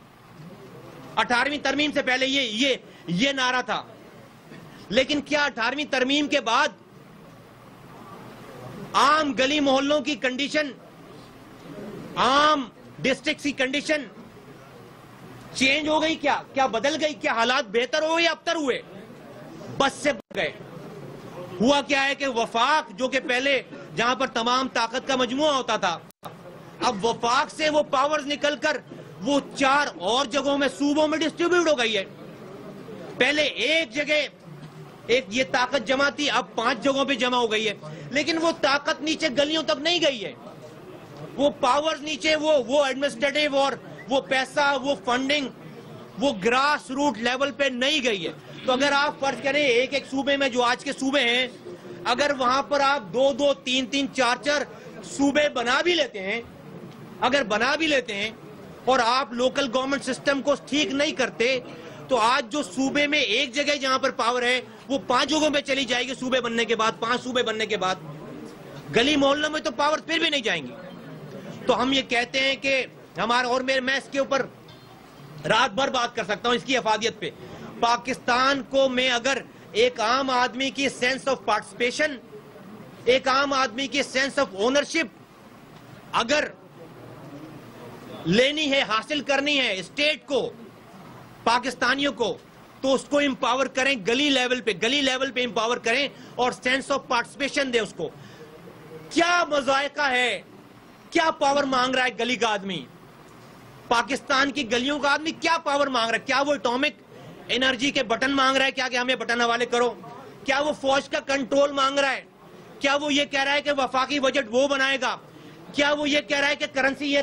18ویں ترمیم سے پہلے یہ نعرہ تھا، لیکن کیا 18ویں ترمیم کے بعد عام گلی محلوں کی کنڈیشن، عام ڈسٹرکٹ کی کنڈیشن چینج ہو گئی؟ کیا بدل گئی؟ کیا حالات بہتر ہوئے یا ابتر ہوئے؟ بس سے گئے۔ ہوا کیا ہے کہ وفاق جو کہ پہلے جہاں پر تمام طاقت کا مجموعہ ہوتا تھا، اب وفاق سے وہ پاورز نکل کر وہ 4 اور جگہوں میں صوبوں میں ڈسٹریبیوٹ ہو گئی ہے۔ پہلے ایک جگہ یہ طاقت جمع تھی، اب 5 جگہوں پہ جمع ہو گئی ہے، لیکن وہ طاقت نیچے گلیوں تک نہیں گئی ہے، وہ پاورز نیچے وہ ایڈمنسٹریٹو اور وہ پیسہ، وہ فنڈنگ، وہ گراس روٹ لیول پہ نہیں گئی ہے۔ تو اگر آپ فرض کریں ایک صوبے میں، جو آج کے صوبے ہیں، اگر وہاں پر آپ 2-2, 3-3, 4-4 صوبے بنا بھی لیتے ہیں اور آپ لوکل گورنمنٹ سسٹم کو ٹھیک نہیں کرتے تو آج جو صوبے میں ایک جگہ جہاں پر پاور ہے وہ 5 جگہوں پہ چلی جائے گی صوبے بننے کے بعد، 5 صوبے بننے کے بعد گلی محلوں میں تو پاور پھر بھی نہیں جائیں گی۔ تو ہم یہ کہتے ہیں کہ میں اس کے اوپر رات بھر بات کر سکتا ہوں اس کی افادیت پہ۔ پاکستان کو میں اگر ایک عام آدمی کی سینس آف پارٹیسپیشن، ایک عام آدمی کی سینس آف اونرشپ اگر لینی ہے، حاصل کرنی ہے اسٹیٹ کو، پاکستانیوں کو، تو اس کو امپاور کریں گلی لیول پہ امپاور کریں اور سینس آف پارٹیسپیشن دیں اس کو۔ کیا مذائقہ ہے، کیا پاور مانگ رہا ہے گلی کا آدمی؟ پاکستان کی گلیوں کا آدمی کیا پاور مانگ رہا ہے؟ کیا وہ اٹامک انرجی کے بٹن مانگ رہا ہے کیا کہ ہمیں بٹن حوالے کرو؟ کیا وہ فوج کا کنٹرول مانگ رہا ہے؟ کیا وہ یہ کہہ رہا ہے کہ وفاقی بجٹ وہ بنائے گا؟ کیا وہ یہ کہہ رہا ہے کہ کرنسی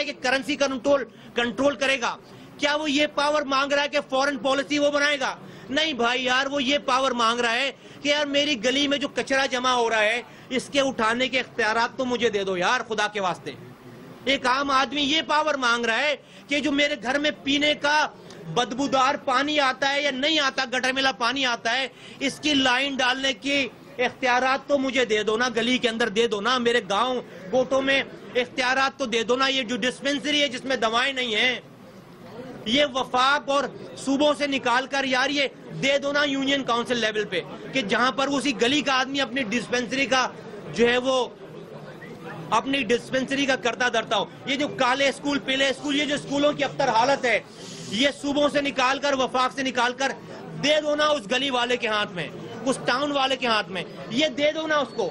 کہ کرنسی کنٹرول کرے گا؟ کیا وہ یہ پاور مانگ رہا ہے کہ فورن پالیسی وہ بنائے گا؟ نہیں بھائی یار، وہ یہ پاور مانگ رہا ہے کہ یار میری گلی میں جو کچرا جمع ہو رہا ہے اس کے اٹھانے کے اختیارات تو مجھے دے دو یار، خدا کے واسطے۔ ایک عام آدمی یہ پاور مانگ رہا ہے کہ جو میرے گھر میں پینے کا بدبودار پانی آتا ہے یا نہیں آتا، گٹر میلا پانی آتا ہے، اس کی لائن ڈالنے کی اختیارات تو مجھے دے دو نا، گلی کے اندر دے دو نا، میرے گاؤں کوٹوں میں اختیارات تو دے دو نا۔ یہ جو ڈسپنسری ہے جس میں دوائیں نہیں ہیں، یہ وفاق اور صوبوں سے نکال کر یار یہ دے دو نا یونین کاؤنسل لیول پہ، کہ جہاں پر اسی گلی کا آدمی اپنی ڈسپنسری کا جو ہے وہ اپنی ڈسپنسری کا کرتا دھرتا ہو۔ یہ جو کالے اسکول، پیلے اسکول، یہ جو اسکولوں کی ابتر حالت ہے، یہ صوبوں سے نکال کر، وفاق سے نکال کر دے دو نا اس گلی والے کے ہاتھ میں، اس ٹاؤن والے کے ہاتھ میں، یہ دے دو نا اس کو۔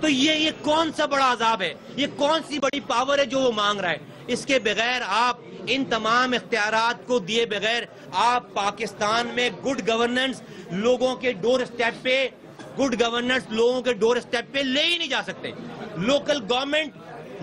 تو یہ کون سا بڑا عذاب ہے، یہ کون سی بڑی پاور ہے جو وہ مانگ رہا ہے؟ اس کے بغیر آپ ان تمام اختیارات کو دیے بغیر آپ پاکستان میں گڈ گورننس لوگوں کے ڈور اسٹیپ پہ لے ہی نہیں جا سکتے۔ لوکل گورنمنٹ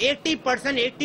80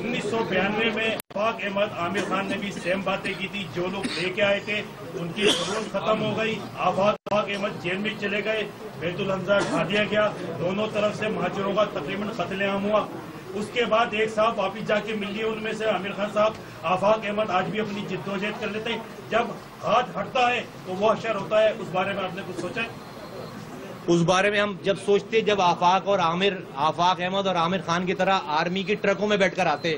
1992 میں آفاق احمد عامر خان نے بھی سیم باتیں کی تھی. جو لوگ لے کے آئے تھے ان کی ضرورت ختم ہو گئی. آفاق احمد جیل میں چلے گئے, بیت الحمزہ ڈھا دیا گیا, دونوں طرف سے مہاجروں کا تقریباً قتل عام ہوا. اس کے بعد ایک صاحب واپس جا کے مل لیے, ان میں سے عامر خان صاحب. آفاق احمد آج بھی اپنی جدوجہد کر لیتے ہیں. جب ہاتھ ہٹتا ہے تو وہ حشر ہوتا ہے. اس بارے میں آپ نے کچھ سوچا ہے؟ اس بارے میں ہم جب سوچتے, جب آفاق احمد اور عامر خان کی طرح آرمی کی ٹرکوں میں بیٹھ کر آتے.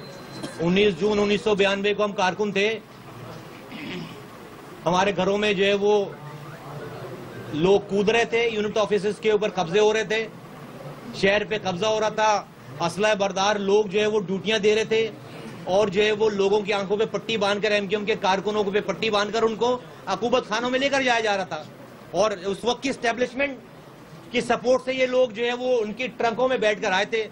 19 جون 1992 کو ہم کارکن تھے, ہمارے گھروں میں جو ہے وہ لوگ کود رہے تھے, یونٹ آفیسز کے اوپر قبضے ہو رہے تھے, شہر پہ قبضہ ہو رہا تھا, اسلحہ بردار لوگ جو ہے وہ ڈیوٹیاں دے رہے تھے, اور جو ہے وہ لوگوں کی آنکھوں پہ پٹی باندھ کر, MQM کے کارکنوں کو پہ پٹی باندھ کر ان کو عقوبت خانوں میں لے کر جایا جا رہا تھا. اور اس وقت کی اسٹیبلشمنٹ کی سپورٹ سے یہ لوگ جو ہے وہ ان کی ٹرکوں میں بیٹھ کر آئے تھے.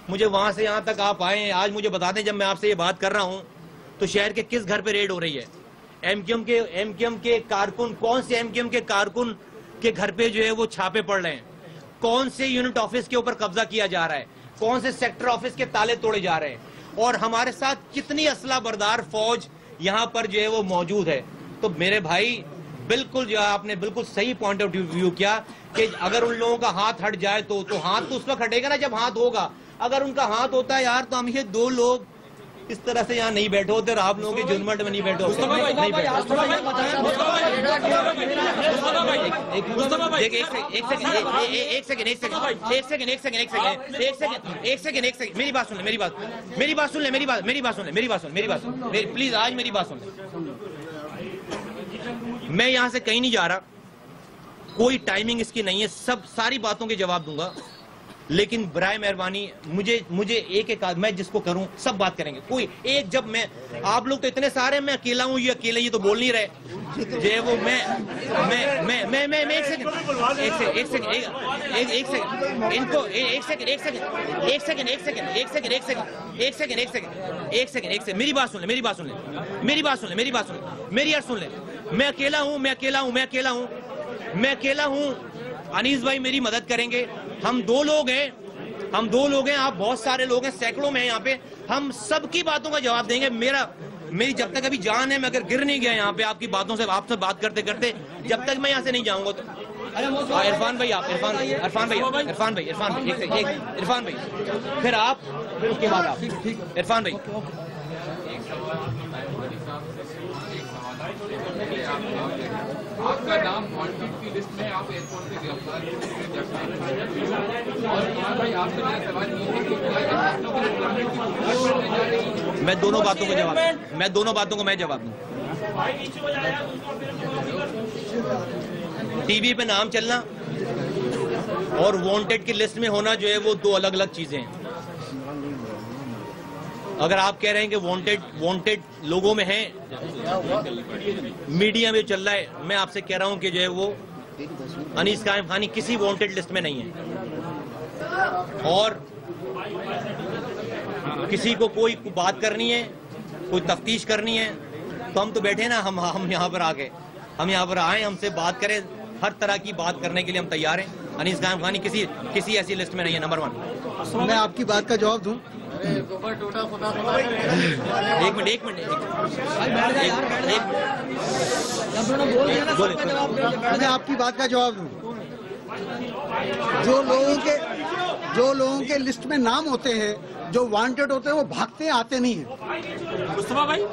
مجھے وہاں سے یہاں تک آپ آئے, آج مجھے بتا دیں, جب میں آپ سے یہ بات کر رہا ہوں تو شہر کے کس گھر پہ ریڈ ہو رہی ہے؟ MQM کے کارکن, کون سے MQM کے کارکن کے گھر پہ جو ہے وہ چھاپے پڑ رہے ہیں, کون سے یونٹ آفس کے اوپر قبضہ کیا جا رہا ہے, کون سے سیکٹر آفس کے تالے توڑے جا رہے ہیں, اور ہمارے ساتھ کتنی اسلحہ بردار فوج یہاں پر جو ہے وہ موجود ہے. تو میرے بھائی بالکل جو آپ نے بالکل صحیح پوائنٹ آف ویو کیا کہ اگر ان لوگوں کا ہاتھ ہٹ جائے تو ہاتھ تو اس وقت ہٹے گا نا جب ہاتھ ہوگا. اگر ان کا ہاتھ ہوتا ہے یار تو ہم یہ دو لوگ اس طرح سے یہاں نہیں بیٹھے ہوتے اور آپ لوگوں کے جھنمٹ میں نہیں بیٹھے ہوتے. میری بات سن لیں, پلیز آج میری بات سن لیں. میں یہاں سے کہیں نہیں جا رہا, کوئی ٹائمنگ اس کی نہیں ہے, ساری باتوں کے جواب دوں گا, لیکن برائے مہربانی مجھے ایک میں جس کو کروں سب بات کریں گے. کوئی ایک, جب میں آپ لوگ تو اتنے سارے, میں اکیلا ہوں, یہ اکیلے یہ تو بول نہیں رہے جو ہے وہ. میں میری بات سن لیں. میں اکیلا ہوں. انیس بھائی میری مدد کریں گے. ہم دو لوگ ہیں, آپ بہت سارے لوگ ہیں, سینکڑوں میں ہیں یہاں پہ. ہم سب کی باتوں کا جواب دیں گے. میری جب تک ابھی جان ہے, میں اگر گر نہیں گیا یہاں پہ آپ کی باتوں سے, آپ سے بات کرتے کرتے, جب تک میں یہاں سے نہیں جاؤں گا. تو عرفان بھائی پھر آپ, پھر اس کے بعد آپ عرفان بھائی. آپ کا نام وانٹڈ کی لسٹ میں, آپ ایئرپورٹ سے گرفتار ہوئے, اور آپ سے میرا سوال یہ ہے کہ میں دونوں باتوں کو میں جواب دوں. ٹی وی پہ نام چلنا اور وانٹڈ کی لسٹ میں ہونا جو ہے وہ دو الگ الگ چیزیں ہیں. اگر آپ کہہ رہے ہیں کہ وانٹڈ لوگوں میں ہیں, میڈیا میں چل رہا ہے, میں آپ سے کہہ رہا ہوں کہ جو ہے وہ انیس قائم خانی کسی وانٹڈ لسٹ میں نہیں ہے. اور کسی کو کوئی بات کرنی ہے, کوئی تفتیش کرنی ہے, تو ہم تو بیٹھے نا, ہم یہاں پر آئیں, ہم سے بات کریں, ہر طرح کی بات کرنے کے لیے ہم تیار ہیں. انیس قائم خانی کسی ایسی لسٹ میں نہیں ہے. نمبر 1. میں آپ کی بات کا جواب دوں. ایک منٹ میں آپ کی بات کا جواب دوں. جو لوگوں کے لسٹ میں نام ہوتے ہیں, جو وانٹڈ ہوتے ہیں, وہ بھاگتے آتے نہیں ہیں.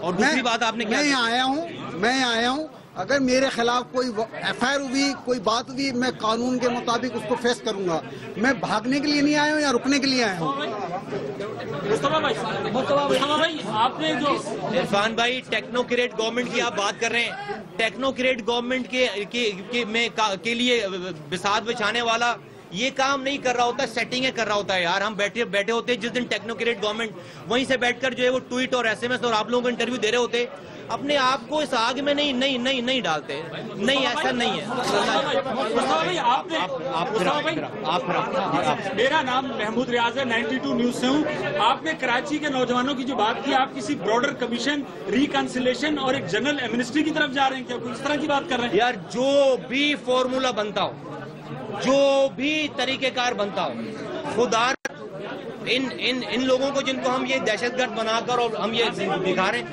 اور دوسری بات آپ نے میں یہاں آیا ہوں, اگر میرے خلاف کوئی FIR ہوئی, کوئی بات ہوئی, میں قانون کے مطابق اس کو فیس کروں گا. میں بھاگنے کے لیے نہیں آیا ہوں یا رکنے کے لیے آیا ہوں. عرفان بھائی, ٹیکنوکریٹ گورنمنٹ کی آپ بات کر رہے ہیں. ٹیکنوکریٹ گورنمنٹ کے لیے بساط بچھانے والا یہ کام نہیں کر رہا ہوتا, سیٹنگیں کر رہا ہوتا ہے یار. ہم بیٹھے ہوتے ہیں جس دن ٹیکنوکریٹ گورنمنٹ, وہیں سے بیٹھ کر جو ہے وہ ٹویٹ اور SMS اور آپ لوگوں کو انٹرویو دے رہے ہوتے. اپنے آپ کو اس آگ میں نہیں ڈالتے. نہیں, ایسا نہیں ہے. میرا نام محمود ریاض ہے, 92 نیوز سے ہوں. آپ نے کراچی کے نوجوانوں کی جو بات کی, آپ کسی براڈر کمیشن, ریکنسیلیشن اور ایک جنرل ایمنسٹی کی طرف جا رہے ہیں کیا؟ کوئی اس طرح کی بات کر رہے ہیں یار؟ جو بھی فارمولا بنتا ہو, جو بھی طریقہ کار بنتا ہو, ان لوگوں کو جن کو ہم یہ دہشت گرد بنا کر اور ہم یہ دکھا رہے ہیں،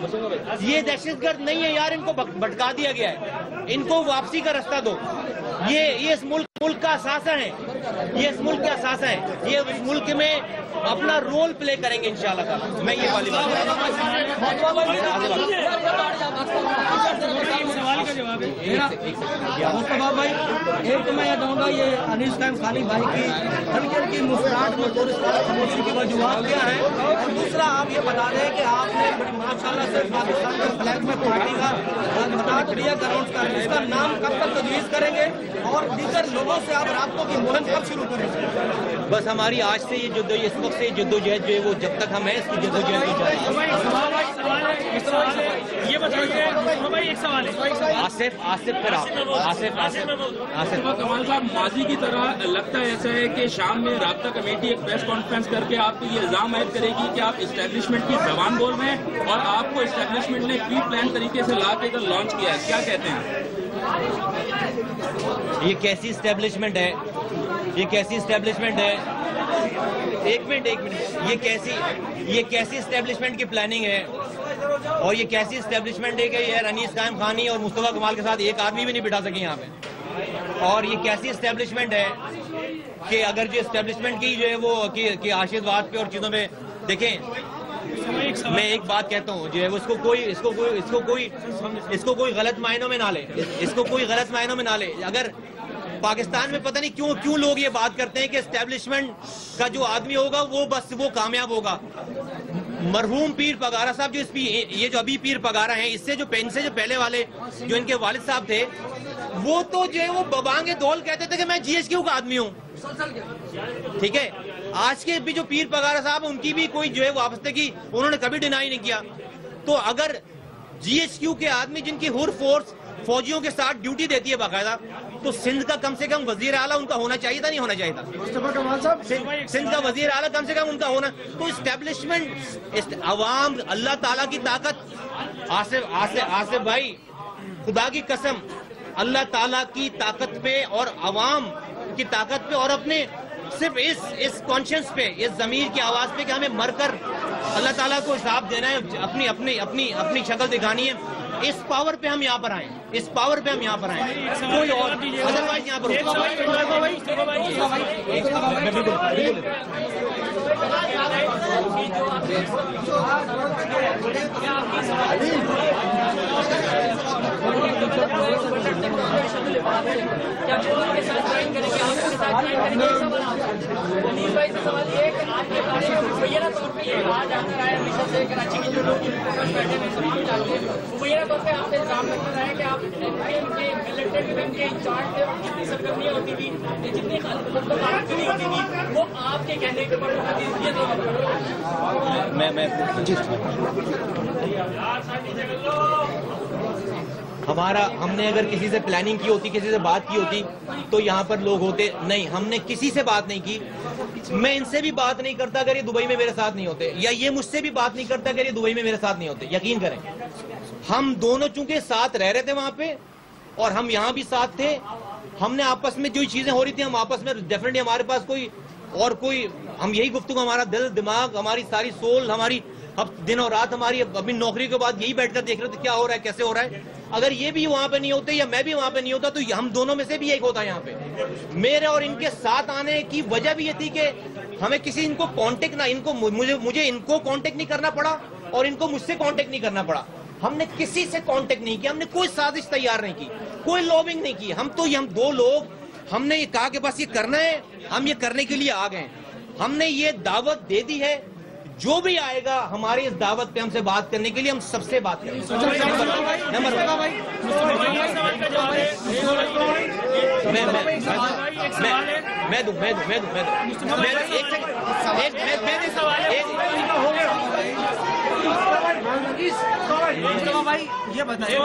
یہ دہشت گرد نہیں ہے یار، ان کو بھٹکا دیا گیا ہے، ان کو واپسی کا رستہ دو. یہ اس ملک کا اثاثہ ہے، یہ اس ملک کا اثاثہ ہے، یہ اس ملک میں اپنا رول پلے کریں گے انشاءاللہ تعالی. میں یہ والی بات مصطفیٰ بھائی، ایک تو میں یہ کہوں گا یہ انیس قائم خانی بھائی کی ہلکی ہلکی مسکراہٹ میں خاموشی کی وجوہات کیا ہے، اور دوسرا آپ یہ بتا دیں کہ آپ نے بڑی ماشاءاللہ سے پاکستان کے فلیگ میں پارٹی کا بتا دیا گراؤنڈ کا، اس کا نام کب تک تجویز کریں گے اور دیگر لوگوں سے آپ رابطوں کی مہم کب شروع کریں گے؟ بس ہماری آج سے یہ اس وقت سے جدوجہد جو ہے وہ جب تک ہم ہیں اس کی جدوجہد کی جائے. یہ بتائیے ایک سوال ہے آصف کمال صاحب، ماضی کی طرح لگتا ہے ایسا ہے کہ شام میں رابطہ کمیٹی ایک پریس کانفرنس کر کے آپ کو یہ الزام عائد کرے گی کہ آپ اسٹیبلشمنٹ کی زبان بول رہے ہیں اور آپ کو اسٹیبلشمنٹ نے پری پلان طریقے سے لا کے ادھر لانچ کیا ہے، کیا کہتے ہیں؟ یہ کیسی اسٹیبلشمنٹ ہے؟ یہ کیسی اسٹیبلشمنٹ ہے؟ ایک منٹ یہ کیسی اسٹیبلشمنٹ کی پلاننگ ہے؟ اور یہ کیسی اسٹیبلشمنٹ ہے کہ یار انیس قائم خانی اور مصطفیٰ کمال کے ساتھ ایک آدمی بھی نہیں بٹھا سکے یہاں پہ؟ اور یہ کیسی اسٹیبلشمنٹ ہے کہ اگر جو اسٹیبلشمنٹ کی جو ہے وہ کہ آشیرواد پہ اور چیزوں میں دیکھیں، میں ایک بات کہتا ہوں جو ہے اس کو کوئی غلط معنوں میں نہ لے، اس کو کوئی غلط معنوں میں نہ لے. اگر پاکستان میں پتہ نہیں کیوں لوگ یہ بات کرتے ہیں کہ اسٹیبلشمنٹ کا جو آدمی ہوگا وہ کامیاب ہوگا. مرحوم پیر پگارا صاحب یہ جو ابھی پیر پگارا ہیں، ان سے جو پہلے والے جو ان کے والد صاحب تھے، وہ تو جو ہے وہ ببانگ دول کہتے تھے کہ میں جی ایچ کیو کا آدمی ہوں. ٹھیک ہے، آج کے بھی جو پیر پگارا صاحب ان کی بھی کوئی جو ہے وہ وابستگی انہوں نے کبھی ڈینائی نہیں کیا. تو اگر جی ایچ کیو کے آدمی جن کی ہر فورس فوجیوں کے ساتھ ڈیوٹی دیتی ہے باقاعدہ، تو سندھ کا کم سے کم وزیر اعلیٰ ان کا ہونا چاہیے تھا، نہیں ہونا چاہیے تھا؟ سندھ کا وزیر اعلیٰ کم سے کم ان کا ہونا. تو اسٹیبلشمنٹ عوام، اللہ تعالیٰ کی طاقت، آصف بھائی خدا کی قسم اللہ تعالیٰ کی طاقت پہ اور عوام کی طاقت پہ اور اپنے صرف اس کانشنس پہ، اس ضمیر کی آواز پہ کہ ہمیں مر کر اللہ تعالیٰ کو حساب دینا ہے، اپنی شکل دکھانی ہے. اس پاور پہ ہم یہاں پر آئیں، اس پاور پہ ہم یہاں پر آئیں، کوئی اور ادروائز یہاں پر آپ نے الزام لگتا ہے کہ آپ کے انچارج تھے، جتنی سرگرمیاں ہوتی تھی، جتنی کارکردگی ہوتی تھی، وہ آپ کے کہنے کے اوپر ہوتی تھی. ہم نے اگر کسی سے پلاننگ کی ہوتی، کسی سے بات کی ہوتی تو یہاں پر لوگ ہوتے نہیں. ہم نے کسی سے بات نہیں کی. میں ان سے بھی بات نہیں کرتا اگر یہ دبئی میں میرے ساتھ نہیں ہوتے، یا یہ مجھ سے بھی بات نہیں کرتا اگر یہ دبئی میں میرے ساتھ نہیں ہوتے. یقین کریں، ہم دونوں چونکہ ساتھ رہ رہے تھے وہاں پہ اور ہم یہاں بھی ساتھ تھے. ہم نے آپس میں جو چیزیں ہو رہی تھی، ہم آپس میں ڈیفینیٹلی ہمارے پاس کوئی ہم یہی گفتگو، ہمارا دل دماغ، ہماری ساری سول، ہماری اب دن اور رات ہماری اپنی نوکری کے بعد یہی بیٹھ کر دیکھ رہے تھے کیا ہو رہا ہے، کیسے ہو رہا ہے. اگر یہ بھی وہاں پہ نہیں ہوتے یا میں بھی وہاں پہ نہیں ہوتا تو ہم دونوں میں سے بھی ایک ہوتا. یہاں پہ میرے اور ان کے ساتھ آنے کی وجہ بھی یہ تھی کہ ہمیں کسی ان کو کانٹیکٹ نہ، مجھے ان کو کانٹیکٹ نہیں کرنا پڑا اور ان کو مجھ سے کانٹیکٹ نہیں کرنا پڑا. ہم نے کسی سے کانٹیکٹ نہیں کیا، ہم نے کوئی سازش تیار نہیں کی، کوئی لابنگ نہیں کی. ہم دو لوگ ہم نے یہ کہا کہ بس یہ کرنا ہے، ہم یہ کرنے کے لیے آ گئے. ہم نے یہ دعوت دے دی ہے، جو بھی آئے گا ہماری اس دعوت پہ ہم سے بات کرنے کے لیے، ہم سب سے بات کریں گے. یہ بتائیے،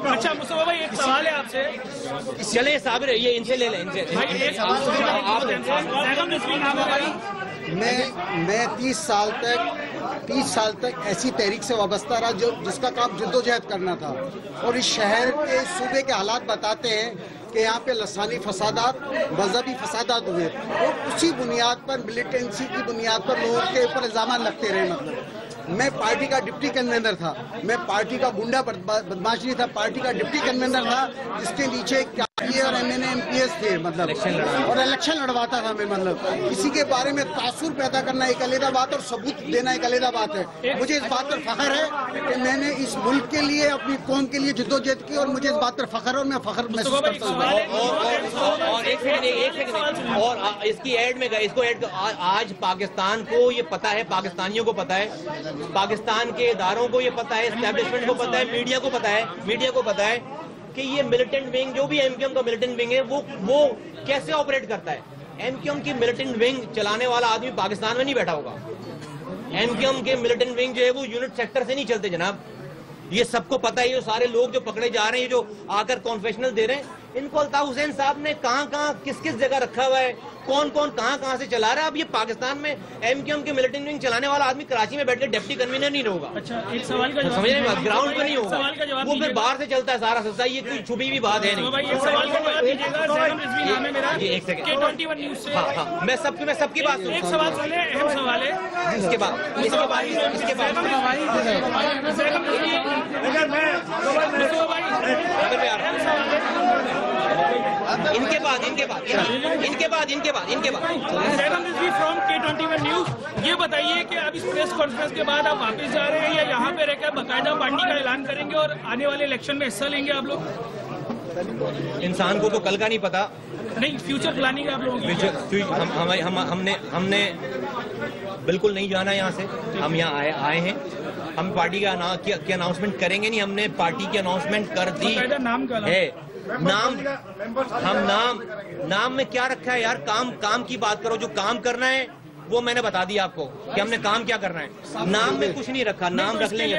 اچھا مصطفیٰ بھائی ایک سوال ہے آپ سے. چلے صابر، یہ ان سے لے لیں، ان سے میں 30 سال تک ایسی تحریک سے وابستہ رہا جس کا کام جدوجہد کرنا تھا، اور اس شہر کے صوبے کے حالات بتاتے ہیں کہ یہاں پہ لسانی فسادات، مذہبی فسادات ہوئے، اور اسی بنیاد پر ملیٹنسی کی بنیاد پر لوگوں کے اوپر الزامات لگتے رہے. مطلب میں پارٹی کا ڈپٹی کنوینر تھا، میں پارٹی کا گنڈا بدماش نہیں تھا، پارٹی کا ڈپٹی کنوینر تھا جس کے نیچے اور MNA-MPS تھے، مطلب اور الیکشن لڑواتا تھا میں. مطلب کسی کے بارے میں تاثر پیدا کرنا ایک علیحدہ بات اور ثبوت دینا ایک علیحدہ بات ہے. مجھے اس بات پر فخر ہے کہ میں نے اس ملک کے لیے، اپنی قوم کے لیے جدوجہد کی، اور مجھے اس بات پر فخر ہے اور میں فخر محسوس کرتا ہوں. اور ایک سیکنڈ اور اس کی ایڈ میں گئے، اس کو ایڈ، آج پاکستان کو یہ پتا ہے، پاکستانیوں کو پتا ہے، پاکستان کے اداروں کو یہ پتا ہے، اسٹیبلشمنٹ کو پتا ہے، میڈیا کو پتا ہے کہ یہ ملیٹنٹ ونگ، جو بھی MQM کا ملیٹنٹ ونگ ہے، وہ کیسے آپریٹ کرتا ہے. MQM کی ملیٹنٹ ونگ چلانے والا آدمی پاکستان میں نہیں بیٹھا ہوگا. MQM کے ملیٹنٹ ونگ جو ہے وہ یونٹ سیکٹر سے نہیں چلتے جناب. یہ سب کو پتا ہے. یہ سارے لوگ جو پکڑے جا رہے ہیں، جو آ کر کانفیشنل دے رہے ہیں، ان کو الطاف حسین صاحب نے کہاں کس جگہ رکھا ہوا ہے، کون کہاں سے چلا رہا ہے. اب یہ پاکستان میں MQM کے ملیٹنٹ ونگ چلانے والا آدمی کراچی میں بیٹھ کے ڈپٹی کنوینر نہیں ہوگا. اچھا، ایک سوال کا جواب، گراؤنڈ پہ نہیں ہوگا، وہ پھر باہر سے چلتا ہے سارا سلسلہ. یہ کوئی چھپی ہوئی بات ہے نہیں. ایک سیکنڈ، ہاں میں سب کی بات سنوں. ایک سوال سنیں، اہم سوال ہے. اس کے بعد فرام K21 نیوز، یہ بتائیے کہ اب اس پریس کانفرنس کے بعد آپ واپس جا رہے ہیں یا یہاں پہ رہ کر باقاعدہ پارٹی کا اعلان کریں گے اور آنے والے الیکشن میں حصہ لیں گے آپ لوگ؟ انسان کو تو کل کا نہیں پتا. نہیں، فیوچر پلاننگ آپ لوگوں کی؟ ہم نے بالکل نہیں جانا یہاں سے. ہم یہاں آئے ہیں. ہم پارٹی کا اناؤنسمنٹ کریں گے نہیں. ہم نے پارٹی کی اناؤنسمنٹ کر دی ہے. نام میں کیا رکھا ہے یار؟ کام کی بات کرو. جو کام کرنا ہے وہ میں نے بتا دیا آپ کو کہ ہم نے کام کیا کرنا ہے. نام میں کچھ نہیں رکھا. نام رکھ لیں گے.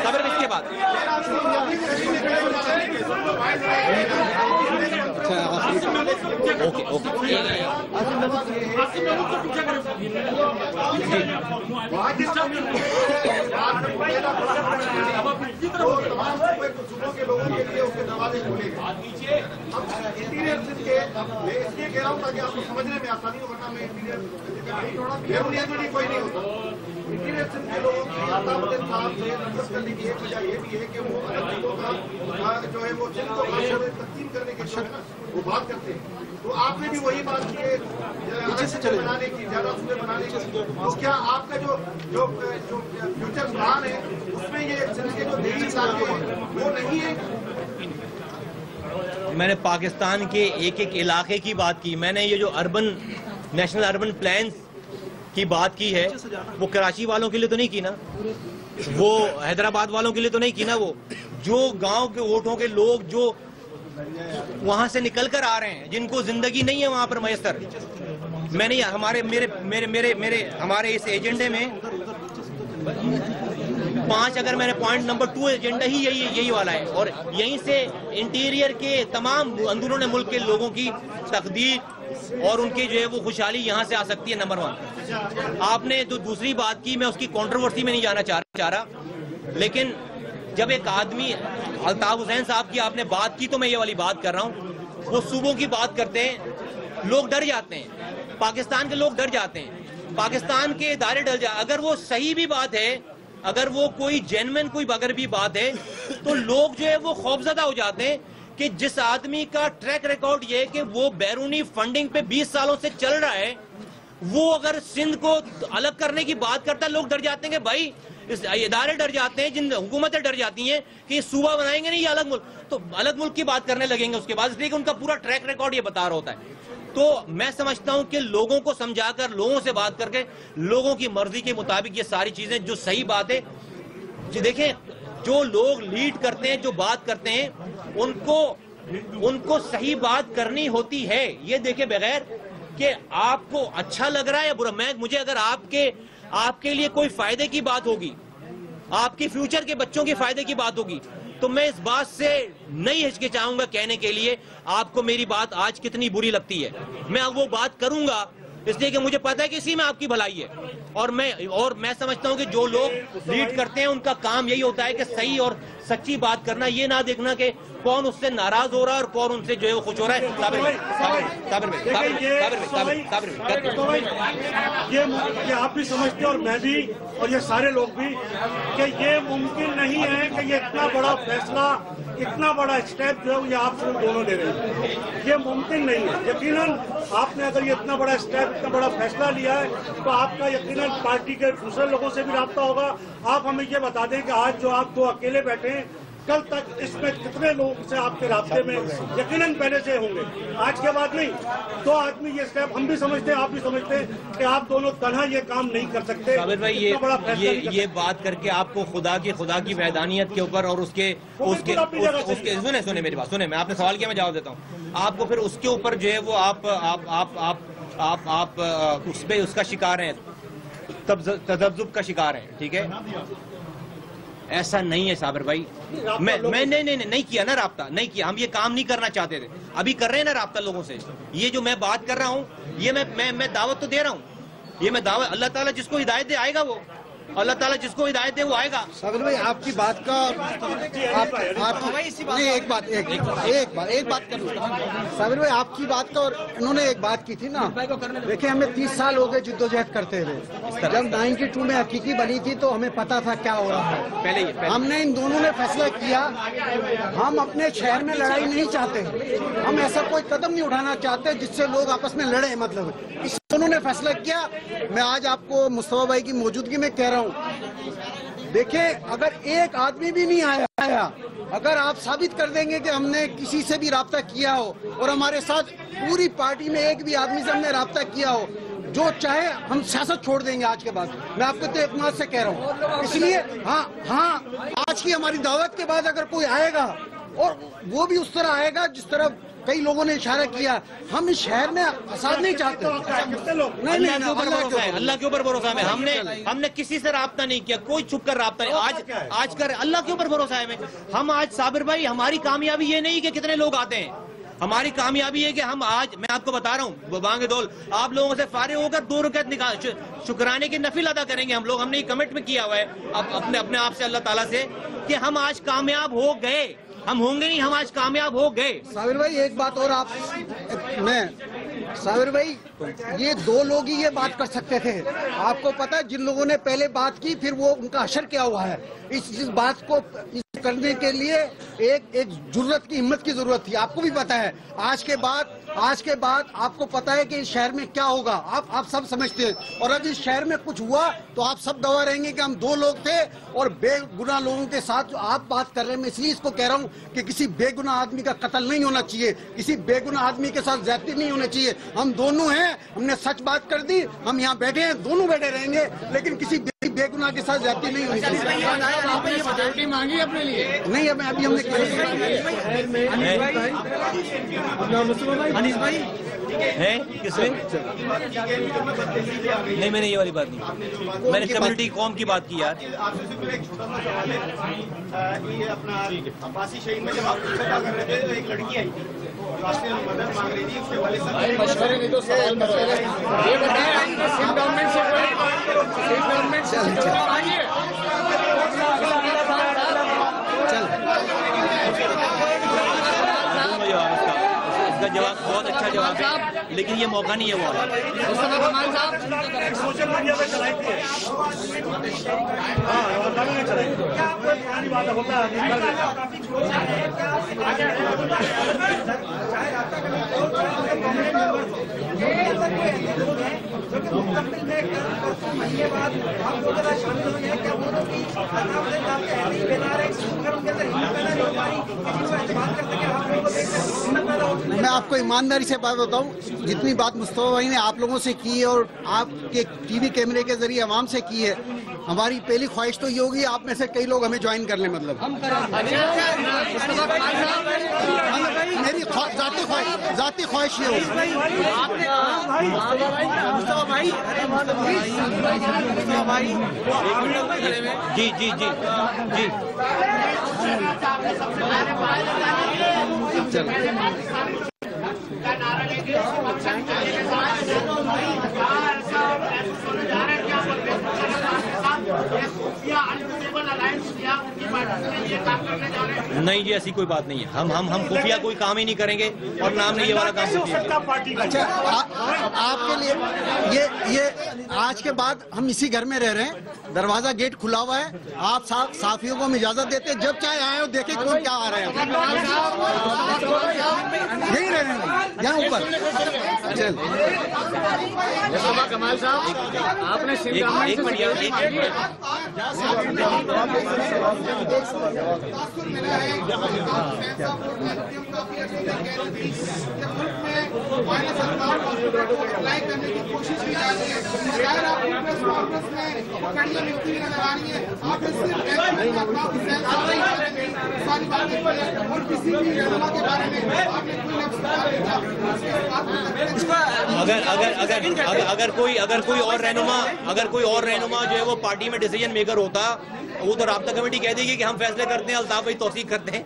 صبر اس کے بعد وہ بات کرتے ہیں. تو آپ نے بھی وہی بات کی ہے بنانے کی، زیادہ صوبے بنانے کی. تو کیا آپ کا جو فیوچر پلان ہے اس میں یہ سندھ کے جو دیہی علاقے ہیں وہ نہیں ہے؟ میں نے پاکستان کے ایک علاقے کی بات کی. میں نے یہ جو نیشنل اربن پلانز کی بات کی ہے، وہ کراچی والوں کے لیے تو نہیں کی نا، وہ حیدرآباد والوں کے لیے تو نہیں کی نا. وہ جو گاؤں کے ووٹوں کے لوگ جو وہاں سے نکل کر آ رہے ہیں، جن کو زندگی نہیں ہے وہاں پر میسر. میں نہیں، ہمارے اس ایجنڈے میں 5 اگر میں نے پوائنٹ نمبر 2 ایجنڈا ہی یہی والا ہے. اور یہیں سے انٹیریئر کے تمام اندرون ملک کے لوگوں کی تقدیر اور ان کی جو ہے وہ خوشحالی یہاں سے آ سکتی ہے. نمبر 1. آپ نے جو دوسری بات کی، میں اس کی کنٹروورسی میں نہیں جانا چاہ رہا، لیکن جب ایک آدمی الطاف حسین صاحب کی آپ نے بات کی تو میں یہ والی بات کر رہا ہوں. وہ صوبوں کی بات کرتے ہیں، لوگ ڈر جاتے ہیں. پاکستان کے لوگ ڈر جاتے ہیں، پاکستان کے ادارے ڈر جاتے ہیں. اگر وہ صحیح بھی بات ہے، اگر وہ کوئی جینوین کوئی اگر بھی بات ہے، تو لوگ جو ہے وہ خوفزدہ ہو جاتے ہیں کہ جس آدمی کا ٹریک ریکارڈ یہ ہے کہ وہ بیرونی فنڈنگ پہ 20 سالوں سے چل رہا ہے، وہ اگر سندھ کو الگ کرنے کی بات کرتا ہے، لوگ ڈر جاتے ہیں کہ بھائی ادارے ڈر جاتے ہیں، جن حکومتیں ڈر جاتی ہیں کہ یہ صوبہ بنائیں گے نہیں، یہ الگ ملک، تو الگ ملک کی بات کرنے لگیں گے اس کے بعد، اس لیے کہ ان کا پورا ٹریک ریکارڈ یہ بتا رہا ہوتا ہے. تو میں سمجھتا ہوں کہ لوگوں کو سمجھا کر، لوگوں سے بات کر کے، لوگوں کی مرضی کے مطابق یہ ساری چیزیں جو صحیح بات ہے. دیکھیں، جو لوگ لیڈ کرتے ہیں، جو بات کرتے ہیں، ان کو صحیح بات کرنی ہوتی ہے. یہ دیکھیں، بغیر کہ آپ کو اچھا لگ رہا ہے یا برا، مجھے اگر آپ کے لیے کوئی فائدے کی بات ہوگی، آپ کے فیوچر کے بچوں کے فائدے کی بات ہوگی، تو میں اس بات سے نہیں ہچکچاؤں گا کہنے کے لیے آپ کو میری بات آج کتنی بری لگتی ہے. میں وہ بات کروں گا اس لیے کہ مجھے پتا ہے کہ اسی میں آپ کی بھلائی ہے. اور میں سمجھتا ہوں کہ جو لوگ لیڈ کرتے ہیں ان کا کام یہی ہوتا ہے کہ صحیح اور سچی بات کرنا, یہ نہ دیکھنا کہ کون اس سے ناراض ہو رہا ہے اور کون ان سے جو ہے وہ خوش ہو رہا ہے. یہ آپ بھی سمجھتے اور میں بھی اور یہ سارے لوگ بھی کہ یہ ممکن نہیں ہے کہ یہ اتنا بڑا فیصلہ, اتنا بڑا اسٹیپ جو ہے یہ آپ دونوں لے رہے ہیں. یہ ممکن نہیں ہے. یقیناً آپ نے اگر یہ اتنا بڑا اسٹیپ, اتنا بڑا فیصلہ لیا ہے تو آپ کا یقیناً پارٹی کے دوسرے لوگوں سے بھی رابطہ ہوگا. آپ ہمیں یہ بتا دیں کہ آج جو آپ دو اکیلے بیٹھے ہیں, کل تک اس میں کتنے لوگ سے آپ کے رابطے میں یقیناً پہلے سے ہوں گے. آج کے بعد نہیں. دو آدمی یہ اسٹیپ ہم بھی سمجھتے ہیں, آپ بھی سمجھتے ہیں کہ آپ دونوں تنہا یہ کام نہیں کر سکتے. صابر بھائی یہ بات کر کے آپ کو خدا کی وحدانیت کے اوپر اور اس کے سنیں میری بات سنیں, میں آپ نے سوال کیا میں جواب دیتا ہوں. آپ کو پھر اس کے اوپر جو ہے وہ آپ اس پہ اس کا شکار ہیں, تذبذب کا شکار ہیں. ٹھیک ہے, ایسا نہیں ہے صابر بھائی. میں نہیں کیا نا رابطہ, نہیں کیا. ہم یہ کام نہیں کرنا چاہتے تھے, ابھی کر رہے ہیں نا رابطہ لوگوں سے. یہ جو میں بات کر رہا ہوں یہ میں دعوت تو دے رہا ہوں. یہ میں دعوت, اللہ تعالیٰ جس کو ہدایت دے آئے گا, وہ اللہ تعالیٰ جس کو ہدایت دے وہ آئے گا. صابر بھائی آپ کی بات کا ایک بات کر صابر بھائی آپ کی بات کا, اور انہوں نے ایک بات کی تھی نا. دیکھیں ہمیں 30 سال ہو گئے جدوجہد کرتے ہوئے. جب 92 میں حقیقی بنی تھی تو ہمیں پتا تھا کیا ہو رہا ہے. پہلے ہم نے ان دونوں نے فیصلہ کیا, ہم اپنے شہر میں لڑائی نہیں چاہتے, ہم ایسا کوئی قدم نہیں اٹھانا چاہتے جس سے لوگ آپس میں لڑیں. مطلب اس دونوں نے فیصلہ کیا. میں آج آپ کو مصطفیٰ بھائی کی موجودگی میں کہہ رہا ہوں, دیکھیں اگر ایک آدمی بھی نہیں آیا, اگر آپ ثابت کر دیں گے کہ ہم نے کسی سے بھی رابطہ کیا ہو اور ہمارے ساتھ پوری پارٹی میں ایک بھی آدمی سے ہم نے رابطہ کیا ہو, جو چاہے ہم سیاست چھوڑ دیں گے آج کے بعد. میں آپ کو تو اعتماد سے کہہ رہا ہوں. اس لیے ہاں آج کی ہماری دعوت کے بعد اگر کوئی آئے گا, اور وہ بھی اس طرح آئے گا جس طرح کئی لوگوں نے اشارہ کیا, ہم اس شہر میں فساد نہیں چاہتے. اللہ کے اوپر بھروسہ ہے. ہم نے کسی سے رابطہ نہیں کیا, کوئی چھپ کر رابطہ نہیں. آج کر اللہ کے اوپر بھروسہ ہے. ہم آج صابر بھائی ہماری کامیابی یہ نہیں کہ کتنے لوگ آتے ہیں, ہماری کامیابی ہے کہ ہم آج, میں آپ کو بتا رہا ہوں بانگ دول, آپ لوگوں سے فارغ ہو کر 2 رکعت شکرانے کی نفل ادا کریں گے ہم لوگ. ہم نے یہ کمٹمنٹ کیا ہوا ہے اپنے آپ سے, اللہ تعالیٰ سے, کہ ہم آج کامیاب ہو گئے. ہم ہوں گے نہیں, ہم آج کامیاب ہو گئے. صابر بھائی ایک بات اور, صابر بھائی یہ 2 لوگ ہی یہ بات کر سکتے تھے. آپ کو پتا ہے جن لوگوں نے پہلے بات کی پھر وہ ان کا حشر کیا ہوا ہے. اس بات کو کرنے کے لیے ایک جرت کی, ہمت کی ضرورت تھی. آپ کو بھی پتا ہے آج کے بعد آپ کو پتا ہے کہ اس شہر میں کیا ہوگا, آپ سب سمجھتے ہیں. اور اگر اس شہر میں کچھ ہوا تو آپ سب گواہ رہیں گے کہ ہم 2 لوگ تھے, اور بے گناہ لوگوں کے ساتھ جو آپ بات کر رہے ہیں, میں اس لیے اس کو کہہ رہا ہوں کہ کسی بے گناہ آدمی کا قتل نہیں ہونا چاہیے, کسی بے گناہ آدمی کے ساتھ زیادتی نہیں ہونا چاہیے. ہم دونوں ہیں, ہم نے سچ بات کر دی, ہم یہاں بیٹھے ہیں, دونوں بیٹھے رہیں گے, لیکن کسی بے گناہ کے ساتھ زیادتی نہیں ہونی چاہیے. مانگی اپنے لیے نہیں, ابھی ہم نے کس میں نہیں, میں نے یہ والی بات نہیں, میں نے کمیونٹی قوم کی بات کی یار. عباسی شہید میں جب آپ کر رہے تھے تو ایک لڑکی آئی تھی, مدد مانگ رہی تھی, اس کے والد صاحب مشورے نہیں تو سوال مشورے. یہ بتائیں گورنمنٹ سے اس کا جواب بہت اچھا جواب ہے, لیکن یہ موقع نہیں ہے وہ. سوشل میڈیا پہ چلائی تھی, میں آپ کو ایمانداری سے بات بتاؤں, جتنی بات مصطفیٰ بھائی نے آپ لوگوں سے کی ہے اور آپ کے ٹی وی کیمرے کے ذریعے عوام سے کی ہے, ہماری پہلی خواہش تو یہ ہوگی آپ میں سے کئی لوگ ہمیں جوائن کر لیں. مطلب میری ذاتی خواہش یہ ہوگی. جی جی جی جی نہیں جی ایسی کوئی بات نہیں ہے. ہم خفیہ کوئی کام ہی نہیں کریں گے اور نام نہیں یہ والا کام. اچھا آپ کے لیے یہ آج کے بعد ہم اسی گھر میں رہ رہے ہیں, دروازہ گیٹ کھلا ہوا ہے, آپ صحافیوں کو ہم اجازت دیتے ہیں جب چاہے آئے ہو دیکھیں کون کیا آ رہے ہیں. یہی رہ رہے ہیں یہاں اوپر. کمال صاحب آپ نے ایک منٹ کوشش کی جا رہی اگر کوئی اور رہنما جو ہے وہ پارٹی میں ڈیسیجن میکر ہوتا وہ تو رابطہ کمیٹی کہہ دے گی کہ ہم فیصلے کرتے ہیں, الطاف بھائی توثیق کرتے ہیں.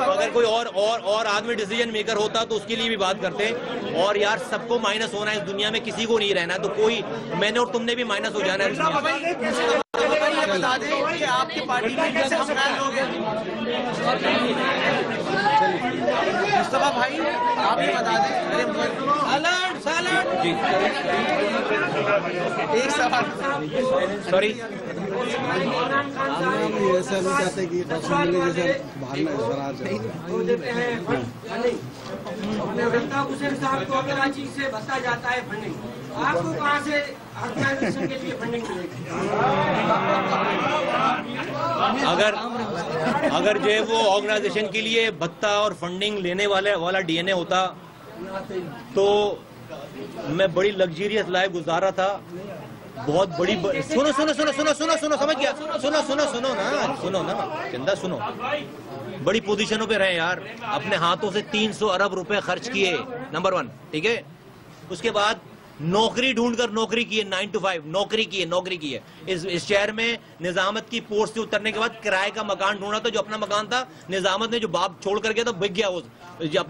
اگر کوئی اور آدمی ڈیسیجن میکر ہوتا تو اس کے لیے بھی بات کرتے ہیں. اور یار سب کو مائنس ہونا ہے اس دنیا میں, کسی کو نہیں رہنا, تو کوئی میں نے اور تم نے بھی مائنس ہو جانا ہے. بتا دیں کہ آپ کی پارٹی میں کیسے مسائل ہو گئے مصطفیٰ بھائی, آپ بھی بتا دیں. ایک سوال سوری ایسا نہیں چاہتے کہ حسین صاحب کو کراچی سے بھتا جاتا ہے فنڈنگ, آپ کو کہاں سے آرگنائزیشن کے لیے فنڈنگ ملے گی؟ اگر جو ہے وہ آرگنائزیشن کے لیے بھتا اور فنڈنگ لینے والا ڈی این اے ہوتا تو میں بڑی لگزریس لائف گزارا تھا, بہت بڑی. سنو سمجھ گیا, سنو نا چندہ سنو, بڑی پوزیشنوں پہ رہے یار, اپنے ہاتھوں سے 300 ارب روپے خرچ کیے, نمبر 1, ٹھیک ہے. اس کے بعد نوکری ڈھونڈ کر نوکری کی ہے, 9 to 5 نوکری کی ہے. اس شہر میں نظامت کی پوسٹ سے اترنے کے بعد کرائے کا مکان ڈھونڈا تھا, جو اپنا مکان تھا نظامت نے جو باپ چھوڑ کر گیا تھا بک گیا,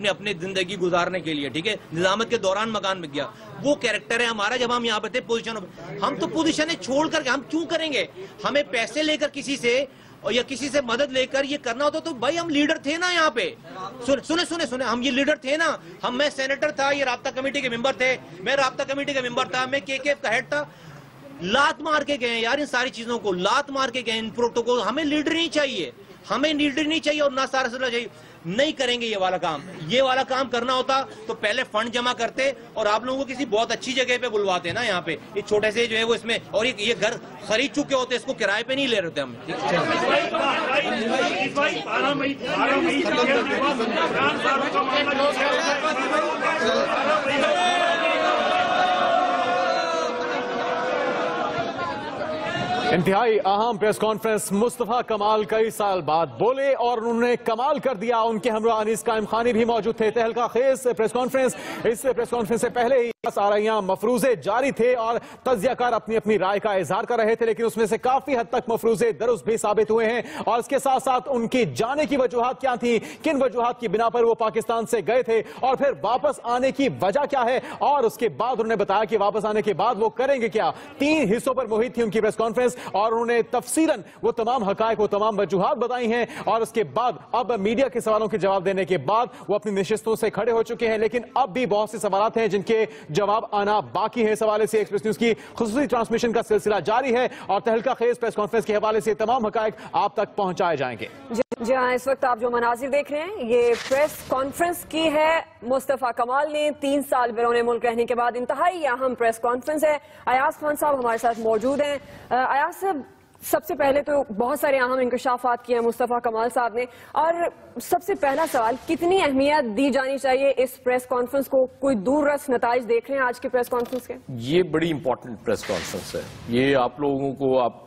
اپنے زندگی گزارنے کے لیے, ٹھیک ہے. نظامت کے دوران مکان بک گیا. وہ کیریکٹر ہے ہمارا. جب ہم یہاں پہ تھے پوزیشنوں پہ, ہم تو پوزیشنیں چھوڑ کر ہم کیوں کریں گے؟ ہمیں پیسے لے کر کسی سے یا کسی سے مدد لے کر یہ کرنا ہوتا تو بھائی ہم لیڈر تھے نا یہاں پہ. سنے ہم یہ لیڈر تھے نا. میں سینیٹر تھا, یہ رابطہ کمیٹی کے ممبر تھے, میں رابطہ کمیٹی کا ممبر تھا, میں KKF کا ہیڈ تھا. لات مار کے گئے یار, ان ساری چیزوں کو لات مار کے گئے, ان پروٹوکول. ہمیں لیڈر نہیں چاہیے, اور نہ سارا سلا چاہیے. نہیں کریں گے یہ والا کام کرنا ہوتا تو پہلے فنڈ جمع کرتے اور آپ لوگوں کو کسی بہت اچھی جگہ پہ بلواتے نا. یہاں پہ ایک چھوٹے سے جو ہے وہ اس میں, اور یہ گھر خرید چکے ہوتے, اس کو کرائے پہ نہیں لے رہے تھے ہم. انتہائی اہم پریس کانفرنس, مصطفیٰ کمال کئی سال بعد بولے اور انہوں نے کمال کر دیا. ان کے ہمراہ انیس قائم خانی بھی موجود تھے. تہلکہ خیز پریس کانفرنس. اس پریس کانفرنس سے پہلے ہی آرائیاں مفروضے جاری تھے اور تجزیہ کار اپنی اپنی رائے کا اظہار کر رہے تھے, لیکن اس میں سے کافی حد تک مفروضے درست بھی ثابت ہوئے ہیں. اور اس کے ساتھ ساتھ ان کی جانے کی وجوہات کیا تھیں, کن وجوہات کی بنا پر وہ پاکستان سے گئے تھے, اور پھر واپس آنے کی وجہ کیا ہے, اور اس کے بعد انہوں نے بتایا کہ واپس آنے کے بعد وہ کریں گے کیا. 3 حصوں پر محیط تھی ان کی پریس کانفرنس, اور انہوں نے تفصیلاً وہ تمام حقائق, وہ تمام وجوہات بتائی ہیں. اور اس کے بعد اب میڈیا کے سوالوں کے جواب دینے کے بعد وہ اپنی نشستوں سے کھڑے ہو چکے ہیں, لیکن اب بھی بہت سے سوالات ہیں جن کے جواب آنا باقی ہے. اس حوالے سے ایکسپریس نیوز کی خصوصی ٹرانسمیشن کا سلسلہ جاری ہے اور تہلکہ خیز پریس کانفرنس کے حوالے سے تمام حقائق آپ تک پہنچائے جائیں گے. جی ہاں, اس وقت آپ جو مناظر دیکھ رہے ہیں یہ پریس کانفرنس کی ہے. مصطفیٰ کمال نے 3 سال بیرون ملک رہنے کے بعد انتہائی اہم پریس کانفرنس ہے. ایاز خان صاحب ہمارے ساتھ موجود ہیں. ایاز صاحب, سب سے پہلے تو بہت سارے اہم انکشافات کیے ہیں مصطفیٰ کمال صاحب نے, اور سب سے پہلا سوال, کتنی اہمیت دی جانی چاہیے اس پریس کانفرنس کو؟ کوئی دور رس نتائج دیکھ رہے ہیں آج کے پریس کانفرنس کے؟ یہ بڑی امپورٹنٹ پریس کانفرنس ہے. یہ آپ لوگوں کو, آپ